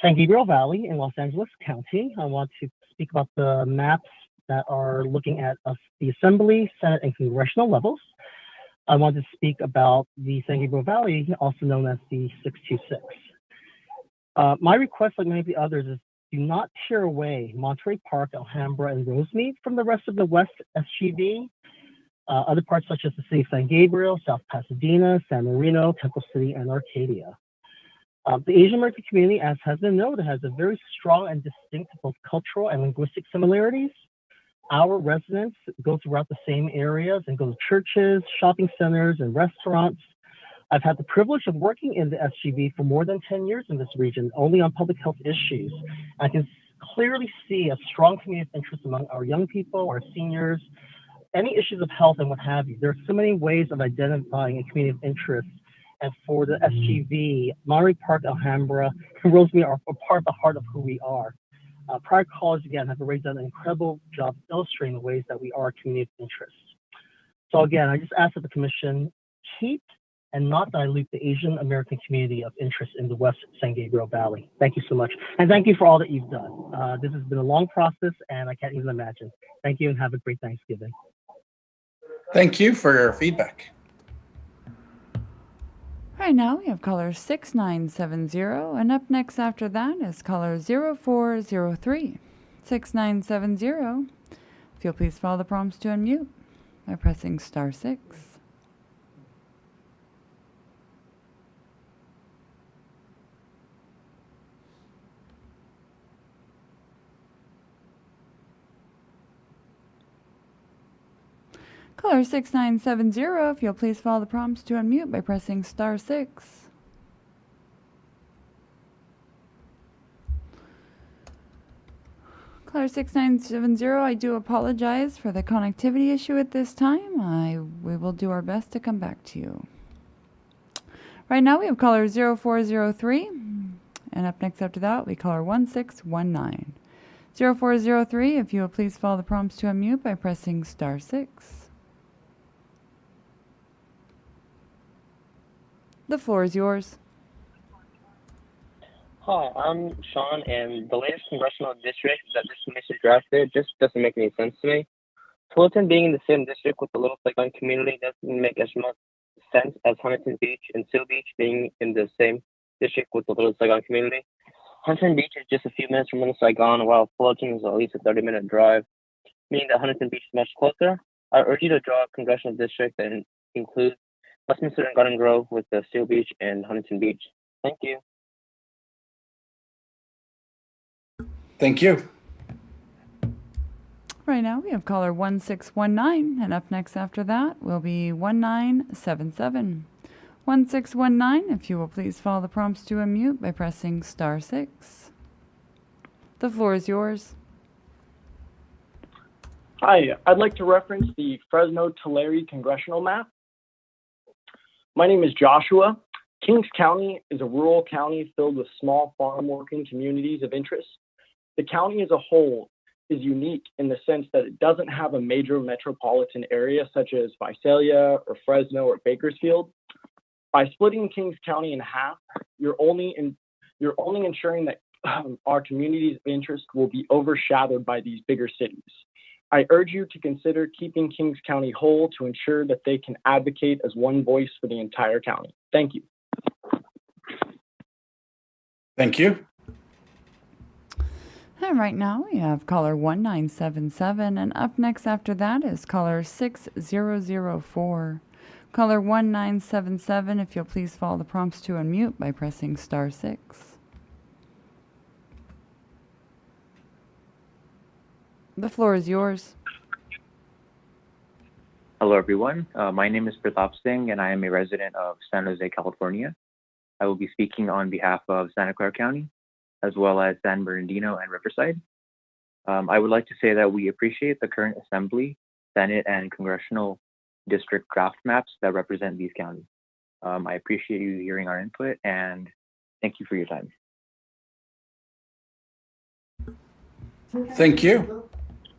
San Gabriel Valley in Los Angeles County. I want to speak about the maps that are looking at the Assembly, Senate, and Congressional levels. I want to speak about the San Gabriel Valley, also known as the 626. My request, like many of the others, is do not tear away Monterey Park, Alhambra, and Rosemead from the rest of the West SGV. Other parts such as the city of San Gabriel, South Pasadena, San Marino, Temple City, and Arcadia. The Asian American community, as has been noted, has a very strong and distinct both cultural and linguistic similarities. Our residents go throughout the same areas and go to churches, shopping centers, and restaurants. I've had the privilege of working in the SGV for more than 10 years in this region, only on public health issues. I can clearly see a strong community of interest among our young people, our seniors, any issues of health and what have you. There are so many ways of identifying a community of interest. And for the SGV, Monterey Park, Alhambra, and Rosemead are a part of the heart of who we are. Prior callers, again, have already done an incredible job illustrating the ways that we are a community of interest. So again, I just ask that the Commission keep and not dilute the Asian American community of interest in the West San Gabriel Valley. Thank you so much. And thank you for all that you've done. This has been a long process, and I can't even imagine. Thank you, and have a great Thanksgiving. Thank you for your feedback. Right now we have caller 6970, and up next after that is caller 0403. 6970. If you'll please follow the prompts to unmute by pressing *6. Caller 6970, if you'll please follow the prompts to unmute by pressing *6. Caller 6970, I do apologize for the connectivity issue at this time. We will do our best to come back to you. Right now we have caller 0403, and up next after that we caller 1619. 0403, if you will please follow the prompts to unmute by pressing *6. The floor is yours. Hi, I'm Sean, and the latest congressional district that this commission drafted just doesn't make any sense to me. Fullerton being in the same district with the Little Saigon community doesn't make as much sense as Huntington Beach and Seal Beach being in the same district with the Little Saigon community. Huntington Beach is just a few minutes from Little Saigon, while Fullerton is at least a 30-minute drive, meaning that Huntington Beach is much closer. I urge you to draw a congressional district that includes Westminster and Garden Grove with the Seal Beach and Huntington Beach. Thank you. Thank you. Right now we have caller 1619, and up next after that will be 1977. 1619, if you will please follow the prompts to unmute by pressing *6. The floor is yours. Hi, I'd like to reference the Fresno-Tulare congressional map. My name is Joshua. Kings County is a rural county filled with small farm working communities of interest. The county as a whole is unique in the sense that it doesn't have a major metropolitan area such as Visalia or Fresno or Bakersfield. By splitting Kings County in half, you're only ensuring that our communities of interest will be overshadowed by these bigger cities. I urge you to consider keeping Kings County whole to ensure that they can advocate as one voice for the entire county. Thank you. Thank you. And right now we have caller 1977, and up next after that is caller 6004. Caller 1977, if you'll please follow the prompts to unmute by pressing *6. The floor is yours. Hello, everyone. My name is Pratap Singh, and I am a resident of San Jose, California. I will be speaking on behalf of Santa Clara County, as well as San Bernardino and Riverside. I would like to say that we appreciate the current Assembly, Senate, and Congressional District draft maps that represent these counties. I appreciate you hearing our input, and thank you for your time. Thank you.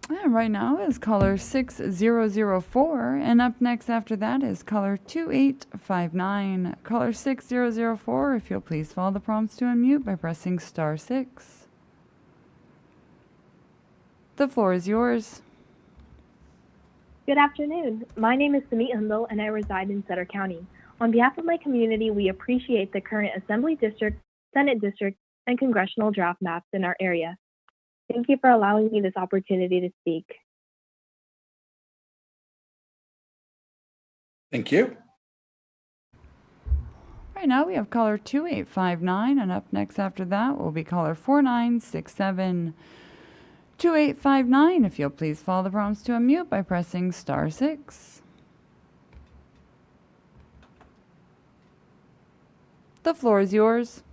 And right now is caller 6004, and up next after that is caller 2859. Caller 6004, if you'll please follow the prompts to unmute by pressing *6. The floor is yours. Good afternoon. My name is Samit Handel, and I reside in Sutter County. On behalf of my community, we appreciate the current Assembly District, Senate District, and Congressional draft maps in our area. Thank you for allowing me this opportunity to speak. Thank you. Right now we have caller 2859, and up next after that will be caller 4967. 2859, if you'll please follow the prompts to unmute by pressing *6. The floor is yours.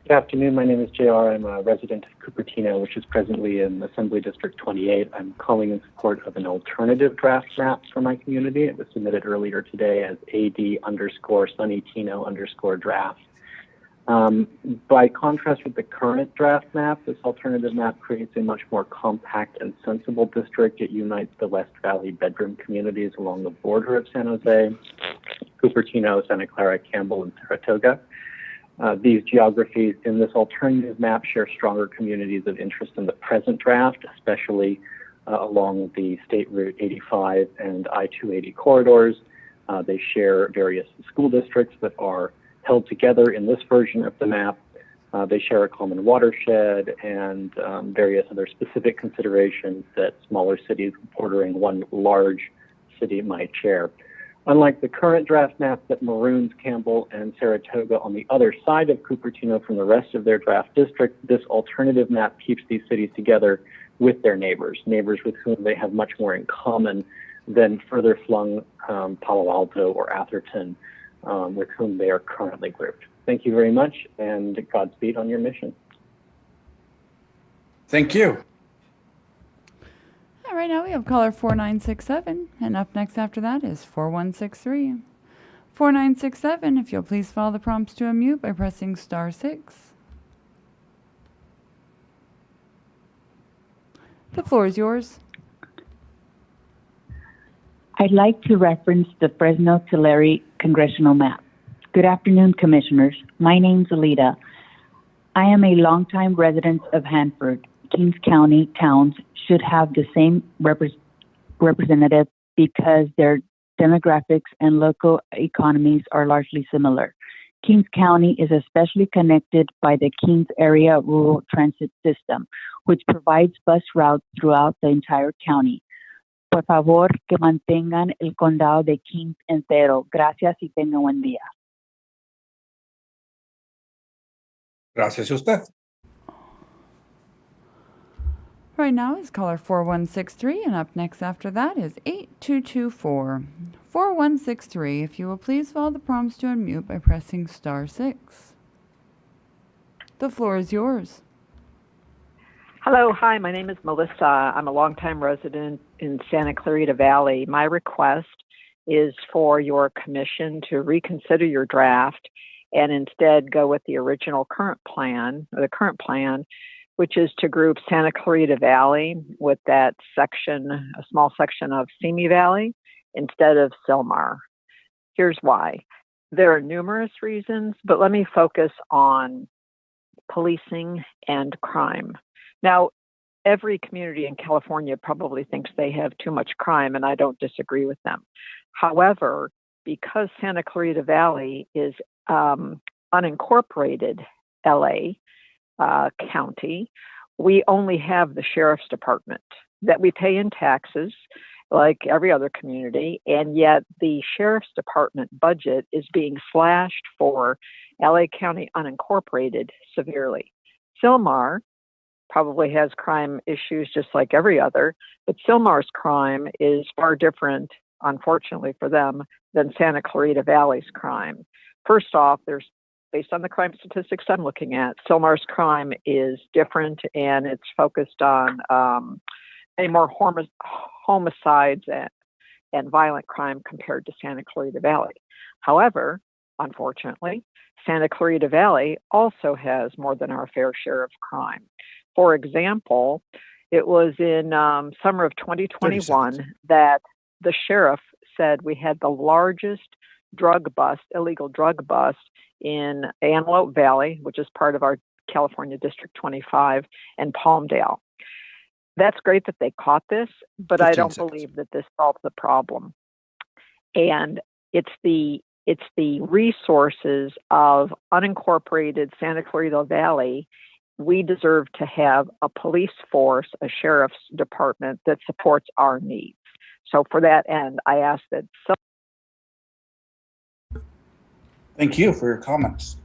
Good afternoon. My name is JR. I'm a resident of Cupertino, which is presently in Assembly District 28. I'm calling in support of an alternative draft map for my community. It was submitted earlier today as AD_SunnyTino_draft. By contrast with the current draft map, this alternative map creates a much more compact and sensible district. It unites the West Valley bedroom communities along the border of San Jose, Cupertino, Santa Clara, Campbell, and Saratoga. These geographies in this alternative map share stronger communities of interest in the present draft, especially along the State Route 85 and I-280 corridors. They share various school districts that are held together in this version of the map. They share a common watershed and various other specific considerations that smaller cities bordering one large city might share. Unlike the current draft map that maroons Campbell and Saratoga on the other side of Cupertino from the rest of their draft district, this alternative map keeps these cities together with their neighbors with whom they have much more in common than further flung Palo Alto or Atherton, with whom they are currently grouped. Thank you very much, and Godspeed on your mission. Thank you. Right now we have caller 4967, and up next after that is 4163. 4967, if you'll please follow the prompts to unmute by pressing *6. The floor is yours. I'd like to reference the Fresno-Tulare congressional map. Good afternoon, Commissioners. My name's Alita. I am a longtime resident of Hanford. Kings County towns should have the same representative because their demographics and local economies are largely similar. Kings County is especially connected by the Kings Area Rural Transit System, which provides bus routes throughout the entire county. Por favor, que mantengan el condado de Kings entero. Gracias y tengan buen día. Gracias a usted. Right now is caller 4163, and up next after that is 8224. 4163, if you will please follow the prompts to unmute by pressing *6. The floor is yours. Hello, hi, my name is Melissa. I'm a longtime resident in Santa Clarita Valley. My request is for your commission to reconsider your draft and instead go with the original current plan, which is to group Santa Clarita Valley with that section, a small section of Simi Valley, instead of Sylmar. Here's why. There are numerous reasons, but let me focus on policing and crime. Now, every community in California probably thinks they have too much crime, and I don't disagree with them. However, because Santa Clarita Valley is unincorporated LA County, we only have the sheriff's department that we pay in taxes like every other community, and yet the sheriff's department budget is being slashed for LA County unincorporated severely. Sylmar probably has crime issues just like every other, but Sylmar's crime is far different, unfortunately for them, than Santa Clarita Valley's crime. First off, based on the crime statistics I'm looking at, Sylmar's crime is different, and it's focused on many more homicides and violent crime compared to Santa Clarita Valley. However, unfortunately, Santa Clarita Valley also has more than our fair share of crime. For example, it was in summer of 2021 that the sheriff said we had the largest illegal drug bust in Antelope Valley, which is part of our California District 25, and Palmdale. That's great that they caught this, but I don't believe that this solves the problem. And it's the resources of unincorporated Santa Clarita Valley. We deserve to have a police force, a sheriff's department that supports our needs. So for that end, I ask that. Thank you for your comments.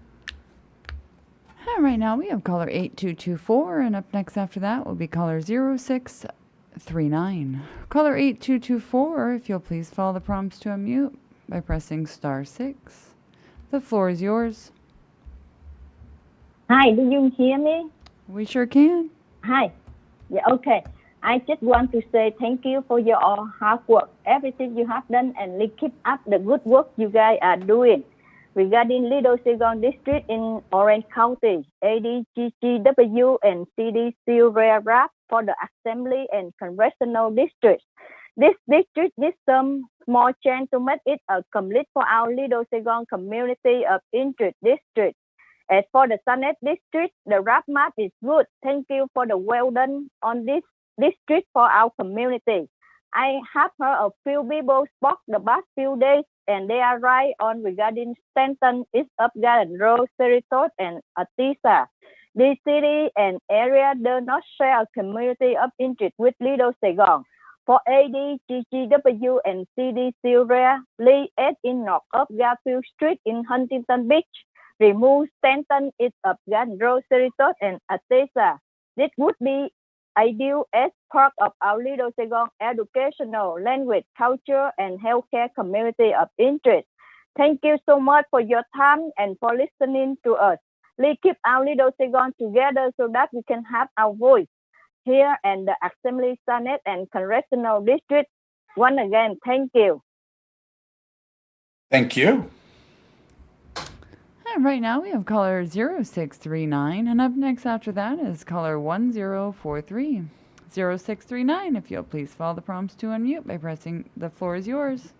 And right now we have caller 8224, and up next after that will be caller 0639. Caller 8224, if you'll please follow the prompts to unmute by pressing *6. The floor is yours. Hi, do you hear me? We sure can. Hi. Yeah, okay. I just want to say thank you for your hard work, everything you have done, and keep up the good work you guys are doing. Regarding Little Saigon District in Orange County, ADGGW and CD Silver Rap for the Assembly and Congressional Districts. This district needs some small change to make it a complete for our Little Saigon community of interest district. As for the Senate district, the rap map is good. Thank you for the well done on this district for our community. I have heard a few people spoke the past few days, and they are right on regarding Stanton, East of Garden Road, Sarasota, and Atisa. This city and area do not share a community of interest with Little Saigon. For ADGGW and CD Silver, Lee Ed in north of Garfield Street in Huntington Beach. Remove Stanton, East of Garden Road, Sarasota, and Atisa. This would be ideal as part of our Little Saigon educational, language, culture, and healthcare community of interest. Thank you so much for your time and for listening to us. Let's keep our Little Saigon together so that we can have our voice here in the Assembly, Senate, and Congressional District. Once again, thank you. Thank you. And right now we have caller 0639, and up next after that is caller 1043. 0639, if you'll please follow the prompts to unmute by pressing the floor is yours.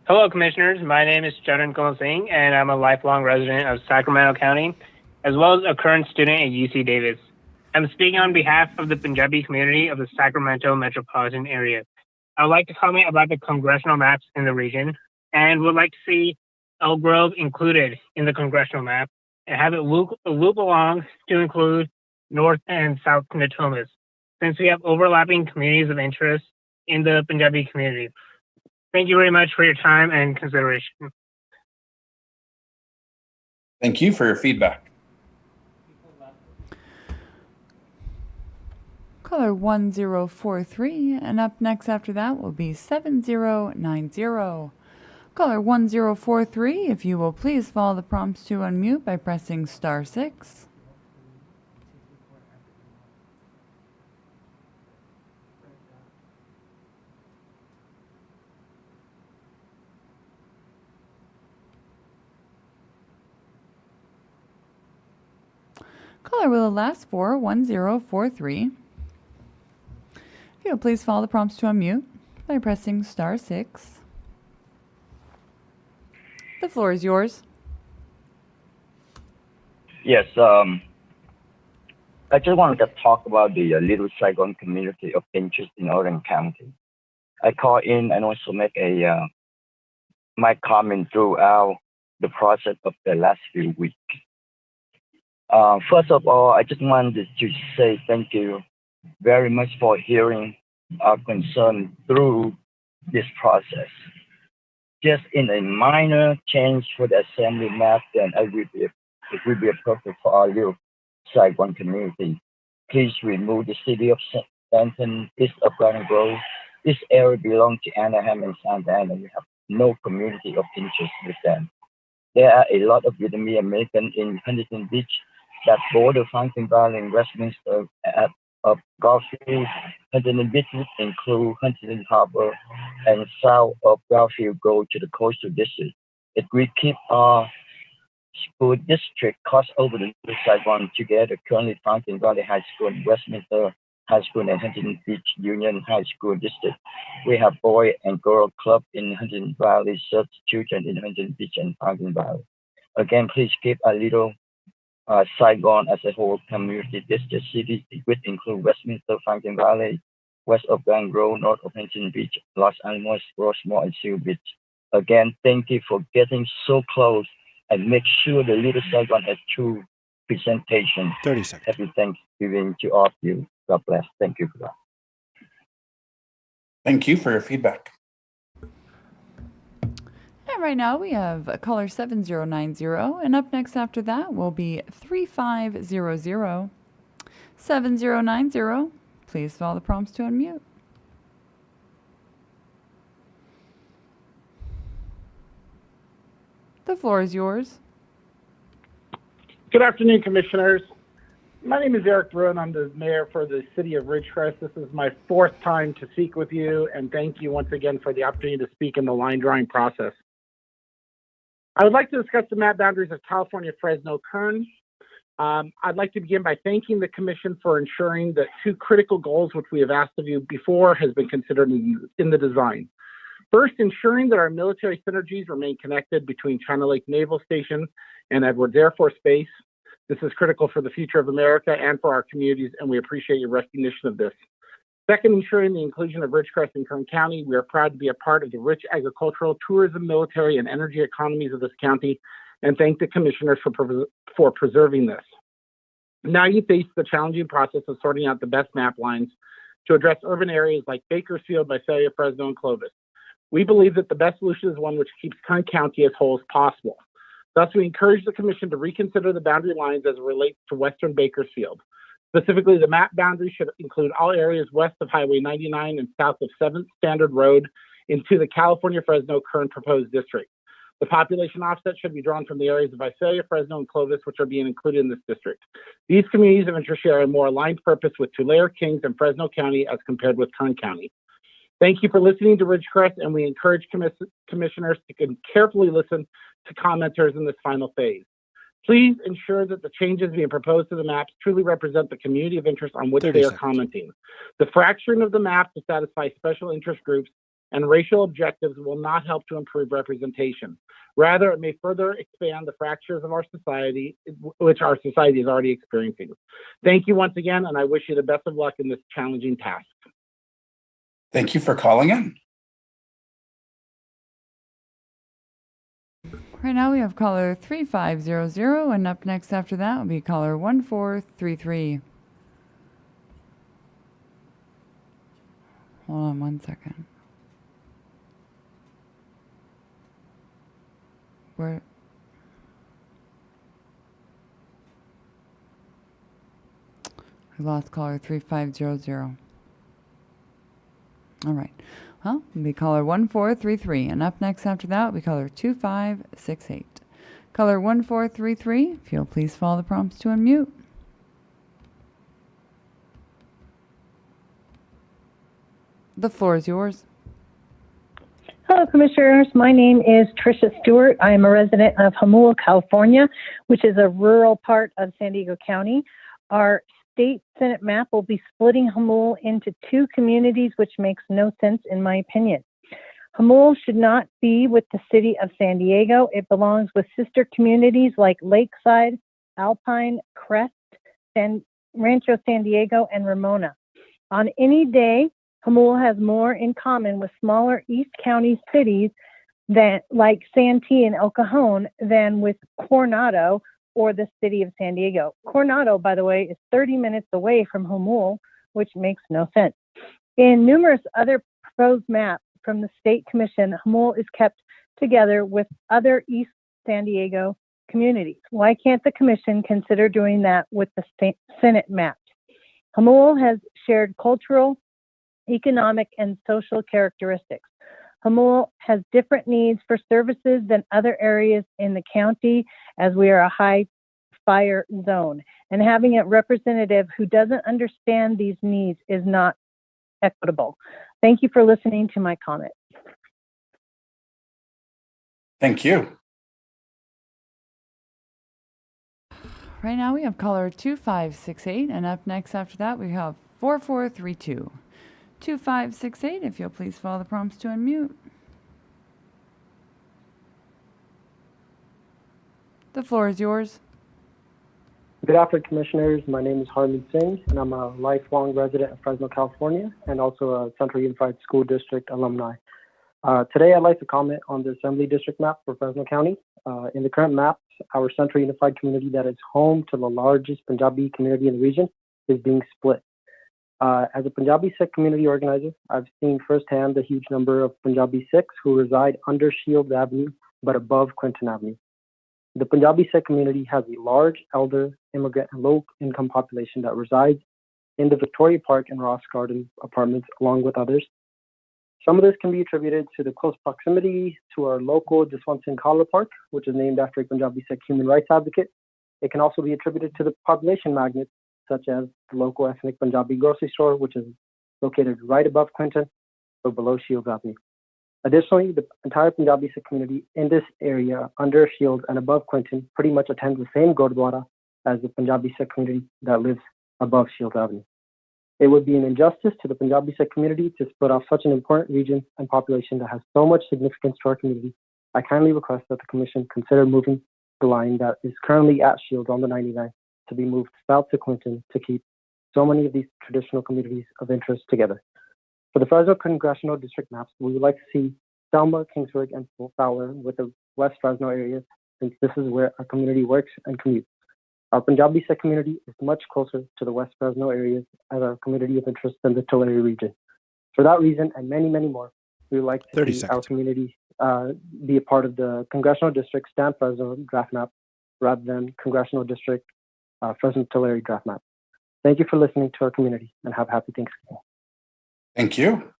Hello, Commissioners. My name is Jaran Kumar Singh, and I'm a lifelong resident of Sacramento County, as well as a current student at UC Davis. I'm speaking on behalf of the Punjabi community of the Sacramento metropolitan area. I would like to comment about the congressional maps in the region, and would like to see Elk Grove included in the congressional map and have it loop along to include North and South Natomas, since we have overlapping communities of interest in the Punjabi community. Thank you very much for your time and consideration. Thank you for your feedback. Caller 1043, and up next after that will be 7090. Caller 1043, if you will please follow the prompts to unmute by pressing *6. Caller with the last 4, 1043. If you will please follow the prompts to unmute by pressing *6. The floor is yours. Yes, I just wanted to talk about the Little Saigon community of interest in Orange County. I call in and also make my comment throughout the process of the last few weeks. First of all, I just wanted to say thank you very much for hearing our concern through this process. Just in a minor change for the assembly map, then it will be perfect for our Little Saigon community. Please remove the city of Stanton, east of Garden Grove. This area belongs to Anaheim and Santa Ana. We have no community of interest with them. There are a lot of Vietnamese Americans in Huntington Beach that border Franklin Valley and Westminster of Garfield. Huntington Beach include Huntington Harbor, and south of Garfield go to the coastal district. If we keep our school district cross over the Little Saigon together, currently Franklin Valley High School, Westminster High School, and Huntington Beach Union High School District. We have boy and girl club in Huntington Valley, serve children in Huntington Beach and Franklin Valley. Again, please keep a Little Saigon as a whole community district city, which include Westminster, Franklin Valley, west of Grand Grove, north of Huntington Beach, Los Alamos, Rosemont, and Seal Beach. Again, thank you for getting so close and make sure the Little Saigon has true presentation. 30 seconds. Happy Thanksgiving to all of you. God bless. Thank you for that. Thank you for your feedback. And right now we have caller 7090, and up next after that will be 3500. 7090, please follow the prompts to unmute. The floor is yours. Good afternoon, Commissioners. My name is Eric Bruin. I'm the mayor for the city of Ridgecrest. This is my 4th time to speak with you, and thank you once again for the opportunity to speak in the line drawing process. I would like to discuss the map boundaries of California, Fresno, Kern. I'd like to begin by thanking the Commission for ensuring that 2 critical goals, which we have asked of you before, has been considered in the design. First, ensuring that our military synergies remain connected between China Lake Naval Station and Edwards Air Force Base. This is critical for the future of America and for our communities, and we appreciate your recognition of this. Second, ensuring the inclusion of Ridgecrest in Kern County. We are proud to be a part of the rich agricultural, tourism, military, and energy economies of this county, and thank the commissioners for preserving this. Now you face the challenging process of sorting out the best map lines to address urban areas like Bakersfield, Visalia, Fresno, and Clovis. We believe that the best solution is one which keeps Kern County as whole as possible. Thus, we encourage the Commission to reconsider the boundary lines as it relates to western Bakersfield. Specifically, the map boundary should include all areas west of Highway 99 and south of 7th Standard Road into the California Fresno Kern proposed district. The population offset should be drawn from the areas of Visalia, Fresno, and Clovis, which are being included in this district. These communities of interest share a more aligned purpose with Tulare, Kings, and Fresno County as compared with Kern County. Thank you for listening to Ridgecrest, and we encourage commissioners to carefully listen to commenters in this final phase. Please ensure that the changes being proposed to the maps truly represent the community of interest on which they are commenting. The fracturing of the map to satisfy special interest groups and racial objectives will not help to improve representation. Rather, it may further expand the fractures of our society, which our society is already experiencing. Thank you once again, and I wish you the best of luck in this challenging task. Thank you for calling in. Right now we have caller 3500, and up next after that will be caller 1433. Hold on 1 second. Where? I lost caller 3500. All right. Well, it'll be caller 1433, and up next after that will be caller 2568. Caller 1433, if you'll please follow the prompts to unmute. The floor is yours. Hello, Commissioners. My name is Tricia Stewart. I am a resident of Jamul, California, which is a rural part of San Diego County. Our state Senate map will be splitting Jamul into two communities, which makes no sense in my opinion. Jamul should not be with the city of San Diego. It belongs with sister communities like Lakeside, Alpine, Crest, Rancho San Diego, and Ramona. On any day, Jamul has more in common with smaller East County cities than like Santee and El Cajon than with Coronado or the city of San Diego. Coronado, by the way, is 30 minutes away from Jamul, which makes no sense. In numerous other proposed maps from the State Commission, Jamul is kept together with other East San Diego communities. Why can't the Commission consider doing that with the Senate maps? Jamul has shared cultural, economic, and social characteristics. Jamul has different needs for services than other areas in the county, as we are a high fire zone. And having a representative who doesn't understand these needs is not equitable. Thank you for listening to my comment. Thank you. Right now we have caller 2568, and up next after that we have 4432. 2568, if you'll please follow the prompts to unmute. The floor is yours. Good afternoon, Commissioners. My name is Harmeet Singh, and I'm a lifelong resident of Fresno, California, and also a Central Unified School District alumni. Today, I'd like to comment on the Assembly District map for Fresno County. In the current map, our Central Unified community that is home to the largest Punjabi community in the region is being split. As a Punjabi Sikh community organizer, I've seen firsthand the huge number of Punjabi Sikhs who reside under Shields Avenue but above Quinton Avenue. The Punjabi Sikh community has a large elder, immigrant, and low-income population that resides in the Victoria Park and Ross Garden apartments, along with others. Some of this can be attributed to the close proximity to our local Jaswant Singh Khalra Park, which is named after a Punjabi Sikh human rights advocate. It can also be attributed to the population magnets, such as the local ethnic Punjabi grocery store, which is located right above Quinton or below Shields Avenue. Additionally, the entire Punjabi Sikh community in this area under Shields and above Quinton pretty much attends the same Gurdwara as the Punjabi Sikh community that lives above Shields Avenue. It would be an injustice to the Punjabi Sikh community to split off such an important region and population that has so much significance to our community. I kindly request that the Commission consider moving the line that is currently at Shields on the 99 to be moved south to Quinton to keep so many of these traditional communities of interest together. For the Fresno Congressional District maps, we would like to see Selma, Kingsburg, and Fowler with the West Fresno areas, since this is where our community works and commutes. Our Punjabi Sikh community is much closer to the West Fresno areas as our community of interest than the Tulare region. For that reason, and many, many more, we would like to see our community be a part of the Congressional District Stan Fresno draft map rather than Congressional District Fresno Tulare draft map. Thank you for listening to our community, and have a happy Thanksgiving. Thank you.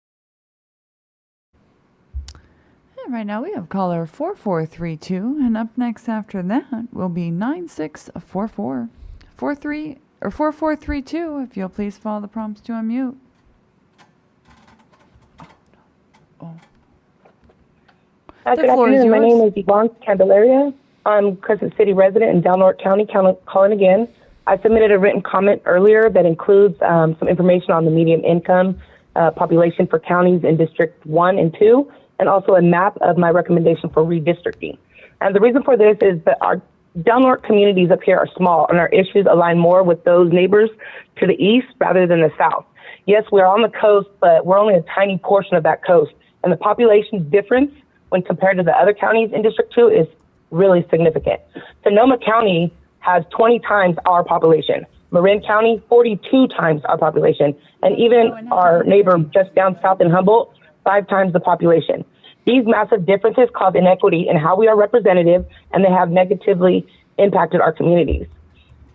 And right now we have caller 4432, and up next after that will be 9644. 4432, if you'll please follow the prompts to unmute. Good afternoon. My name is Yvonne Candelaria. I'm Crescent City resident in Del Norte County, calling again. I submitted a written comment earlier that includes some information on the median income population for counties in District 1 and 2, and also a map of my recommendation for redistricting. And the reason for this is that our Del Norte communities up here are small, and our issues align more with those neighbors to the east rather than the south. Yes, we're on the coast, but we're only a tiny portion of that coast, and the population difference when compared to the other counties in District 2 is really significant. Sonoma County has 20 times our population. Marin County, 42 times our population. And even our neighbor just down south in Humboldt, 5 times the population. These massive differences cause inequity in how we are represented, and they have negatively impacted our communities.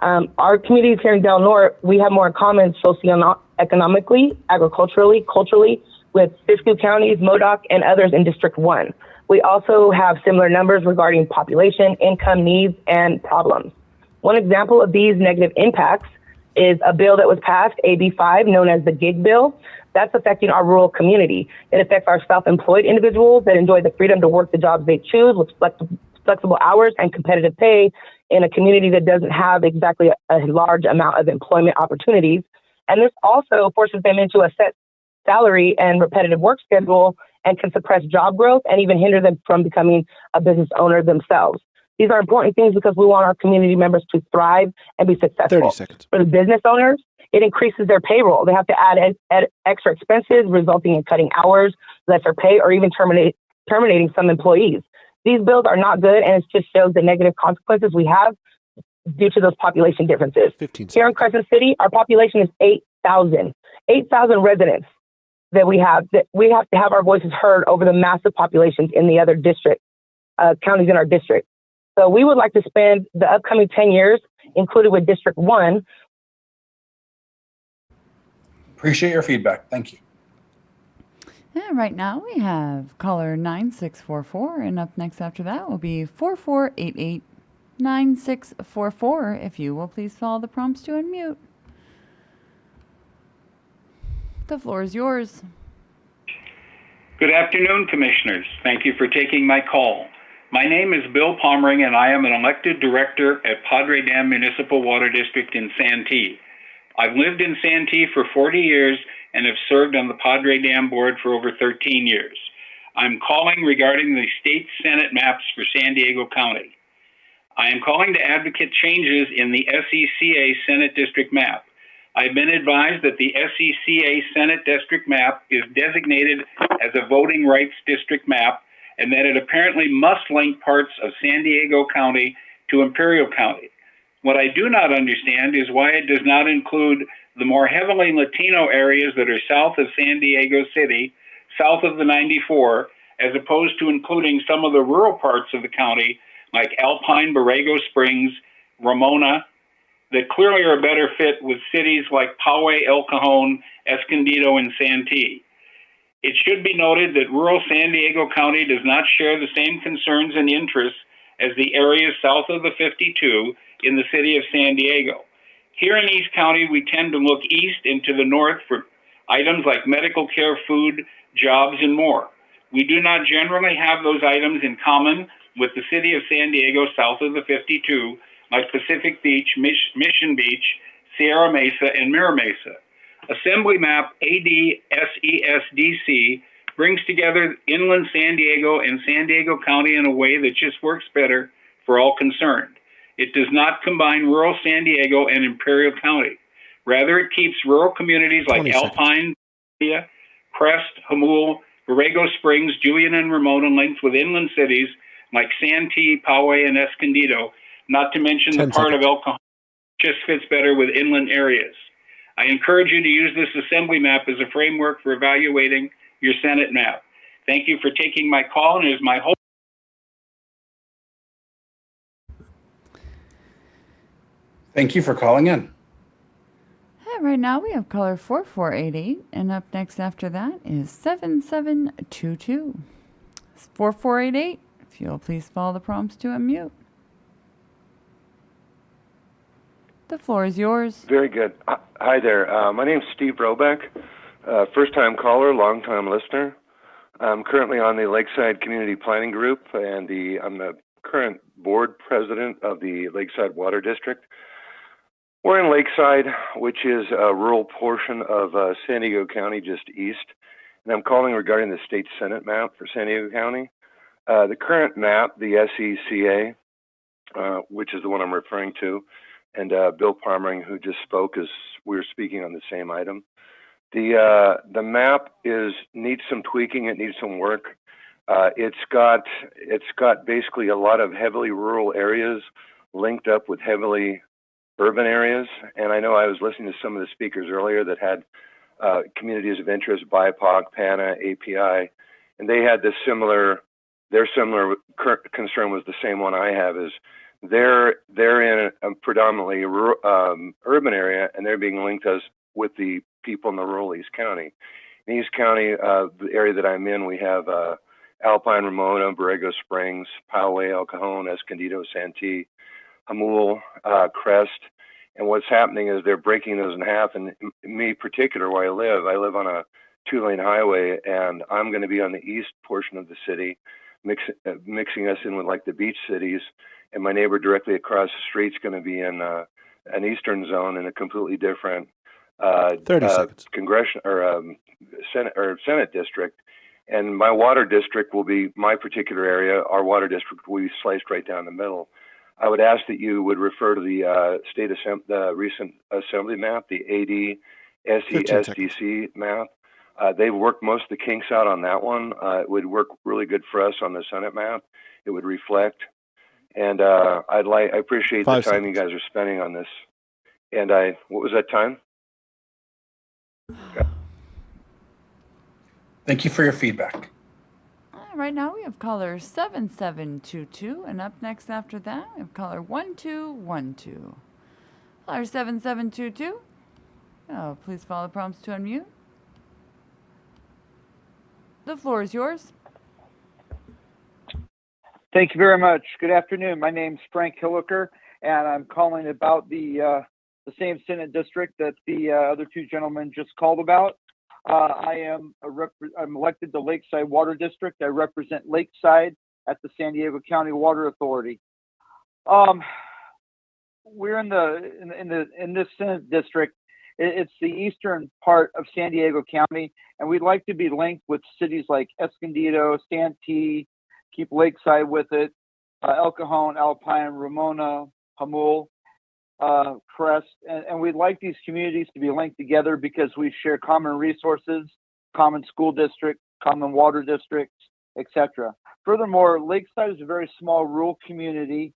Our communities here in Del Norte, we have more in common socioeconomically, agriculturally, culturally, with Siskiyou counties, Modoc, and others in District 1. We also have similar numbers regarding population, income needs, and problems. One example of these negative impacts is a bill that was passed, AB 5, known as the GIG bill. That's affecting our rural community. It affects our self-employed individuals that enjoy the freedom to work the jobs they choose with flexible hours and competitive pay in a community that doesn't have exactly a large amount of employment opportunities. And this also forces them into a set salary and repetitive work schedule and can suppress job growth and even hinder them from becoming a business owner themselves. These are important things because we want our community members to thrive and be successful. 30 seconds. For the business owners, it increases their payroll. They have to add extra expenses, resulting in cutting hours, lesser pay, or even terminating some employees. These bills are not good, and it just shows the negative consequences we have due to those population differences. Here in Crescent City, our population is 8,000 residents that we have to have our voices heard over the massive populations in the other counties in our district. So we would like to spend the upcoming 10 years included with District 1. Appreciate your feedback. Thank you. And right now we have caller 9644, and up next after that will be 4488 9644. If you will please follow the prompts to unmute. The floor is yours. Good afternoon, Commissioners. Thank you for taking my call. My name is Bill Pommering, and I am an elected director at Padre Dam Municipal Water District in Santee. I've lived in Santee for 40 years and have served on the Padre Dam board for over 13 years. I'm calling regarding the state Senate maps for San Diego County. I am calling to advocate changes in the SECA Senate District map. I've been advised that the SECA Senate District map is designated as a voting rights district map, and that it apparently must link parts of San Diego County to Imperial County. What I do not understand is why it does not include the more heavily Latino areas that are south of San Diego City, south of the 94, as opposed to including some of the rural parts of the county, like Alpine, Borrego Springs, Ramona, that clearly are a better fit with cities like Poway, El Cajon, Escondido, and Santee. It should be noted that rural San Diego County does not share the same concerns and interests as the areas south of the 52 in the city of San Diego. Here in East County, we tend to look east and to the north for items like medical care, food, jobs, and more. We do not generally have those items in common with the city of San Diego south of the 52, like Pacific Beach, Mission Beach, Sierra Mesa, and Mira Mesa. Assembly map ADSESDC brings together inland San Diego and San Diego County in a way that just works better for all concerned. It does not combine rural San Diego and Imperial County. Rather, it keeps rural communities like Alpine, Crest, Jamul, Borrego Springs, Julian, and Ramona linked with inland cities like Santee, Poway, and Escondido, not to mention the part of El Cajon just fits better with inland areas. I encourage you to use this assembly map as a framework for evaluating your Senate map. Thank you for taking my call, and it is my hope. Thank you for calling in. Right now we have caller 4488, and up next after that is 7722. 4488, if you'll please follow the prompts to unmute. The floor is yours. Very good. Hi there. My name is Steve Roback, first-time caller, long-time listener. I'm currently on the Lakeside Community Planning Group, and I'm the current board president of the Lakeside Water District. We're in Lakeside, which is a rural portion of San Diego County, just east. And I'm calling regarding the state Senate map for San Diego County. The current map, the SECA, which is the one I'm referring to, and Bill Pommering, who just spoke, as we were speaking on the same item. The map needs some tweaking. It needs some work. It's got basically a lot of heavily rural areas linked up with heavily urban areas. And I know I was listening to some of the speakers earlier that had communities of interest, BIPOC, PANA, API, and they had their similar concern was the same one I have, is they're in a predominantly urban area, and they're being linked with the people in the rural East County. In East County, the area that I'm in, we have Alpine, Ramona, Borrego Springs, Poway, El Cajon, Escondido, Santee, Hamul, Crest. And what's happening is they're breaking those in half. And me particular, where I live on a 2-lane highway, and I'm going to be on the east portion of the city, mixing us in with like the beach cities. And my neighbor directly across the street is going to be in an eastern zone in a completely different 30 seconds. Congressional or Senate district. And my water district will be, my particular area, our water district will be sliced right down the middle. I would ask that you would refer to the the recent assembly map, the AD-SESDC map. They've worked most of the kinks out on that one. It would work really good for us on the Senate map. It would reflect. And I appreciate the time you guys are spending on this. And what was that time? Okay. Thank you for your feedback. Right now we have caller 7722, and up next after that we have caller 1212. Caller 7722. Oh, please follow the prompts to unmute. The floor is yours. Thank you very much. Good afternoon. My name's Frank Hilliker, and I'm calling about the same Senate district that the other two gentlemen just called about. I'm elected to Lakeside Water District. I represent Lakeside at the San Diego County Water Authority. We're in this Senate district. It's the eastern part of San Diego County, and we'd like to be linked with cities like Escondido, Santee, keep Lakeside with it, El Cajon, Alpine, Ramona, Hamul, Crest, and we'd like these communities to be linked together because we share common resources, common school district, common water districts, etc. Furthermore, Lakeside is a very small rural community,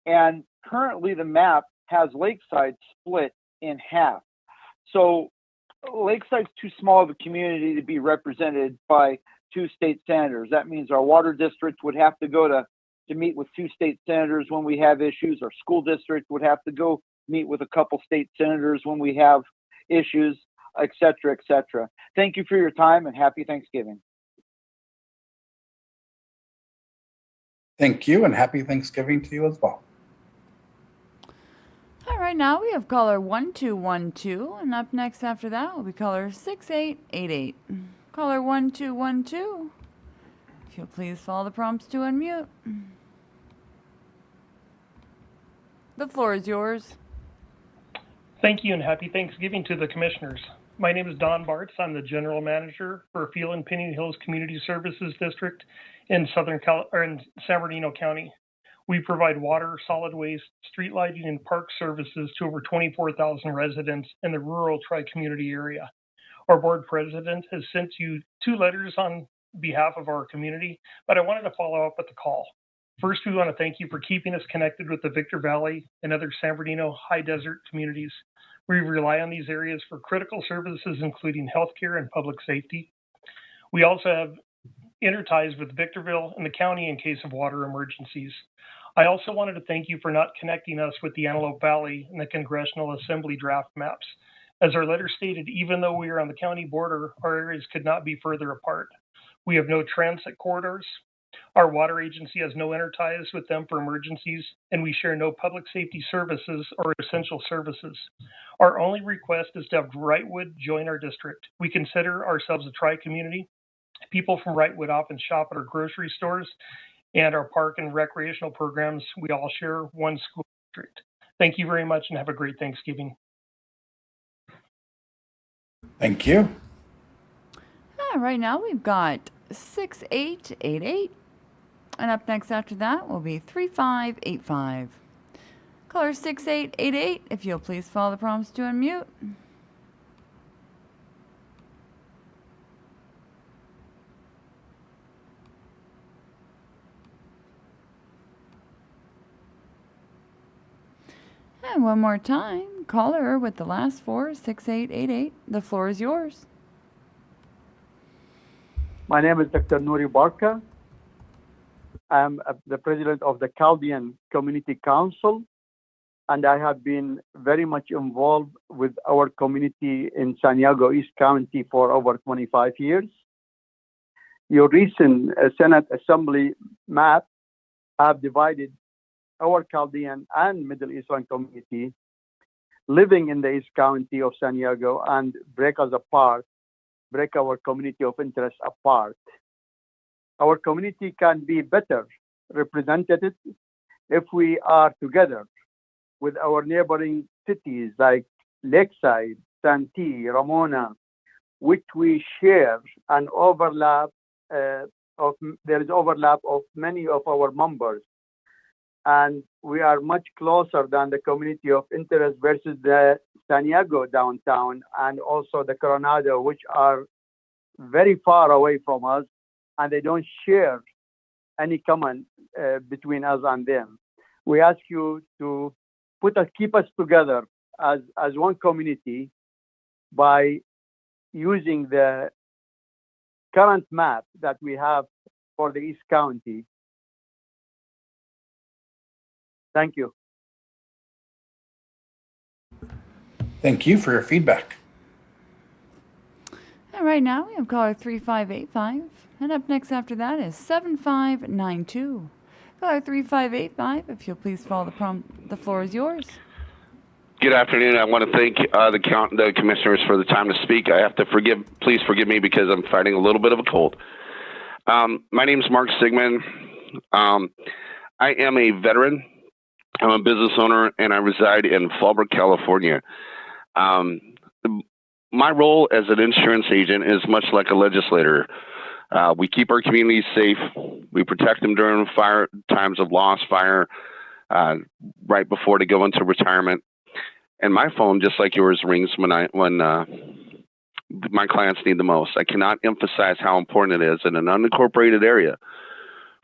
and currently the map has Lakeside split in half. So Lakeside's too small of a community to be represented by 2 state senators. That means our water district would have to go to meet with 2 state senators when we have issues. Our school district would have to go meet with a couple state senators when we have issues, et cetera, et cetera. Thank you for your time, and happy Thanksgiving. Thank you, and happy Thanksgiving to you as well. All right, now we have caller 1212, and up next after that will be caller 6888. Caller 1212. If you'll please follow the prompts to unmute. The floor is yours. Thank you, and happy Thanksgiving to the commissioners. My name is Don Bartz. I'm the general manager for Field and Pinion Hills Community Services District in in San Bernardino County. We provide water, solid waste, street lighting, and park services to over 24,000 residents in the rural tri-community area. Our board president has sent you 2 letters on behalf of our community, but I wanted to follow up with the call. First, we want to thank you for keeping us connected with the Victor Valley and other San Bernardino high desert communities. We rely on these areas for critical services, including healthcare and public safety. We also have interties with Victorville and the county in case of water emergencies. I also wanted to thank you for not connecting us with the Antelope Valley and the Congressional Assembly draft maps. As our letter stated, even though we are on the county border, our areas could not be further apart. We have no transit corridors. Our water agency has no interties with them for emergencies, and we share no public safety services or essential services. Our only request is to have Wrightwood join our district. We consider ourselves a tri-community. People from Wrightwood often shop at our grocery stores and our park and recreational programs. We all share one school district. Thank you very much, and have a great Thanksgiving. Thank you. Right now we've got 6888. And up next after that will be 3585. Caller 6888, if you'll please follow the prompts to unmute. And one more time, caller with the last four, 6888. The floor is yours. My name is Dr. Nouri Barka. I'm the president of the Chaldean Community Council, and I have been very much involved with our community in San Diego East County for over 25 years. Your recent Senate Assembly map have divided our Chaldean and Middle Eastern community living in the East County of San Diego and break us apart, break our community of interest apart. Our community can be better represented if we are together with our neighboring cities like Lakeside, Santee, Ramona, which we share an overlap there is overlap of many of our members. And we are much closer than the community of interest versus the San Diego downtown and also the Coronado, which are very far away from us, and they don't share any common between us and them. We ask you to keep us together as one community by using the current map that we have for the East County. Thank you. Thank you for your feedback. And right now we have caller 3585. And up next after that is 7592. Caller 3585, if you'll please follow the prompt, the floor is yours. Good afternoon. I want to thank the commissioners for the time to speak. I have to please forgive me because I'm fighting a little bit of a cold. My name is Mark Sigmund. I am a veteran. I'm a business owner, and I reside in Fallbrook, California. My role as an insurance agent is much like a legislator. We keep our communities safe. We protect them during fire times of loss, fire, right before they go into retirement. And my phone, just like yours, rings when my clients need the most. I cannot emphasize how important it is in an unincorporated area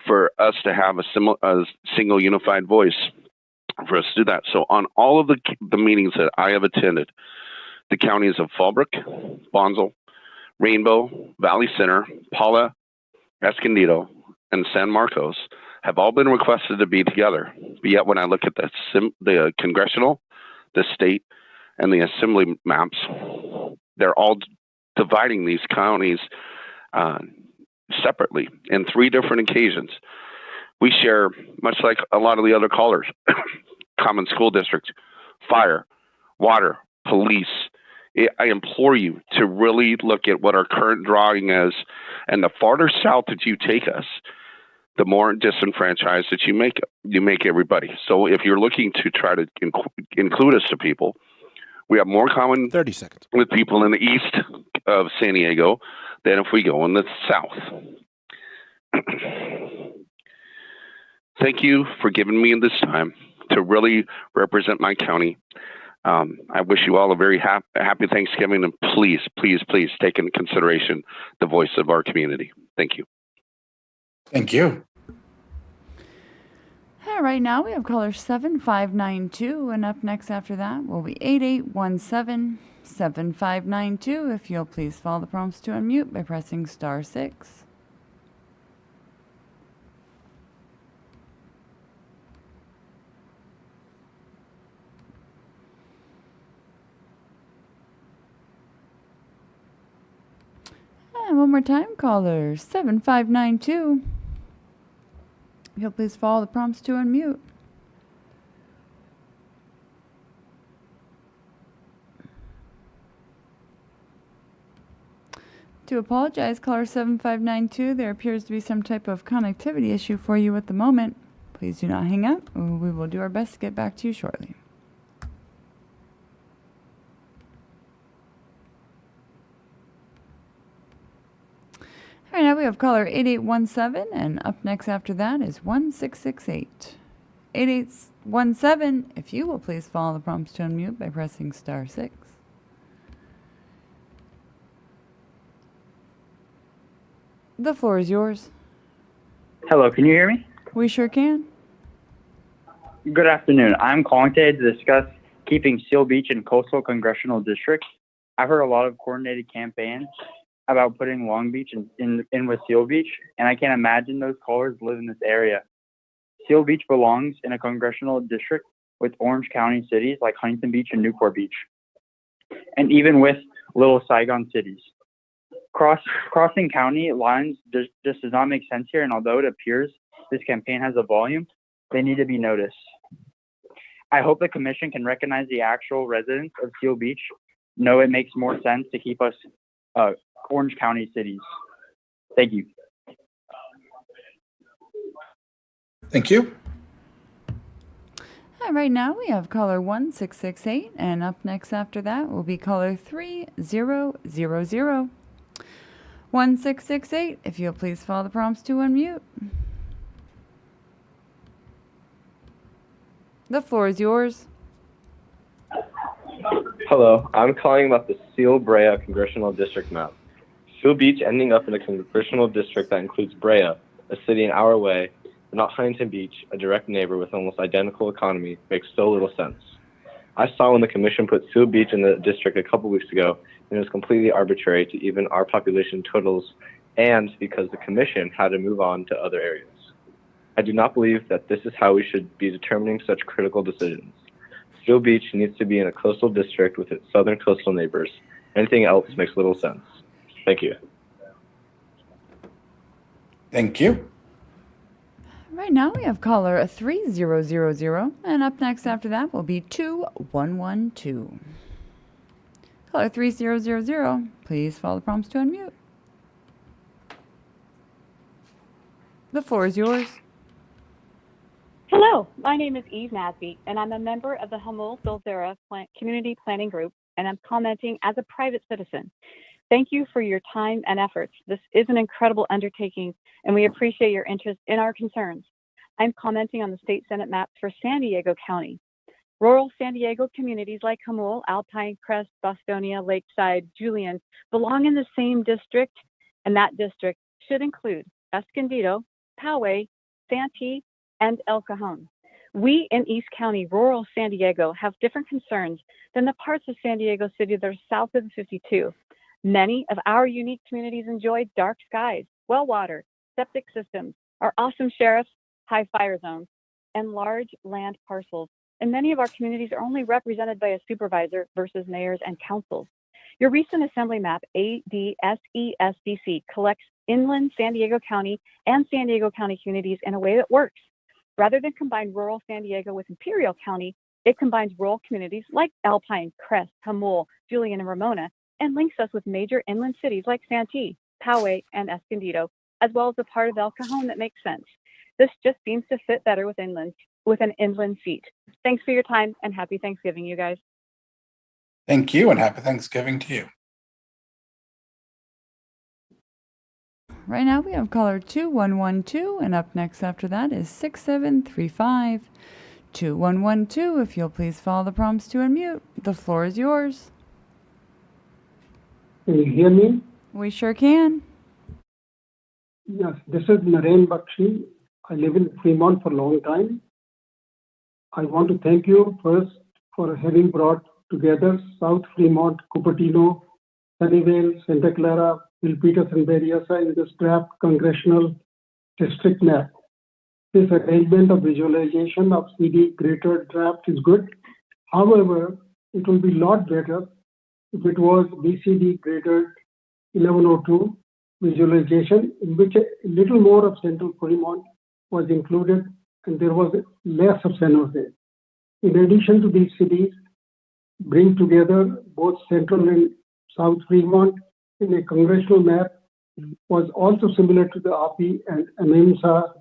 for us to have a single unified voice for us to do that. So on all of the meetings that I have attended, the counties of Fallbrook, Bonsall, Rainbow, Valley Center, Paula, Escondido, and San Marcos have all been requested to be together. But yet when I look at the congressional, the state, and the assembly maps, they're all dividing these counties separately in 3 different occasions. We share, much like a lot of the other callers, common school district, fire, water, police. I implore you to really look at what our current drawing is, and the farther south that you take us, the more disenfranchised that you make everybody. So if you're looking to try to include us to people, we have more common 30 seconds with people in the east of San Diego than if we go in the south. Thank you for giving me this time to really represent my county. I wish you all a very happy Thanksgiving, and please, please, please take into consideration the voice of our community. Thank you. Thank you. Right now we have caller 7592, and up next after that will be 8817. 7592, if you'll please follow the prompts to unmute by pressing *6. And one more time, caller 7592. If you'll please follow the prompts to unmute. To apologize, caller 7592, there appears to be some type of connectivity issue for you at the moment. Please do not hang up. We will do our best to get back to you shortly. All right, now we have caller 8817, and up next after that is 1668. 8817, if you will please follow the prompts to unmute by pressing *6. The floor is yours. Hello, can you hear me? We sure can. Good afternoon. I'm calling today to discuss keeping Seal Beach in coastal congressional districts. I've heard a lot of coordinated campaigns about putting Long Beach in with Seal Beach, and I can't imagine those callers live in this area. Seal Beach belongs in a congressional district with Orange County cities like Huntington Beach and Newport Beach, and even with Little Saigon cities. Crossing county lines just does not make sense here, and although it appears this campaign has a volume, they need to be noticed. I hope the commission can recognize the actual residents of Seal Beach, know it makes more sense to keep us Orange County cities. Thank you. Thank you. Right now we have caller 1668, and up next after that will be caller 3000. 1668, if you'll please follow the prompts to unmute. The floor is yours. Hello, I'm calling about the Seal Brea Congressional District map. Seal Beach ending up in a congressional district that includes Brea, a city an hour away, but not Huntington Beach, a direct neighbor with almost identical economy, makes so little sense. I saw when the commission put Seal Beach in the district a couple weeks ago, and it was completely arbitrary to even our population totals, and because the commission had to move on to other areas. I do not believe that this is how we should be determining such critical decisions. Seal Beach needs to be in a coastal district with its southern coastal neighbors. Anything else makes little sense. Thank you. Thank you. Right now we have caller 3000, and up next after that will be 2112. Caller 3000, please follow the prompts to unmute. The floor is yours. Hello, my name is Eve Nasby, and I'm a member of the Hamul-Bilzera Community Planning Group, and I'm commenting as a private citizen. Thank you for your time and efforts. This is an incredible undertaking, and we appreciate your interest in our concerns. I'm commenting on the state Senate maps for San Diego County. Rural San Diego communities like Hamul, Alpine Crest, Bostonia, Lakeside, Julian belong in the same district, and that district should include Escondido, Poway, Santee, and El Cajon. We in East County, rural San Diego, have different concerns than the parts of San Diego City that are south of the 52. Many of our unique communities enjoy dark skies, well water, septic systems, our awesome sheriffs, high fire zones, and large land parcels. And many of our communities are only represented by a supervisor versus mayors and councils. Your recent assembly map, ADSESDC, collects inland San Diego County and San Diego County communities in a way that works. Rather than combine rural San Diego with Imperial County, it combines rural communities like Alpine, Crest, Hamul, Julian, and Ramona, and links us with major inland cities like Santee, Poway, and Escondido, as well as a part of El Cajon that makes sense. This just seems to fit better with an inland seat. Thanks for your time, and happy Thanksgiving, you guys. Thank you, and happy Thanksgiving to you. Right now we have caller 2112, and up next after that is 6735. 2112, if you'll please follow the prompts to unmute. The floor is yours. Can you hear me? We sure can. Yes, this is Naren Bakshi. I live in Fremont for a long time. I want to thank you first for having brought together South Fremont, Cupertino, Sunnyvale, Santa Clara, Milpitas, and Berryessa in this draft congressional district map. This arrangement of visualization of CD greater draft is good. However, it will be a lot better if it was BCD greater 1102 visualization, in which a little more of Central Fremont was included and there was less of San Jose. In addition to these cities, bring together both Central and South Fremont in a congressional map was also similar to the API and AMEMSA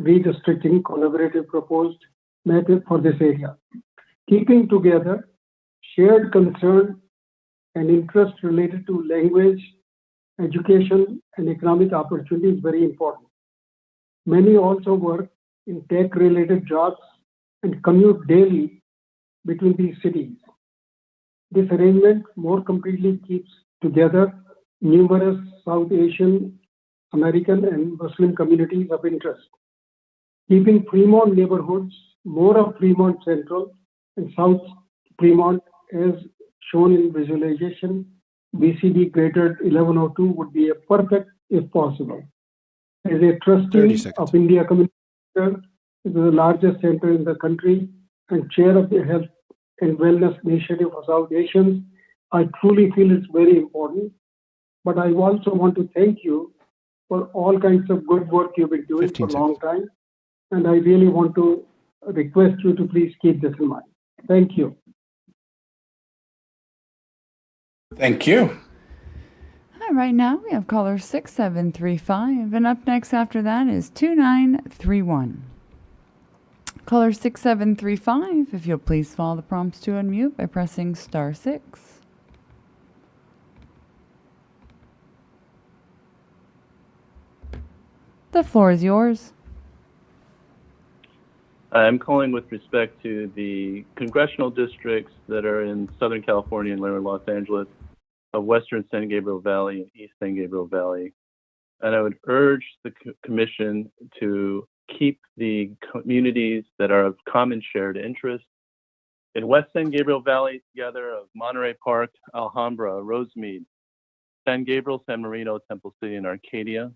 redistricting collaborative proposed method for this area. Keeping together shared concern and interest related to language, education, and economic opportunity is very important. Many also work in tech-related jobs and commute daily between these cities. This arrangement more completely keeps together numerous South Asian, American, and Muslim communities of interest. Keeping Fremont neighborhoods more of Fremont Central and South Fremont as shown in visualization. BCD greater 1102 would be a perfect if possible. As a trustee of India Community Center, it is the largest center in the country and chair of the Health and Wellness Initiative for South Asians, I truly feel it's very important. But I also want to thank you for all kinds of good work you've been doing for a long time. And I really want to request you to please keep this in mind. Thank you. Thank you. Right now we have caller 6735, and up next after that is 2931. Caller 6735, if you'll please follow the prompts to unmute by pressing *6. The floor is yours. I'm calling with respect to the congressional districts that are in Southern California and Lower Los Angeles, of Western San Gabriel Valley and East San Gabriel Valley. And I would urge the Commission to keep the communities that are of common shared interest in West San Gabriel Valley together of Monterey Park, Alhambra, Rosemead, San Gabriel, San Marino, Temple City, and Arcadia,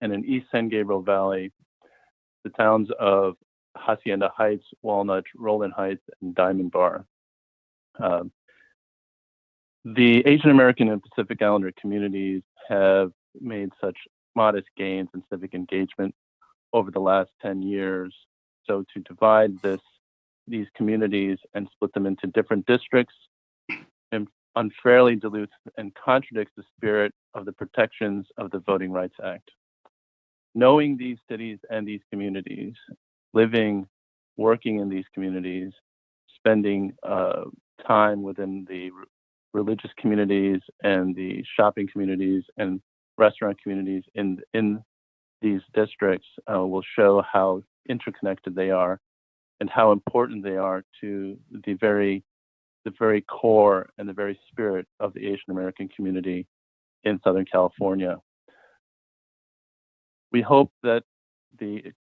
and in East San Gabriel Valley, the towns of Hacienda Heights, Walnut, Roland Heights, and Diamond Bar. The Asian American and Pacific Islander communities have made such modest gains in civic engagement over the last 10 years. So to divide these communities and split them into different districts unfairly dilutes and contradicts the spirit of the protections of the Voting Rights Act. Knowing these cities and these communities, living, working in these communities, spending time within the religious communities and the shopping communities and restaurant communities in these districts will show how interconnected they are and how important they are to the very core and the very spirit of the Asian American community in Southern California. We hope that the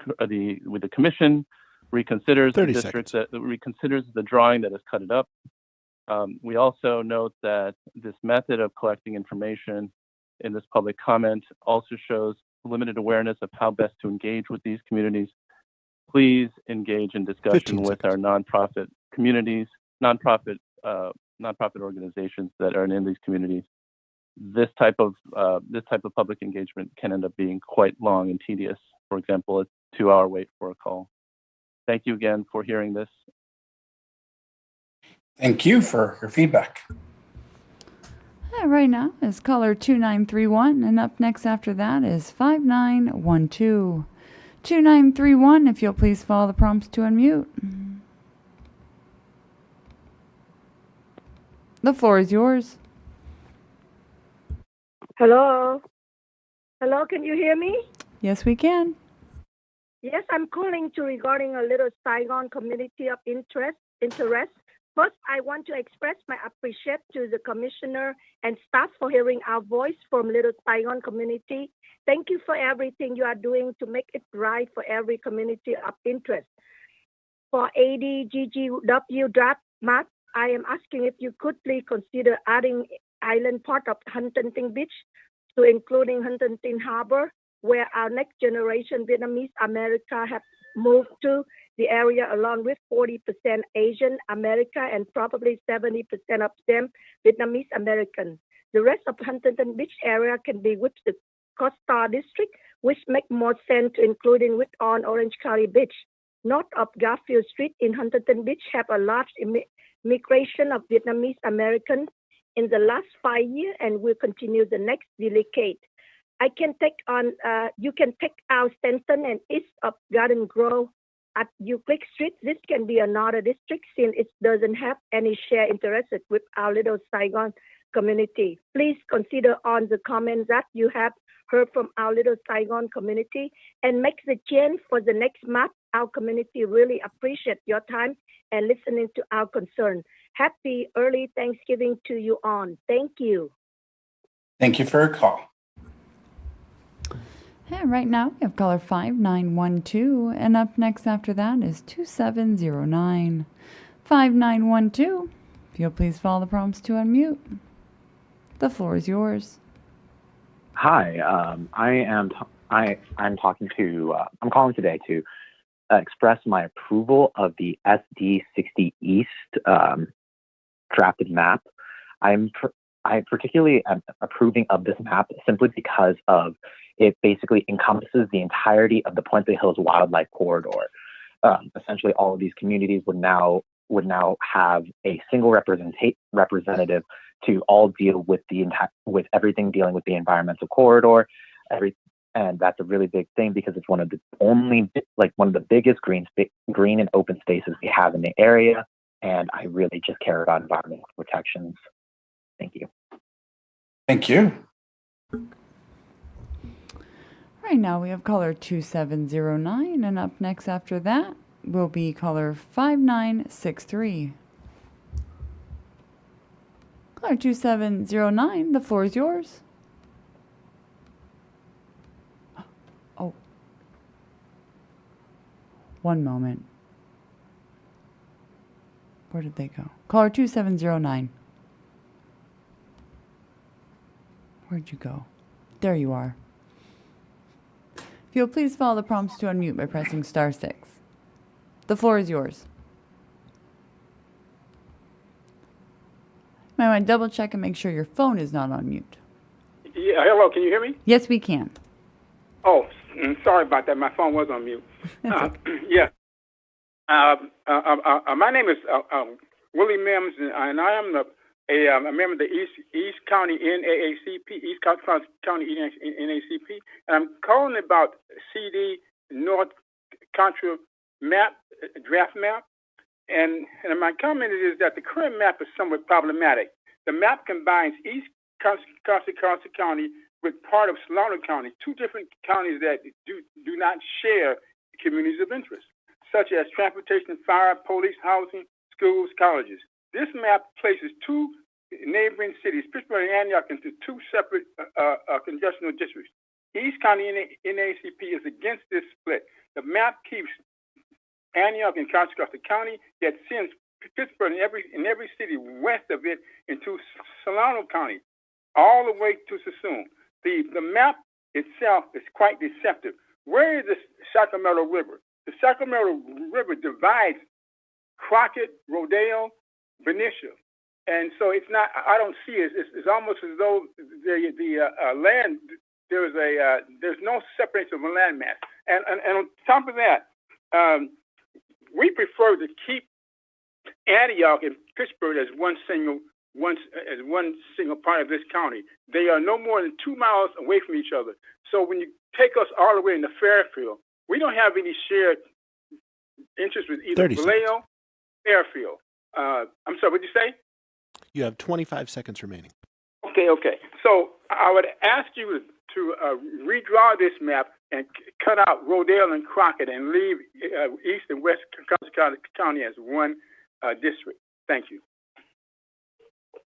Commission reconsiders the district, that reconsiders the drawing that has cut it up. We also note that this method of collecting information in this public comment also shows limited awareness of how best to engage with these communities. Please engage in discussion with our nonprofit communities, nonprofit organizations that are in these communities. This type of public engagement can end up being quite long and tedious. For example, a 2-hour wait for a call. Thank you again for hearing this. Thank you for your feedback. Right now is caller 2931, and up next after that is 5912. 2931, if you'll please follow the prompts to unmute. The floor is yours. Hello? Hello, can you hear me? Yes, we can. Yes, I'm calling regarding a Little Saigon community of interest. First, I want to express my appreciation to the Commissioner and staff for hearing our voice from Little Saigon community. Thank you for everything you are doing to make it right for every community of interest. For ADGGW draft map, I am asking if you could please consider adding island part of Huntington Beach to including Huntington Harbor, where our next generation Vietnamese America have moved to the area along with 40% Asian America and probably 70% of them Vietnamese American. The rest of Huntington Beach area can be with the Costa District, which make more sense to including with on Orange County Beach. North of Garfield Street in Huntington Beach have a large migration of Vietnamese Americans in the last 5 years and will continue the next decade. You can take out Stanton and east of Garden Grove at Euclid Street. This can be another district since it doesn't have any shared interests with our Little Saigon community. Please consider on the comments that you have heard from our Little Saigon community and make the change for the next map. Our community really appreciate your time and listening to our concern. Happy early Thanksgiving to you all. Thank you. Thank you for your call. And right now we have caller 5912, and up next after that is 2709. 5912, if you'll please follow the prompts to unmute. The floor is yours. Hi, I'm talking to, I'm calling today to express my approval of the SD60 East drafted map. I particularly am approving of this map simply because of it basically encompasses the entirety of the Puente Hills Wildlife Corridor. Essentially, all of these communities would now have a single representative to all deal with with everything dealing with the environmental corridor, and that's a really big thing because it's one of the biggest green and open spaces we have in the area, and I really just care about environmental protections. Thank you. Thank you. Right now we have caller 2709, and up next after that will be caller 5963. Caller 2709, the floor is yours. Oh. One moment. Where did they go? Caller 2709. Where'd you go? There you are. If you'll please follow the prompts to unmute by pressing *6. The floor is yours. Might want to double check and make sure your phone is not on mute. Yeah, hello, can you hear me? Yes, we can. Oh, sorry about that. My phone was on mute. Yeah. My name is Willie Mims, and I am a member of the East County NAACP, East County NAACP, and I'm calling about CD North Contra map, draft map. And my comment is that the current map is somewhat problematic. The map combines East Contra County with part of Solano County, two different counties that do not share communities of interest, such as transportation, fire, police, housing, schools, colleges. This map places two neighboring cities, Pittsburgh and Antioch, into two separate congressional districts. East County NAACP is against this split. The map keeps Antioch and Contra County, yet sends Pittsburgh and every city west of it into Solano County, all the way to Sassoon. The map itself is quite deceptive. Where is the Sacramento River? The Sacramento River divides Crockett, Rodale, Benicia. And so it's not, I don't see it. It's almost as though the land, there's no separation of a land mass. And on top of that, we prefer to keep Antioch and Pittsburgh as one single part of this county. They are no more than 2 miles away from each other. So when you take us all the way into Fairfield, we don't have any shared interest with either Vallejo or Fairfield. I'm sorry, what did you say? You have 25 seconds remaining. Okay. So I would ask you to redraw this map and cut out Rodale and Crockett and leave East and West County as one district. Thank you.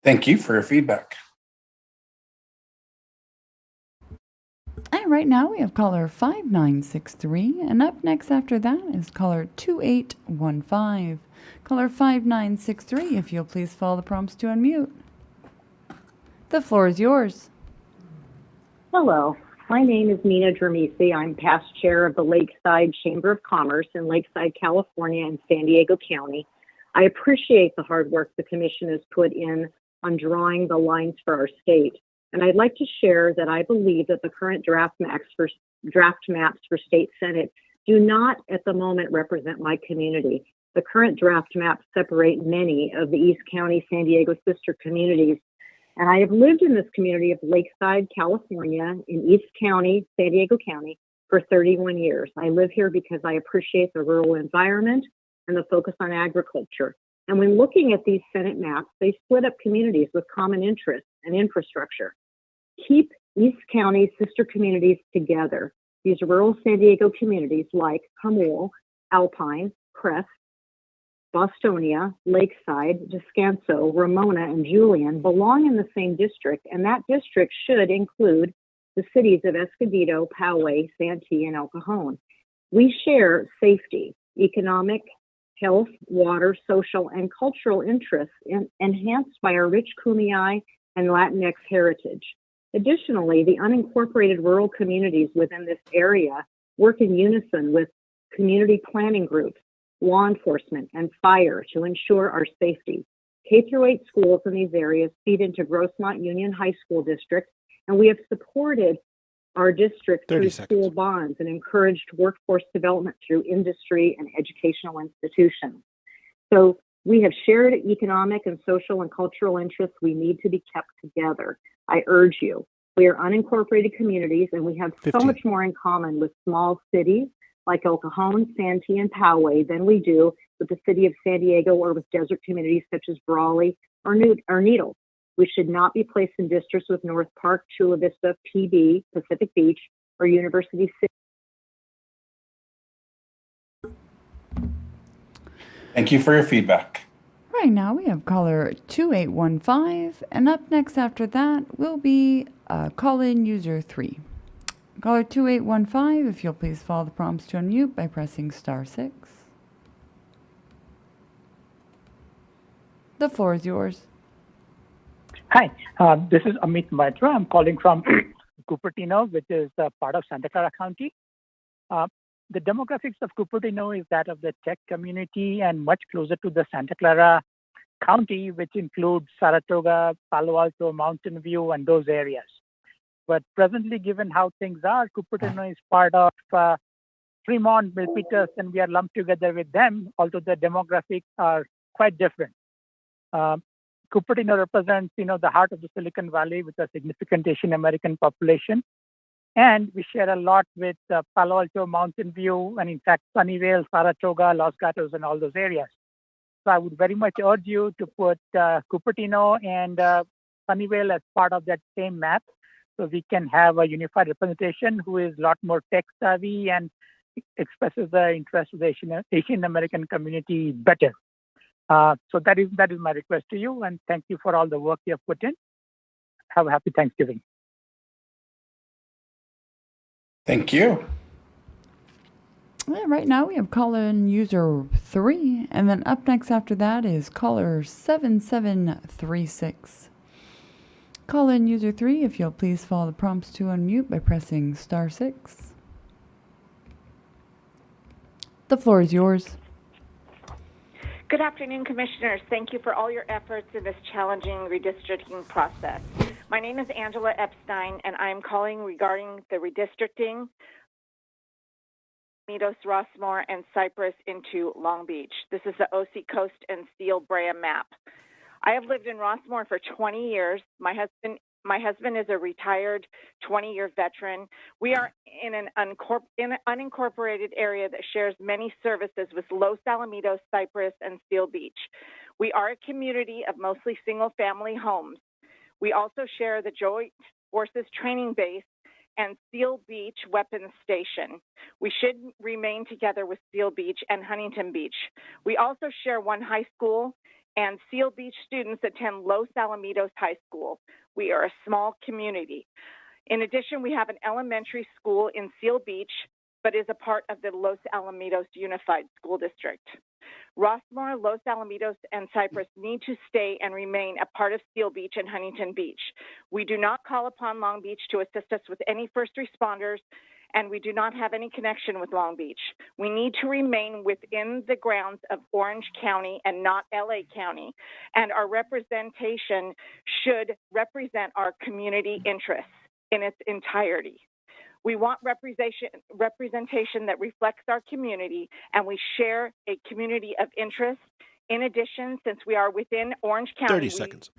Thank you for your feedback. And right now we have caller 5963, and up next after that is caller 2815. Caller 5963, if you'll please follow the prompts to unmute. The floor is yours. Hello, my name is Nina Dramisi. I'm past chair of the Lakeside Chamber of Commerce in Lakeside, California and San Diego County. I appreciate the hard work the commission has put in on drawing the lines for our state. And I'd like to share that I believe that the current draft maps for state senate do not at the moment represent my community. The current draft maps separate many of the East County, San Diego sister communities. And I have lived in this community of Lakeside, California, in East County, San Diego County, for 31 years. I live here because I appreciate the rural environment and the focus on agriculture. And when looking at these Senate maps, they split up communities with common interests and infrastructure. Keep East County sister communities together. These rural San Diego communities like Hamul, Alpine, Crest, Bostonia, Lakeside, Descanso, Ramona, and Julian belong in the same district, and that district should include the cities of Escondido, Poway, Santee, and El Cajon. We share safety, economic, health, water, social, and cultural interests enhanced by our rich Kumeyaay and Latinx heritage. Additionally, the unincorporated rural communities within this area work in unison with community planning groups, law enforcement, and fire to ensure our safety. K-8 schools in these areas feed into Grossmont Union High School District, and we have supported our district through school bonds and encouraged workforce development through industry and educational institutions. So we have shared economic and social and cultural interests we need to be kept together. I urge you, we are unincorporated communities and we have so much more in common with small cities like El Cajon, Santee, and Poway than we do with the city of San Diego or with desert communities such as Brawley or Needles. We should not be placed in districts with North Park, Chula Vista, PB, Pacific Beach, or University City. Thank you for your feedback. Right now we have caller 2815, and up next after that will be call-in user 3. Caller 2815, if you'll please follow the prompts to unmute by pressing *6. The floor is yours. Hi, this is Amit Maitra. I'm calling from Cupertino, which is part of Santa Clara County. The demographics of Cupertino is that of the tech community and much closer to the Santa Clara County, which includes Saratoga, Palo Alto, Mountain View, and those areas. But presently, given how things are, Cupertino is part of Fremont, Milpitas, and we are lumped together with them, although the demographics are quite different. Cupertino represents, the heart of the Silicon Valley with a significant Asian American population. And we share a lot with Palo Alto, Mountain View, and in fact, Sunnyvale, Saratoga, Los Gatos, and all those areas. So I would very much urge you to put Cupertino and Sunnyvale as part of that same map so we can have a unified representation who is a lot more tech savvy and expresses the interest of the Asian American community better. So that is my request to you, and thank you for all the work you have put in. Have a happy Thanksgiving. Thank you. Yeah, right now we have call-in user 3, and then up next after that is caller 7736. Call-in user 3, if you'll please follow the prompts to unmute by pressing *6. The floor is yours. Good afternoon, Commissioners. Thank you for all your efforts in this challenging redistricting process. My name is Angela Epstein, and I'm calling regarding the redistricting Meadows, Rossmore, and Cypress into Long Beach. This is the OC Coast and Steel Brea map. I have lived in Rossmore for 20 years. My husband is a retired 20-year veteran. We are in an unincorporated area that shares many services with Los Alamitos, Cypress, and Steel Beach. We are a community of mostly single-family homes. We also share the Joint Forces Training Base and Steel Beach Weapons Station. We should remain together with Steel Beach and Huntington Beach. We also share one high school, and Steel Beach students attend Los Alamitos High School. We are a small community. In addition, we have an elementary school in Steel Beach, but is a part of the Los Alamitos Unified School District. Rossmore, Los Alamitos, and Cypress need to stay and remain a part of Steel Beach and Huntington Beach. We do not call upon Long Beach to assist us with any first responders, and we do not have any connection with Long Beach. We need to remain within the grounds of Orange County and not LA County, and our representation should represent our community interests in its entirety. We want representation that reflects our community, and we share a community of interest. In addition, since we are within Orange County, 30 seconds.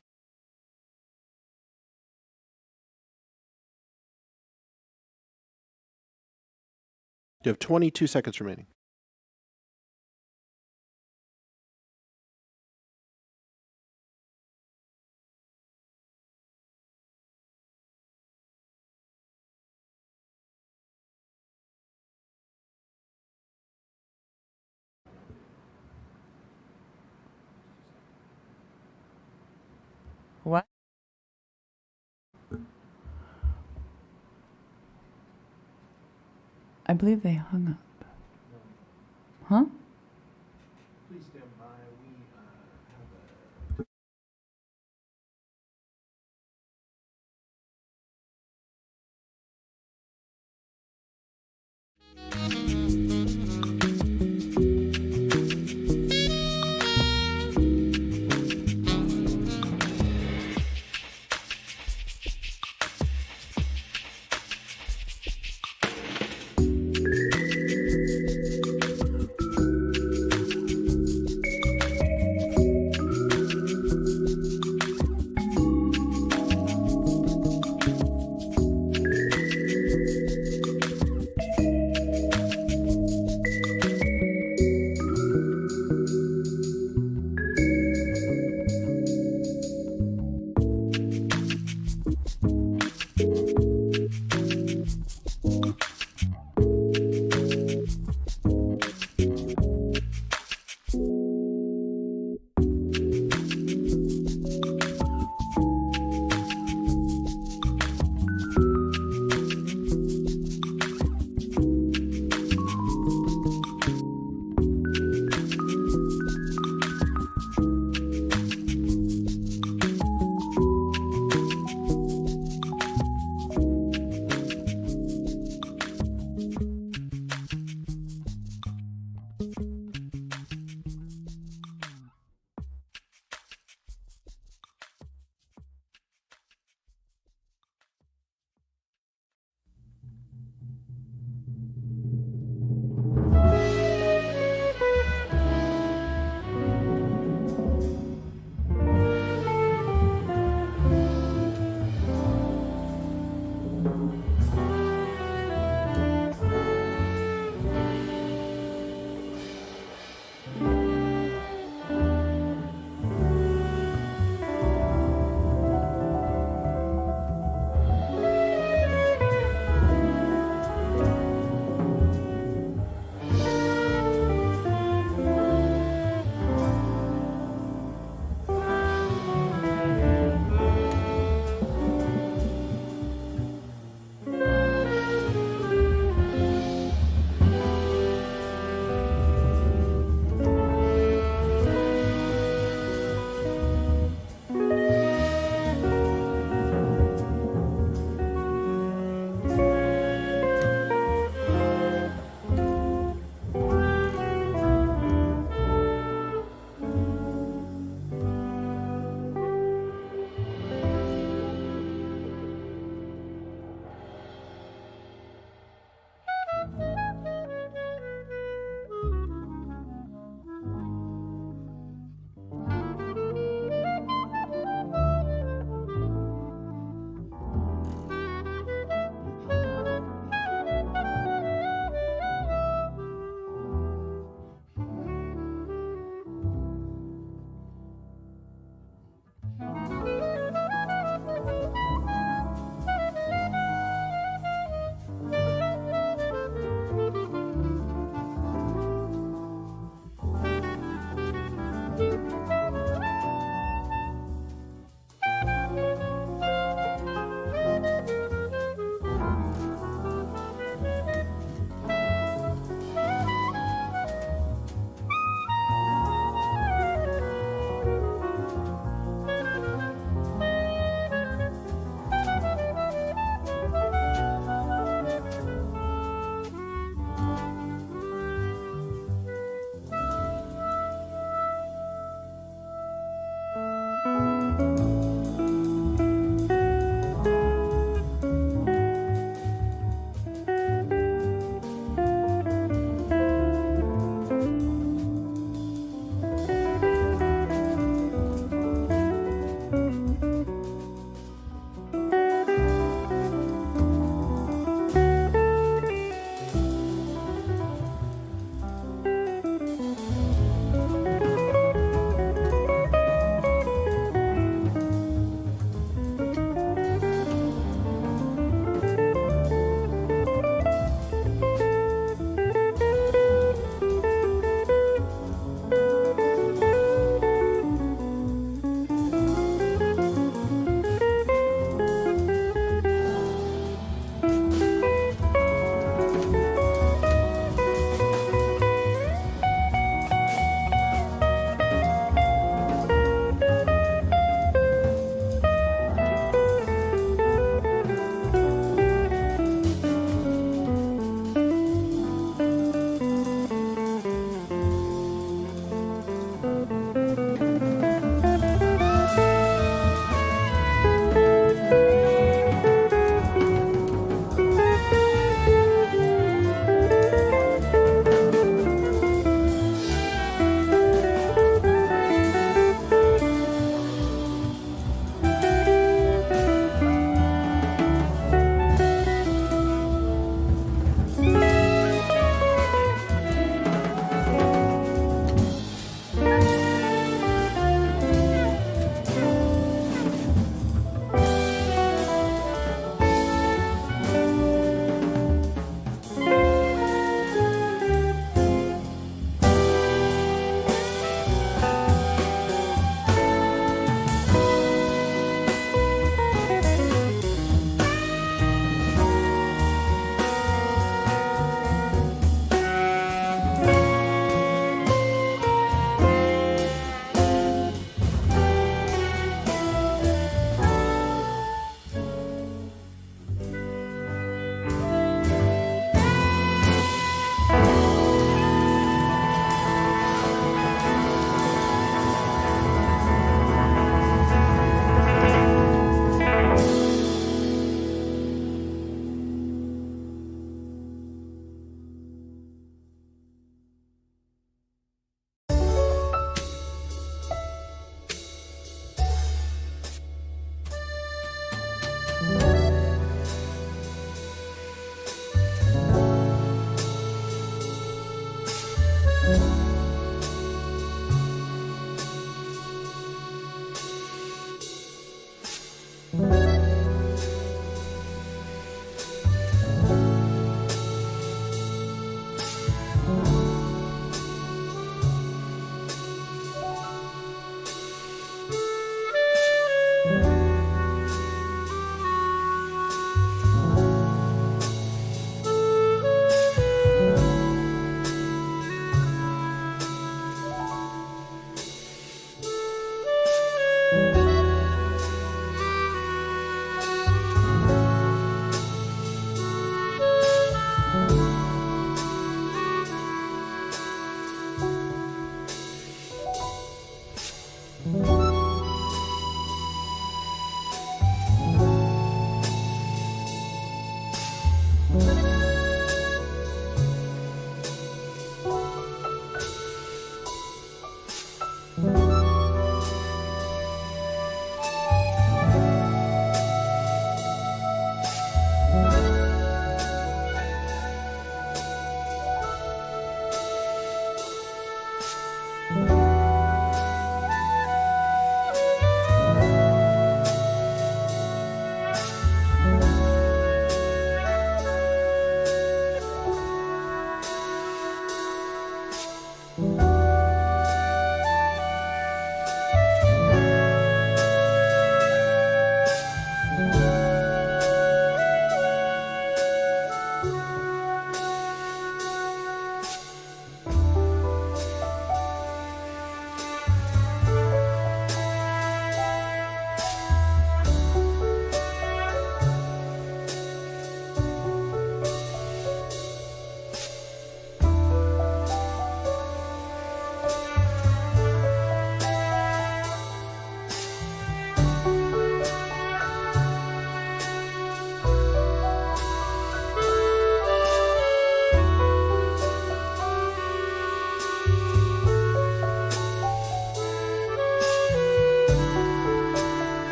You have 22 seconds remaining. What? I believe they hung up. Huh? Please stand by.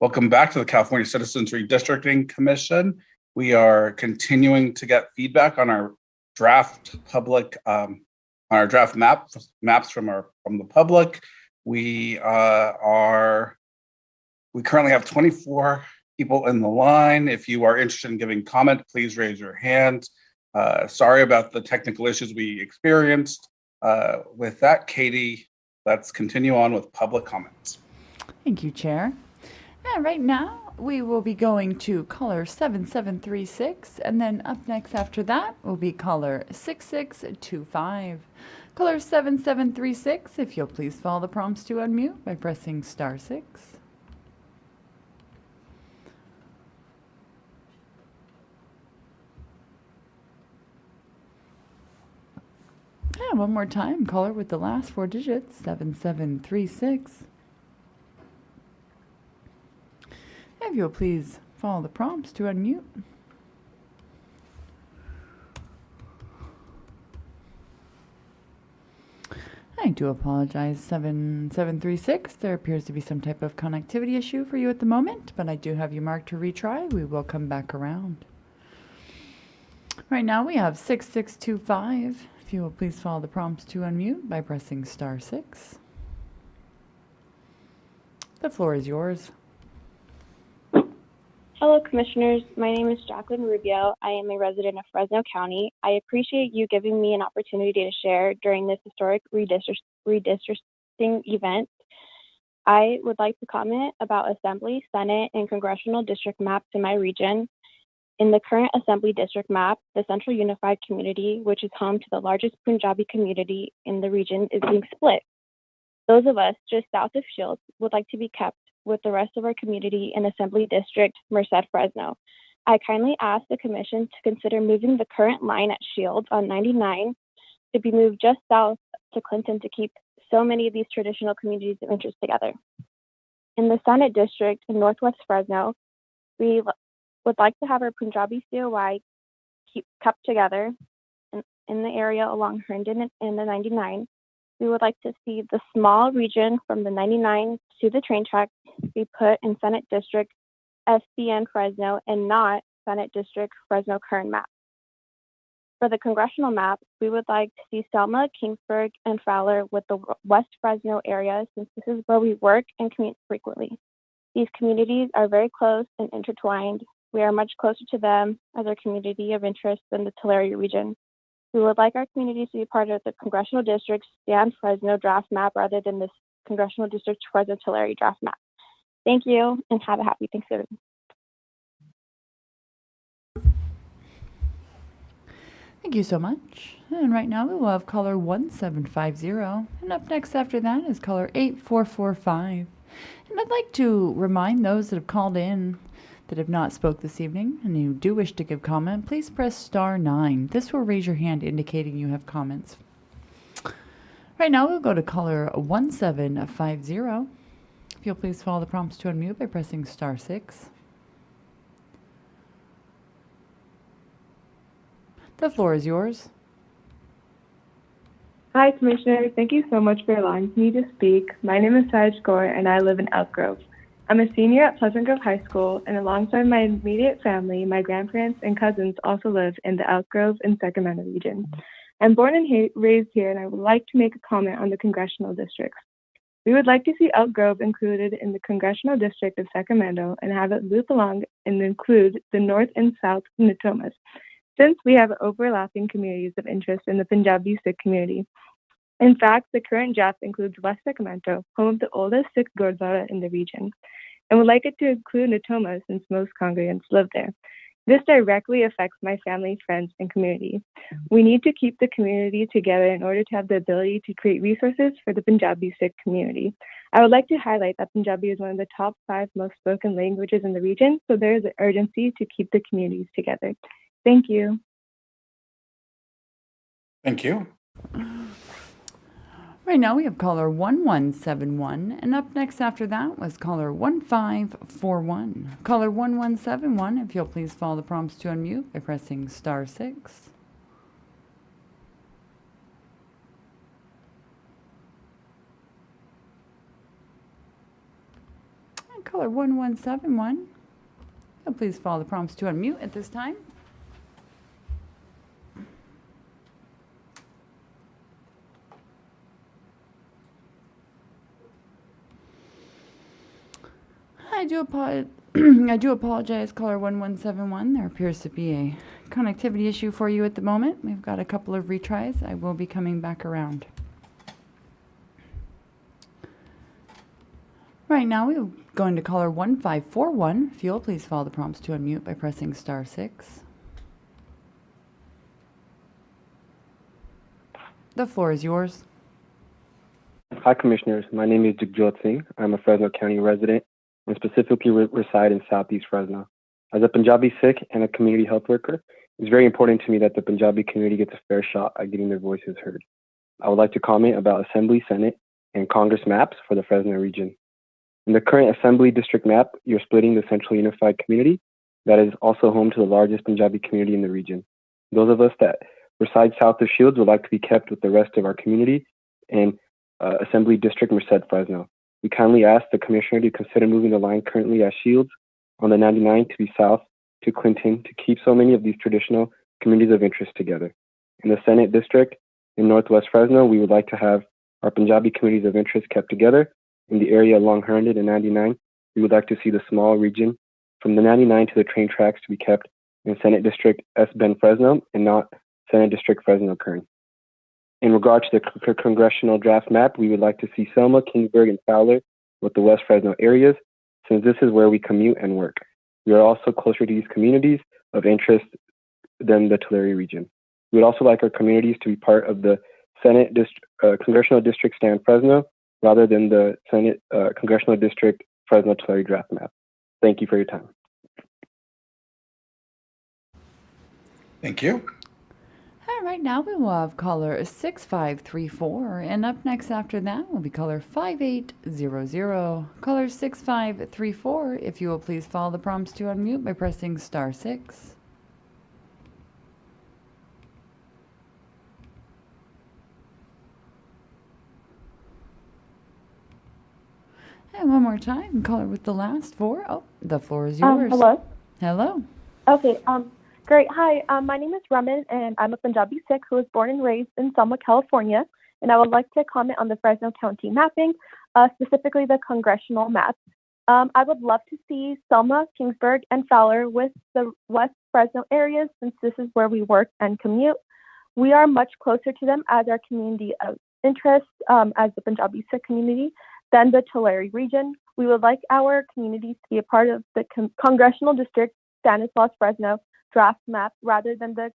Welcome back to the California Citizens Redistricting Commission. We are continuing to get feedback on our draft public, on our draft maps from the public. We currently have 24 people in the line. If you are interested in giving comment, please raise your hand. Sorry about the technical issues we experienced. With that, Katie, let's continue on with public comments. Thank you, Chair. And right now, we will be going to caller 7736, and then up next after that will be caller 6625. Caller 7736, if you'll please follow the prompts to unmute by pressing *6. And one more time, caller with the last 4 digits, 7736. If you'll please follow the prompts to unmute. I do apologize, 7736. There appears to be some type of connectivity issue for you at the moment, but I do have you marked to retry. We will come back around. Right now we have 6625. If you will please follow the prompts to unmute by pressing *6. The floor is yours. Hello, Commissioners. My name is Jacqueline Rubio. I am a resident of Fresno County. I appreciate you giving me an opportunity to share during this historic redistricting event. I would like to comment about Assembly, Senate, and Congressional District maps in my region. In the current Assembly District map, the Central Unified Community, which is home to the largest Punjabi community in the region, is being split. Those of us just south of Shields would like to be kept with the rest of our community in Assembly District, Merced Fresno. I kindly ask the Commission to consider moving the current line at Shields on 99 to be moved just south to Clinton to keep so many of these traditional communities of interest together. In the Senate District in Northwest Fresno, we would like to have our Punjabi COI kept together in the area along Herndon and the 99. We would like to see the small region from the 99 to the train track be put in Senate District SCN Fresno and not Senate District Fresno current map. For the congressional map, we would like to see Selma, Kingsburg, and Fowler with the West Fresno area, since this is where we work and commute frequently. These communities are very close and intertwined. We are much closer to them as a community of interest than the Tulare region. We would like our communities to be part of the Congressional District San Fresno draft map rather than this Congressional District Fresno Tulare draft map. Thank you and have a happy Thanksgiving. Thank you so much. And right now we will have caller 1750. And up next after that is caller 8445. And I'd like to remind those that have called in that have not spoke this evening and you do wish to give comment, please press *9. This will raise your hand indicating you have comments. Right now we'll go to caller 1750. If you'll please follow the prompts to unmute by pressing *6. The floor is yours. Hi, Commissioner. Thank you so much for allowing me to speak. My name is Saj Kaur, and I live in Elk Grove. I'm a senior at Pleasant Grove High School, and alongside my immediate family, my grandparents and cousins also live in the Elk Grove and Sacramento region. I'm born and raised here, and I would like to make a comment on the congressional districts. We would like to see Elk Grove included in the congressional district of Sacramento and have it loop along and include the north and south Natomas, since we have overlapping communities of interest in the Punjabi Sikh community. In fact, the current draft includes West Sacramento, home of the oldest Sikh Gurdwara in the region, and would like it to include Natoma since most congregants live there. This directly affects my family, friends, and community. We need to keep the community together in order to have the ability to create resources for the Punjabi Sikh community. I would like to highlight that Punjabi is one of the top 5 most spoken languages in the region, so there is an urgency to keep the communities together. Thank you. Thank you. Right now we have caller 1171, and up next after that was caller 1541. Caller 1171, if you'll please follow the prompts to unmute by pressing *6. Caller 1171. Please follow the prompts to unmute at this time. I do apologize, caller 1171. There appears to be a connectivity issue for you at the moment. We've got a couple of retries. I will be coming back around. Right now, we're going to caller 1541. If you'll please follow the prompts to unmute by pressing *6. The floor is yours. Hi, Commissioners. My name is Jagjot Singh. I'm a Fresno County resident and specifically reside in Southeast Fresno. As a Punjabi Sikh and a community health worker, it's very important to me that the Punjabi community gets a fair shot at getting their voices heard. I would like to comment about Assembly, Senate, and Congress maps for the Fresno region. In the current Assembly District map, you're splitting the Central Unified Community that is also home to the largest Punjabi community in the region. Those of us that reside south of Shields would like to be kept with the rest of our community in Assembly District Merced Fresno. We kindly ask the Commissioner to consider moving the line currently at Shields on the 99 to be south to Clinton to keep so many of these traditional communities of interest together. In the Senate District in Northwest Fresno, we would like to have our Punjabi communities of interest kept together. In the area along Herndon and 99, we would like to see the small region from the 99 to the train tracks to be kept in Senate District S. Ben Fresno and not Senate District Fresno Kern. In regard to the congressional draft map, we would like to see Selma, Kingsburg, and Fowler with the West Fresno areas, since this is where we commute and work. We are also closer to these communities of interest than the Tulare region. We would also like our communities to be part of the Senate Congressional District Stand Fresno, rather than the Senate Congressional District Fresno Tulare draft map. Thank you for your time. Thank you. Right now we will have caller 6534, and up next after that will be caller 5800. Caller 6534, if you will please follow the prompts to unmute by pressing *6. And one more time, caller with the last 4. Oh, the floor is yours. Hello. Hello. Okay. Great. Hi. My name is Raman, and I'm a Punjabi Sikh who was born and raised in Selma, California. And I would like to comment on the Fresno County mapping, specifically the congressional map. I would love to see Selma, Kingsburg, and Fowler with the West Fresno areas, since this is where we work and commute. We are much closer to them as our community of interest, as the Punjabi Sikh community, than the Tulare region. We would like our communities to be a part of the congressional district Stanislaus Fresno draft map rather than the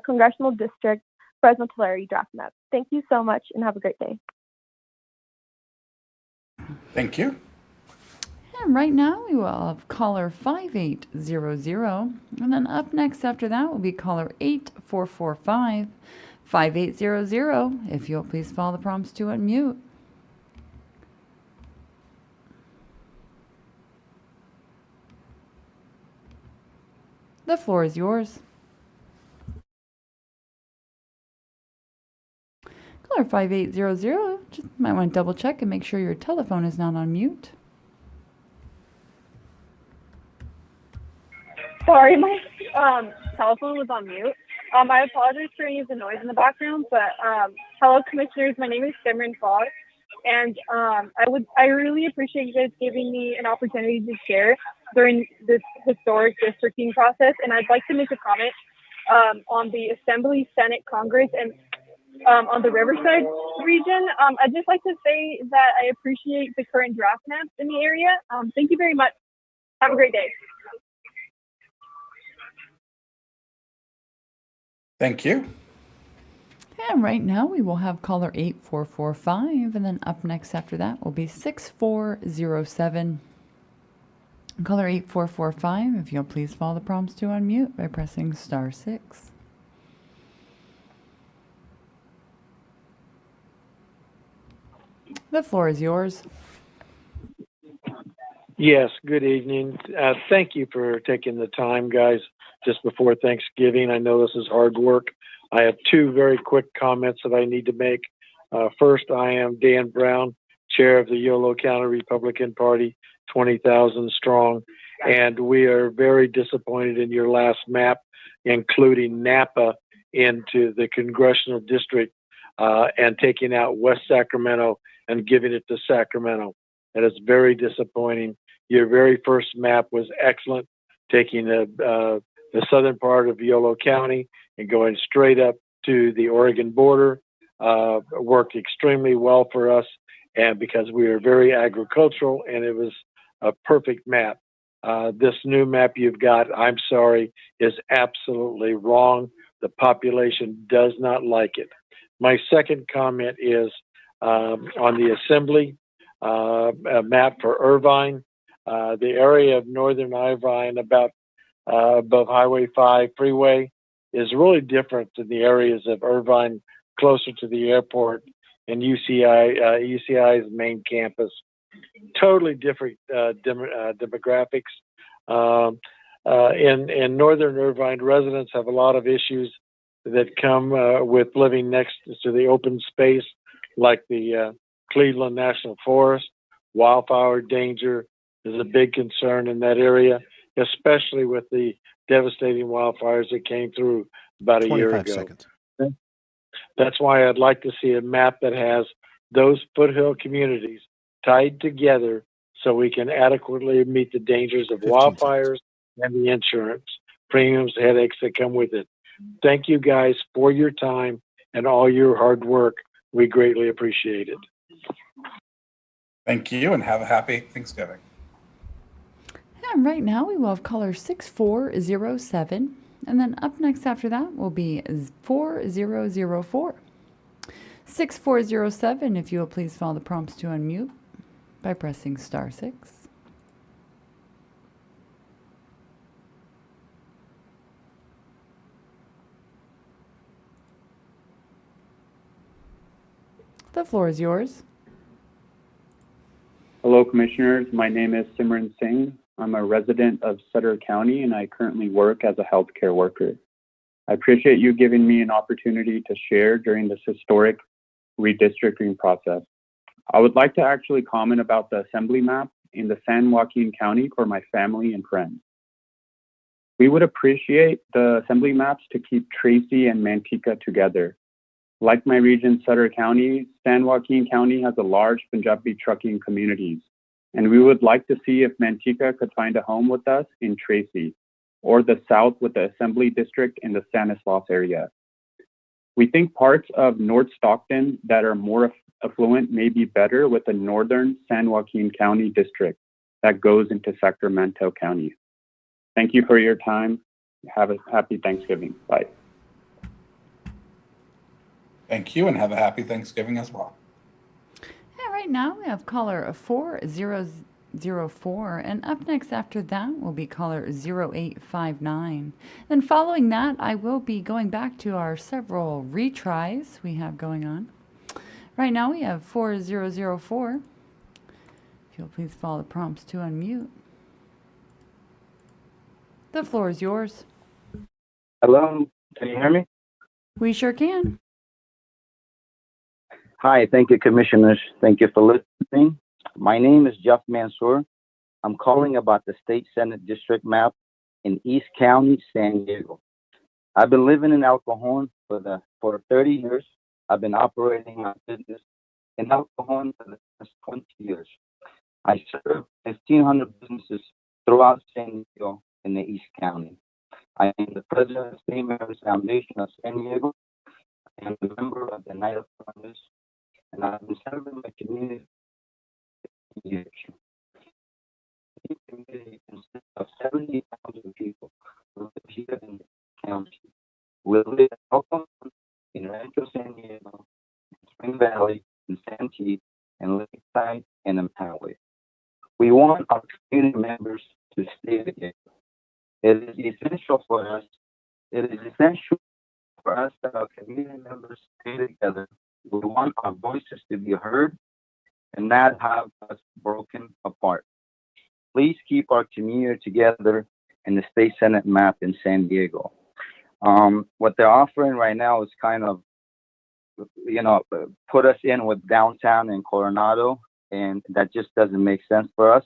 congressional district Fresno Tulare draft map. Thank you so much and have a great day. Thank you. And right now we will have caller 5800, and then up next after that will be caller 8445. 5800, if you'll please follow the prompts to unmute. The floor is yours. Caller 5800, just might want to double check and make sure your telephone is not on mute. Sorry, my telephone was on mute. I apologize for any of the noise in the background, but hello, commissioners. My name is Simran Fogg, and I really appreciate you guys giving me an opportunity to share during this historic districting process. And I'd like to make a comment on the Assembly, Senate, Congress, and on the Riverside region. I'd just like to say that I appreciate the current draft maps in the area. Thank you very much. Have a great day. Thank you. And right now we will have caller 8445, and then up next after that will be 6407. Caller 8445, if you'll please follow the prompts to unmute by pressing *6. The floor is yours. Yes, good evening. Thank you for taking the time, guys, just before Thanksgiving. I know this is hard work. I have 2 very quick comments that I need to make. First, I am Dan Brown, chair of the Yolo County Republican Party 20,000 strong. And we are very disappointed in your last map, including Napa into the congressional district and taking out West Sacramento and giving it to Sacramento. That is very disappointing. Your very first map was excellent, taking the southern part of Yolo County and going straight up to the Oregon border. Worked extremely well for us, and because we are very agricultural, and it was a perfect map. This new map you've got, I'm sorry, is absolutely wrong. The population does not like it. My second comment is on the assembly map for Irvine. The area of northern Irvine, about above Highway 5 freeway, is really different than the areas of Irvine closer to the airport and UCI's main campus. Totally different demographics. In northern Irvine, residents have a lot of issues that come with living next to the open space, like the Cleveland National Forest. Wildfire danger is a big concern in that area, especially with the devastating wildfires that came through about a year ago. 25 seconds. That's why I'd like to see a map that has those foothill communities tied together so we can adequately meet the dangers of wildfires and the insurance premiums, headaches that come with it. Thank you guys for your time and all your hard work. We greatly appreciate it. Thank you, and have a happy Thanksgiving. And right now we will have caller 6407. And then up next after that will be 4004. 6407, if you will please follow the prompts to unmute by pressing *6. The floor is yours. Hello, Commissioners. My name is Simran Singh. I'm a resident of Sutter County, and I currently work as a healthcare worker. I appreciate you giving me an opportunity to share during this historic redistricting process. I would like to actually comment about the assembly map in the San Joaquin County for my family and friends. We would appreciate the assembly maps to keep Tracy and Manteca together. Like my region, Sutter County, San Joaquin County has a large Punjabi trucking communities, and we would like to see if Manteca could find a home with us in Tracy, or the south with the Assembly District in the Stanislaus area. We think parts of North Stockton that are more affluent may be better with the northern San Joaquin County district that goes into Sacramento County. Thank you for your time. Have a happy Thanksgiving. Bye. Thank you, and have a happy Thanksgiving as well. And right now we have caller 4004, and up next after that will be caller 0859. Then following that, I will be going back to our several retries we have going on. Right now we have 4004. If you'll please follow the prompts to unmute. The floor is yours. Hello, can you hear me? We sure can. Hi, thank you, Commissioners. Thank you for listening. My name is Jeff Mansour. I'm calling about the State Senate District map in East County, San Diego. I've been living in El Cajon for 30 years. I've been operating my business in El Cajon for the past 20 years. I serve 1,500 businesses throughout San Diego in the East County. I am the president of the St. Mary's Foundation of San Diego. I am a member of the Knight of Columbus, and I've been serving my community for years. The community consists of 70,000 people who live here in the county. We live in Oakland, in Rancho San Diego, in Spring Valley, in Santee, and Lakeside, and in Poway. We want our community members to stay together. It is essential for us. It is essential for us that our community members stay together. We want our voices to be heard and not have us broken apart. Please keep our community together in the State Senate map in San Diego. What they're offering right now is kind of, put us in with downtown and Coronado, and that just doesn't make sense for us.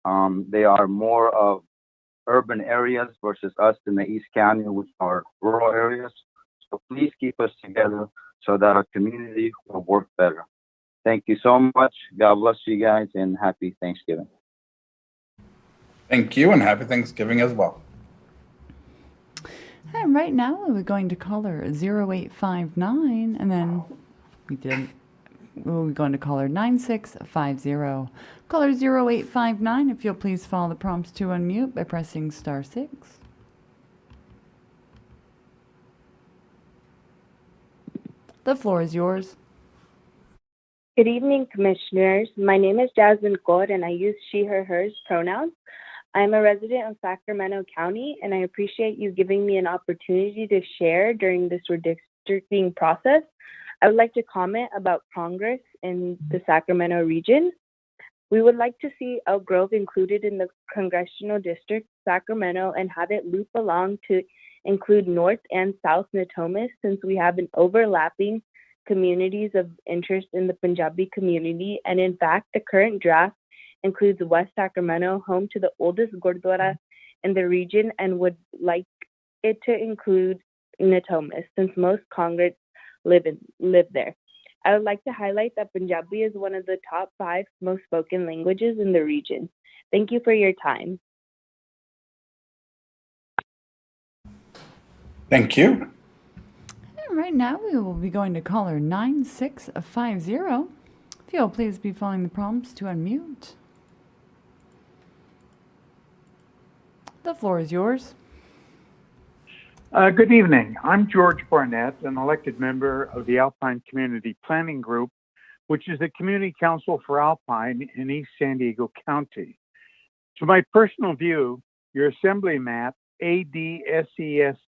They are more of urban areas versus us in the East County, which are rural areas. So please keep us together so that our community will work better. Thank you so much. God bless you guys and happy Thanksgiving. Thank you and happy Thanksgiving as well. And right now we're going to caller 0859, and then we'll be going to caller 9650. Caller 0859, if you'll please follow the prompts to unmute by pressing *6. The floor is yours. Good evening, Commissioners. My name is Jasmine Kaur, and I use she, her, hers pronouns. I'm a resident of Sacramento County, and I appreciate you giving me an opportunity to share during this redistricting process. I would like to comment about Congress in the Sacramento region. We would like to see Elk Grove included in the Congressional District, Sacramento, and have it loop along to include North and South Natomas, since we have an overlapping communities of interest in the Punjabi community. And in fact, the current draft includes West Sacramento, home to the oldest Gurdwara in the region, and would like it to include Natomas, since most Congress live there. I would like to highlight that Punjabi is one of the top 5 most spoken languages in the region. Thank you for your time. Thank you. And right now we will be going to caller 9650. If you'll please be following the prompts to unmute. The floor is yours. Good evening. I'm George Barnett, an elected member of the Alpine Community Planning Group, which is the community council for Alpine in East San Diego County. To my personal view, your assembly map, ADSESDC,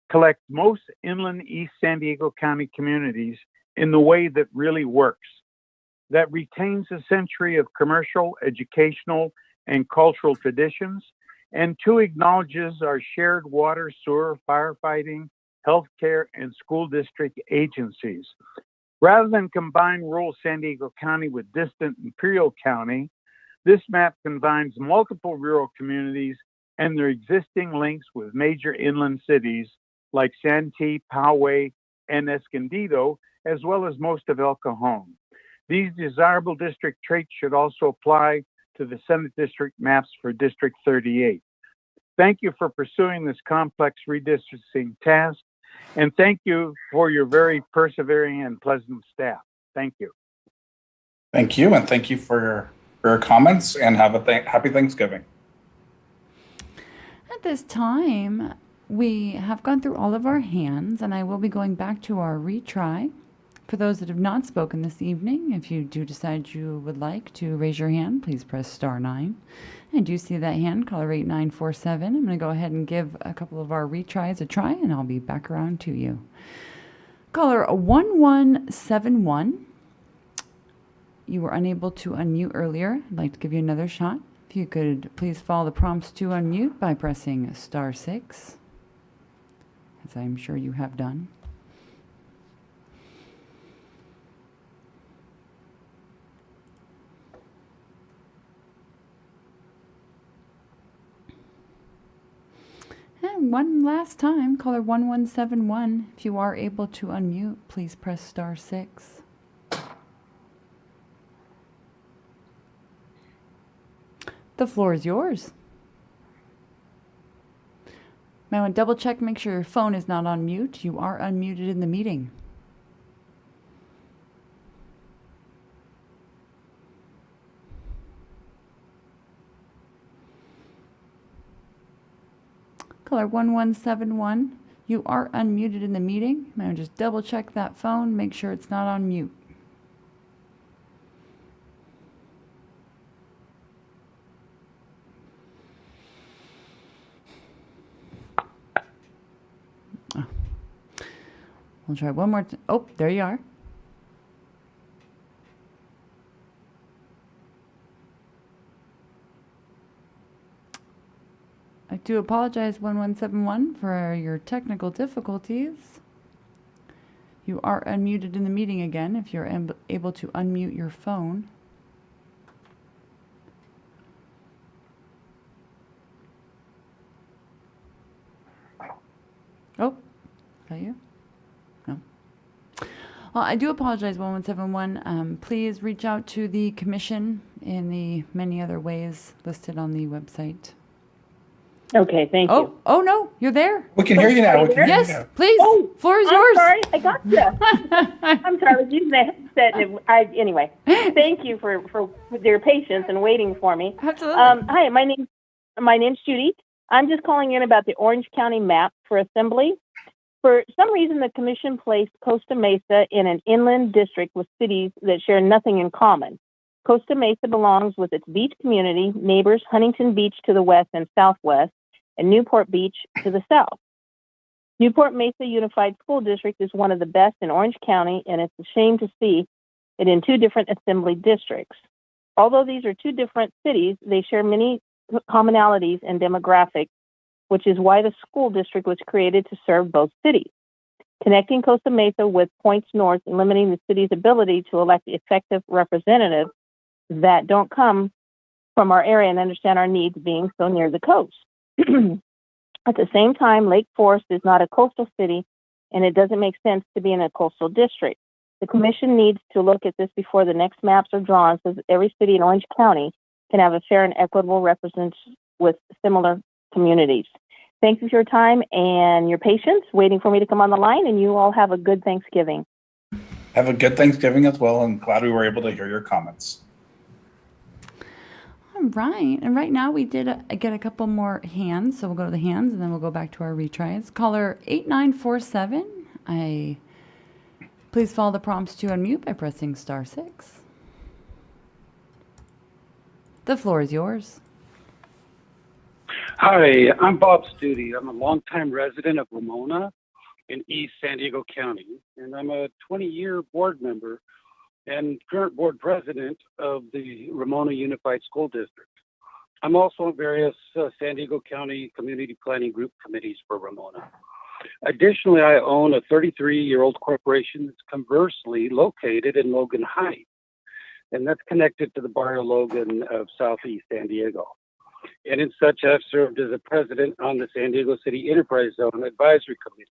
collects most inland East San Diego County communities in the way that really works, that retains a century of commercial, educational, and cultural traditions, and 2, acknowledges our shared water, sewer, firefighting, healthcare, and school district agencies. Rather than combine rural San Diego County with distant Imperial County, this map combines multiple rural communities and their existing links with major inland cities like Santee, Poway, and Escondido, as well as most of El Cajon. These desirable district traits should also apply to the Senate district maps for District 38. Thank you for pursuing this complex redistricting task, and thank you for your very persevering and pleasant staff. Thank you. Thank you, and thank you for your comments, and have a happy Thanksgiving. At this time, we have gone through all of our hands, and I will be going back to our retry. For those that have not spoken this evening, if you do decide you would like to raise your hand, please press *9. I do see that hand, caller 8947. I'm going to go ahead and give a couple of our retries a try, and I'll be back around to you. Caller 1171. You were unable to unmute earlier. I'd like to give you another shot. If you could please follow the prompts to unmute by pressing *6, as I'm sure you have done. And one last time, caller 1171. If you are able to unmute, please press *6. The floor is yours. May I want to double check, make sure your phone is not on mute. You are unmuted in the meeting. Caller 1171, you are unmuted in the meeting. May I just double check that phone, make sure it's not on mute. Oh. We'll try one more. Oh, there you are. I do apologize, 1171, for your technical difficulties. You are unmuted in the meeting again if you're able to unmute your phone. tell you? No. Well, I do apologize, 1171. Please reach out to the commission in the many other ways listed on the website. Okay, thank you. Oh no, you're there. We can hear you now. We can hear you Yes, now. please. Oh, Floor is I'm yours. sorry, I got you. I'm sorry, I was using the headset. Anyway, thank you for your patience and waiting for me. Absolutely. Hi, my name's Judy. I'm just calling in about the Orange County map for assembly. For some reason, the commission placed Costa Mesa in an inland district with cities that share nothing in common. Costa Mesa belongs with its beach community, neighbors Huntington Beach to the west and southwest, and Newport Beach to the south. Newport Mesa Unified School District is one of the best in Orange County, and it's a shame to see it in two different assembly districts. Although these are two different cities, they share many commonalities and demographics, which is why the school district was created to serve both cities. Connecting Costa Mesa with points north and limiting the city's ability to elect effective representatives that don't come from our area and understand our needs being so near the coast. At the same time, Lake Forest is not a coastal city, and it doesn't make sense to be in a coastal district. The commission needs to look at this before the next maps are drawn so that every city in Orange County can have a fair and equitable representation with similar communities. Thank you for your time and your patience waiting for me to come on the line, and you all have a good Thanksgiving. Have a good Thanksgiving as well, and glad we were able to hear your comments. All right. And right now we did get a couple more hands. So we'll go to the hands and then we'll go back to our retries. Caller 8947. Please follow the prompts to unmute by pressing *6. The floor is yours. Hi, I'm Bob Studi. I'm a longtime resident of Ramona in East San Diego County, and I'm a 20-year board member and current board president of the Ramona Unified School District. I'm also on various San Diego County community planning group committees for Ramona. Additionally, I own a 33-year-old corporation that's conversely located in Logan Heights, and that's connected to the Barrio Logan of Southeast San Diego. And in such, I've served as a president on the San Diego City Enterprise Zone Advisory Committee.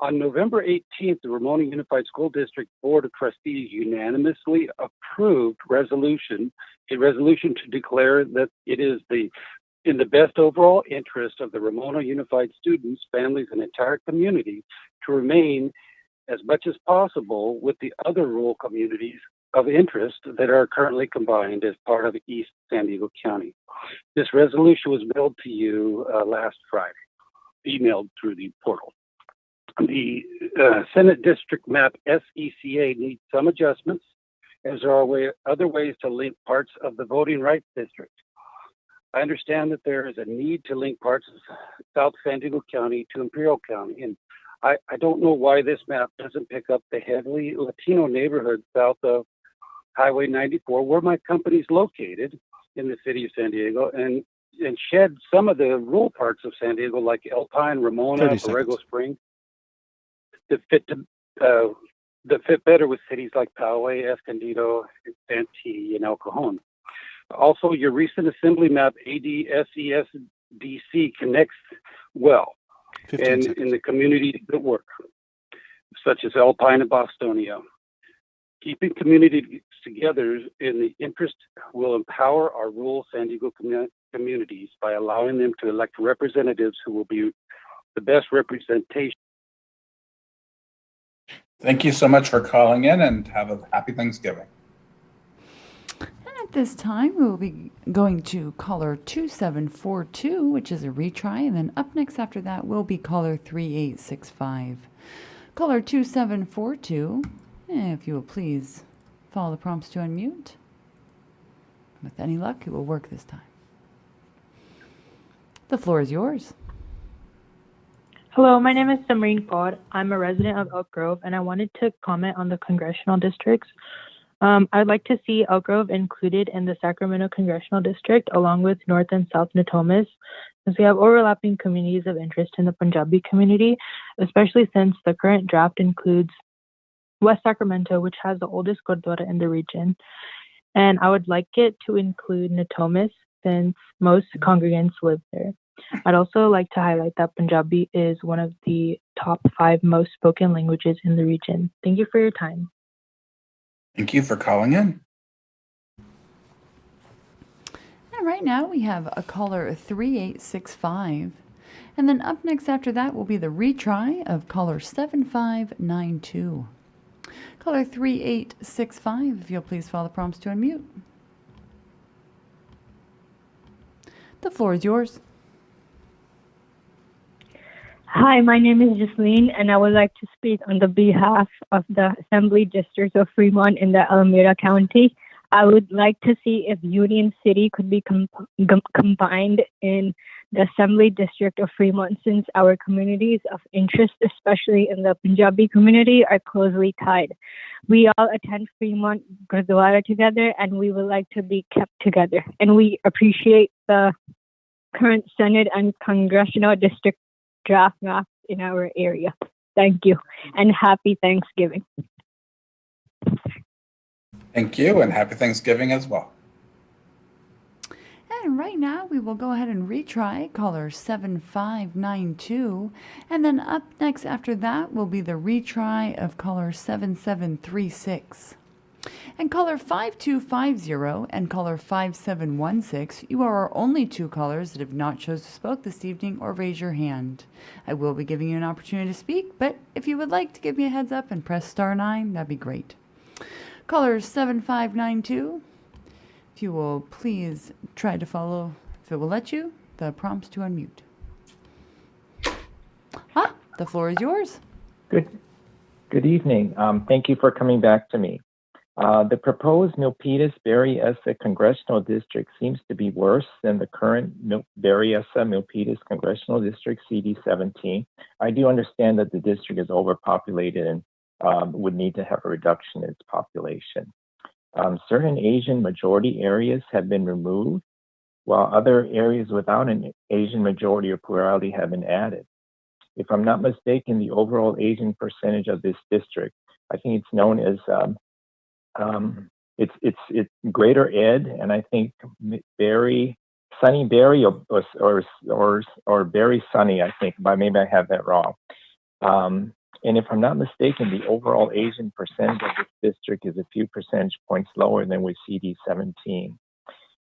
On November 18th, the Ramona Unified School District Board of Trustees unanimously approved a resolution to declare that it is in the best overall interest of the Ramona Unified students, families, and entire community to remain as much as possible with the other rural communities of interest that are currently combined as part of East San Diego County. This resolution was mailed to you last Friday, emailed through the portal. The Senate District Map SECA needs some adjustments, as there are other ways to link parts of the voting rights district. I understand that there is a need to link parts of South San Diego County to Imperial County, and I don't know why this map doesn't pick up the heavily Latino neighborhood south of Highway 94, where my company is located in the city of San Diego, and shed some of the rural parts of San Diego like Alpine, Ramona, Borrego Springs, that fit better with cities like Poway, Escondido, Santee, and El Cajon. Also, your recent assembly map ADSESDC connects well and in the community that work, such as Alpine and Bostonia. Keeping communities together in the interest will empower our rural San Diego communities by allowing them to elect representatives who will be the best representation. Thank you so much for calling in, and have a happy Thanksgiving. And at this time, we will be going to caller 2742, which is a retry. And then up next after that will be caller 3865. Caller 2742, if you will please follow the prompts to unmute. With any luck, it will work this time. The floor is yours. Hello, my name is Samreen Kaur. I'm a resident of Elk Grove, and I wanted to comment on the congressional districts. I'd like to see Elk Grove included in the Sacramento Congressional District, along with North and South Natomas, since we have overlapping communities of interest in the Punjabi community, especially since the current draft includes West Sacramento, which has the oldest Gurdwara in the region. And I would like it to include Natomas, since most congregants live there. I'd also like to highlight that Punjabi is one of the top 5 most spoken languages in the region. Thank you for your time. Thank you for calling in. And right now we have a caller 3865. And then up next after that will be the retry of caller 7592. Caller 3865, if you'll please follow the prompts to unmute. The floor is yours. Hi, my name is Jasleen, and I would like to speak on the behalf of the Assembly District of Fremont in the Alameda County. I would like to see if Union City could be combined in the Assembly District of Fremont, since our communities of interest, especially in the Punjabi community, are closely tied. We all attend Fremont Gurdwara together, and we would like to be kept together. And we appreciate the current Senate and Congressional District draft map in our area. Thank you, and happy Thanksgiving. Thank you, and happy Thanksgiving as well. And right now we will go ahead and retry caller 7592. And then up next after that will be the retry of caller 7736. And caller 5250 and caller 5716, you are our only 2 callers that have not chosen to speak this evening or raise your hand. I will be giving you an opportunity to speak, but if you would like to give me a heads up and press star 9, that'd be great. Caller 7592, if you will please try to follow, if it will let you, the prompts to unmute. The floor is yours. Good evening. Thank you for coming back to me. The proposed Milpitas-Berryessa Congressional District seems to be worse than the current Berryessa-Milpitas Congressional District CD17. I do understand that the district is overpopulated and would need to have a reduction in its population. Certain Asian majority areas have been removed, while other areas without an Asian majority or plurality have been added. If I'm not mistaken, the overall Asian percentage of this district, I think it's known as it's Greater Ed, and I think Sunny Berry or Berry Sunny, I think, but maybe I have that wrong. And if I'm not mistaken, the overall Asian percentage of this district is a few percentage points lower than with CD 17.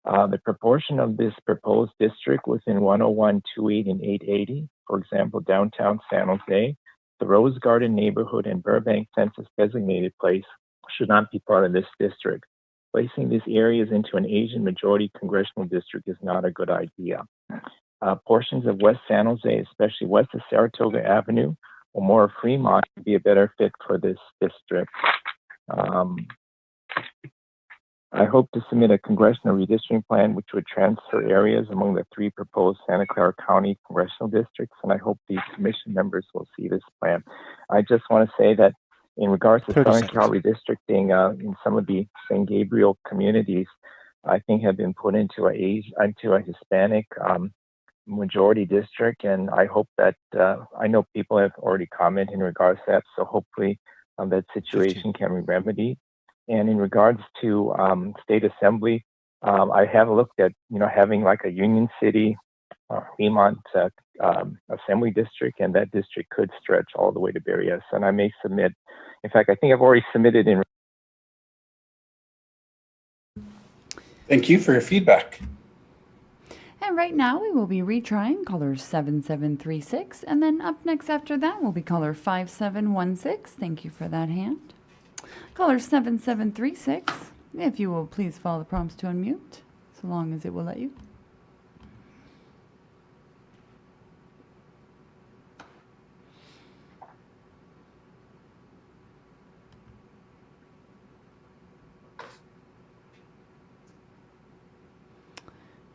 The proportion of this proposed district within 101, 28, and 880, for example, downtown San Jose, the Rose Garden neighborhood, and Burbank census designated place should not be part of this district. Placing these areas into an Asian majority congressional district is not a good idea. Portions of West San Jose, especially west of Saratoga Avenue, or more of Fremont, would be a better fit for this district. I hope to submit a congressional redistricting plan which would transfer areas among the 3 proposed Santa Clara County congressional districts, and I hope the commission members will see this plan. I just want to say that in regards to Southern Cal redistricting, in some of the San Gabriel communities, I think have been put into a Hispanic majority district, and I hope that I know people have already commented in regards to that, so hopefully that situation can be remedied. And in regards to state assembly, I have looked at having like a Union City, Fremont assembly district, and that district could stretch all the way to Berryessa. And I may submit. In fact, I think I've already submitted in. Thank you for your feedback. And right now we will be retrying caller 7736, and then up next after that will be caller 5716. Thank you for that hand. Caller 7736, if you will please follow the prompts to unmute, so long as it will let you.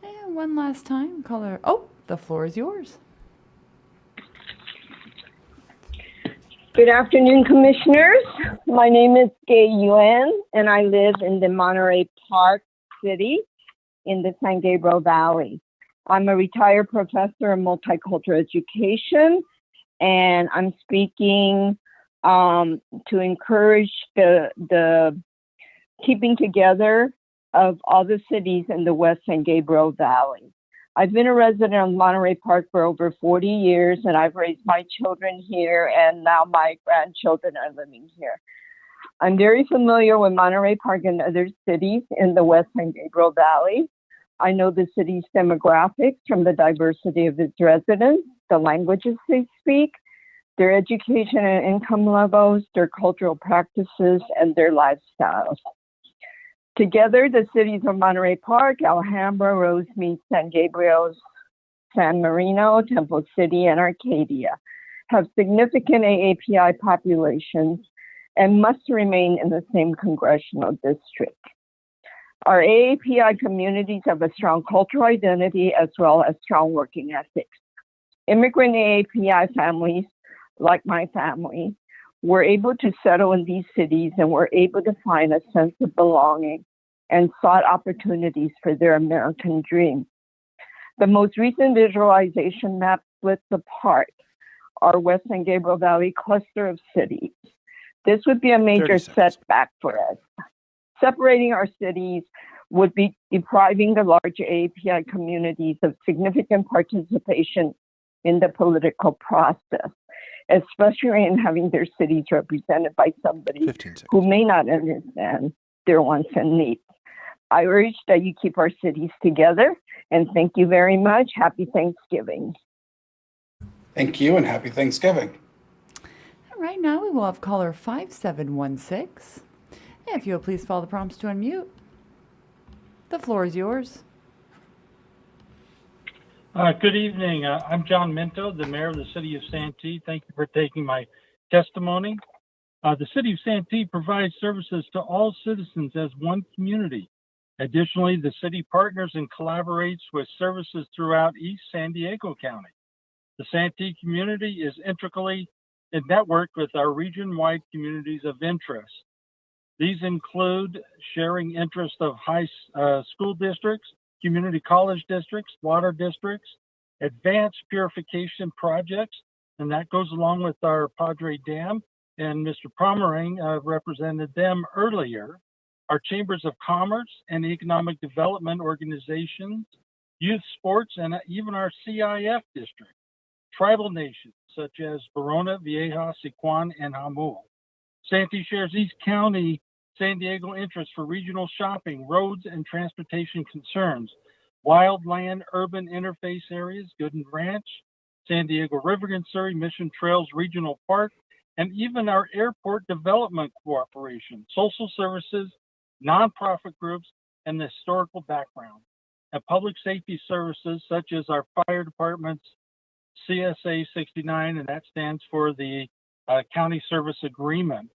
And one last time, caller. Oh, the floor is yours. Good afternoon, Commissioners. My name is Gay Yuan, and I live in the Monterey Park City in the San Gabriel Valley. I'm a retired professor in multicultural education, and I'm speaking to encourage the keeping together of all the cities in the West San Gabriel Valley. I've been a resident of Monterey Park for over 40 years, and I've raised my children here, and now my grandchildren are living here. I'm very familiar with Monterey Park and other cities in the West San Gabriel Valley. I know the city's demographics from the diversity of its residents, the languages they speak, their education and income levels, their cultural practices, and their lifestyles. Together, the cities of Monterey Park, Alhambra, Rosemead, San Gabriel, San Marino, Temple City, and Arcadia have significant AAPI populations and must remain in the same congressional district. Our AAPI communities have a strong cultural identity as well as strong working ethics. Immigrant AAPI families, like my family, were able to settle in these cities and were able to find a sense of belonging and sought opportunities for their American dream. The most recent visualization map splits apart our West San Gabriel Valley cluster of cities. This would be a major setback for us. Separating our cities would be depriving the large AAPI communities of significant participation in the political process, especially in having their cities represented by somebody who may not understand their wants and needs. I urge that you keep our cities together, and thank you very much. Happy Thanksgiving. Thank you, and happy Thanksgiving. Right now we will have caller 5716. If you'll please follow the prompts to unmute. The floor is yours. Good evening. I'm John Minto, the mayor of the city of Santee. Thank you for taking my testimony. The city of Santee provides services to all citizens as one community. Additionally, the city partners and collaborates with services throughout East San Diego County. The Santee community is intricately networked with our region-wide communities of interest. These include sharing interest of high school districts, community college districts, water districts, advanced purification projects, and that goes along with our Padre Dam, and Mr. Pomerang represented them earlier, our chambers of commerce and economic development organizations, youth sports, and even our CIF district, tribal nations such as Barona, Vieja, Siquan, and Hamul. Santee shares East County San Diego interests for regional shopping, roads, and transportation concerns, wildland, urban interface areas, Gooden Ranch, San Diego River and Surrey, Mission Trails Regional Park, and even our airport development cooperation, social services, nonprofit groups, and the historical background, and public safety services such as our fire department's CSA 69, and that stands for the County Service Agreement.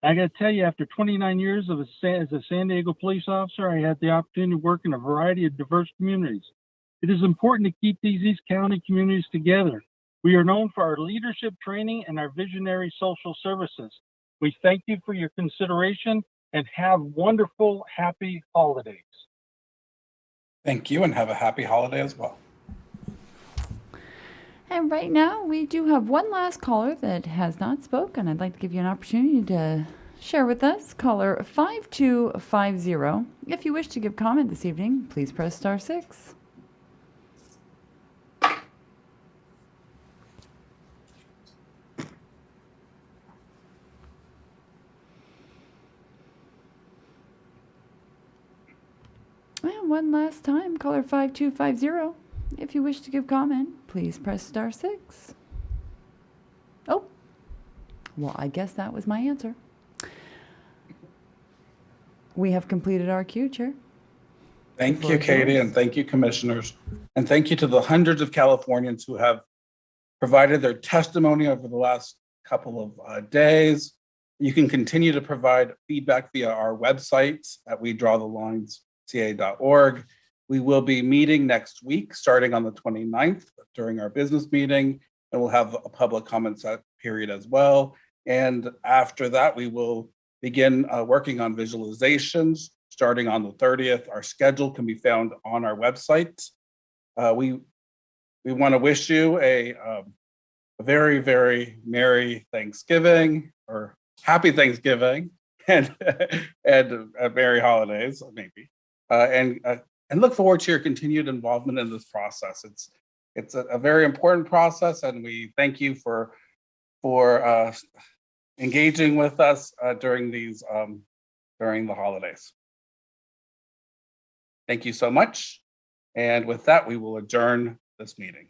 I got to tell you, after 29 years as a San Diego police officer, I had the opportunity to work in a variety of diverse communities. It is important to keep these East County communities together. We are known for our leadership training and our visionary social services. We thank you for your consideration and have wonderful, happy holidays. Thank you, and have a happy holiday as well. And right now, we do have one last caller that has not spoken. I'd like to give you an opportunity to share with us. Caller 5250. If you wish to give comment this evening, please press *6. And one last time, caller 5250. If you wish to give comment, please press *6. Oh, well, I guess that was my answer. We have completed our queue, Chair. Thank you, Katie, and thank you, commissioners. And thank you to the hundreds of Californians who have provided their testimony over the last couple of days. You can continue to provide feedback via our website at wedrawthelines.ca.org. We will be meeting next week, starting on the 29th during our business meeting, and we'll have a public comments period as well. And after that, we will begin working on visualizations starting on the 30th. Our schedule can be found on our website. We want to wish you a very, very Merry Thanksgiving, or Happy Thanksgiving, and Merry Holidays, maybe. And and look forward to your continued involvement in this process. It's a very important process, and we thank you for engaging with us during the holidays. Thank you so much. And with that, we will adjourn this meeting.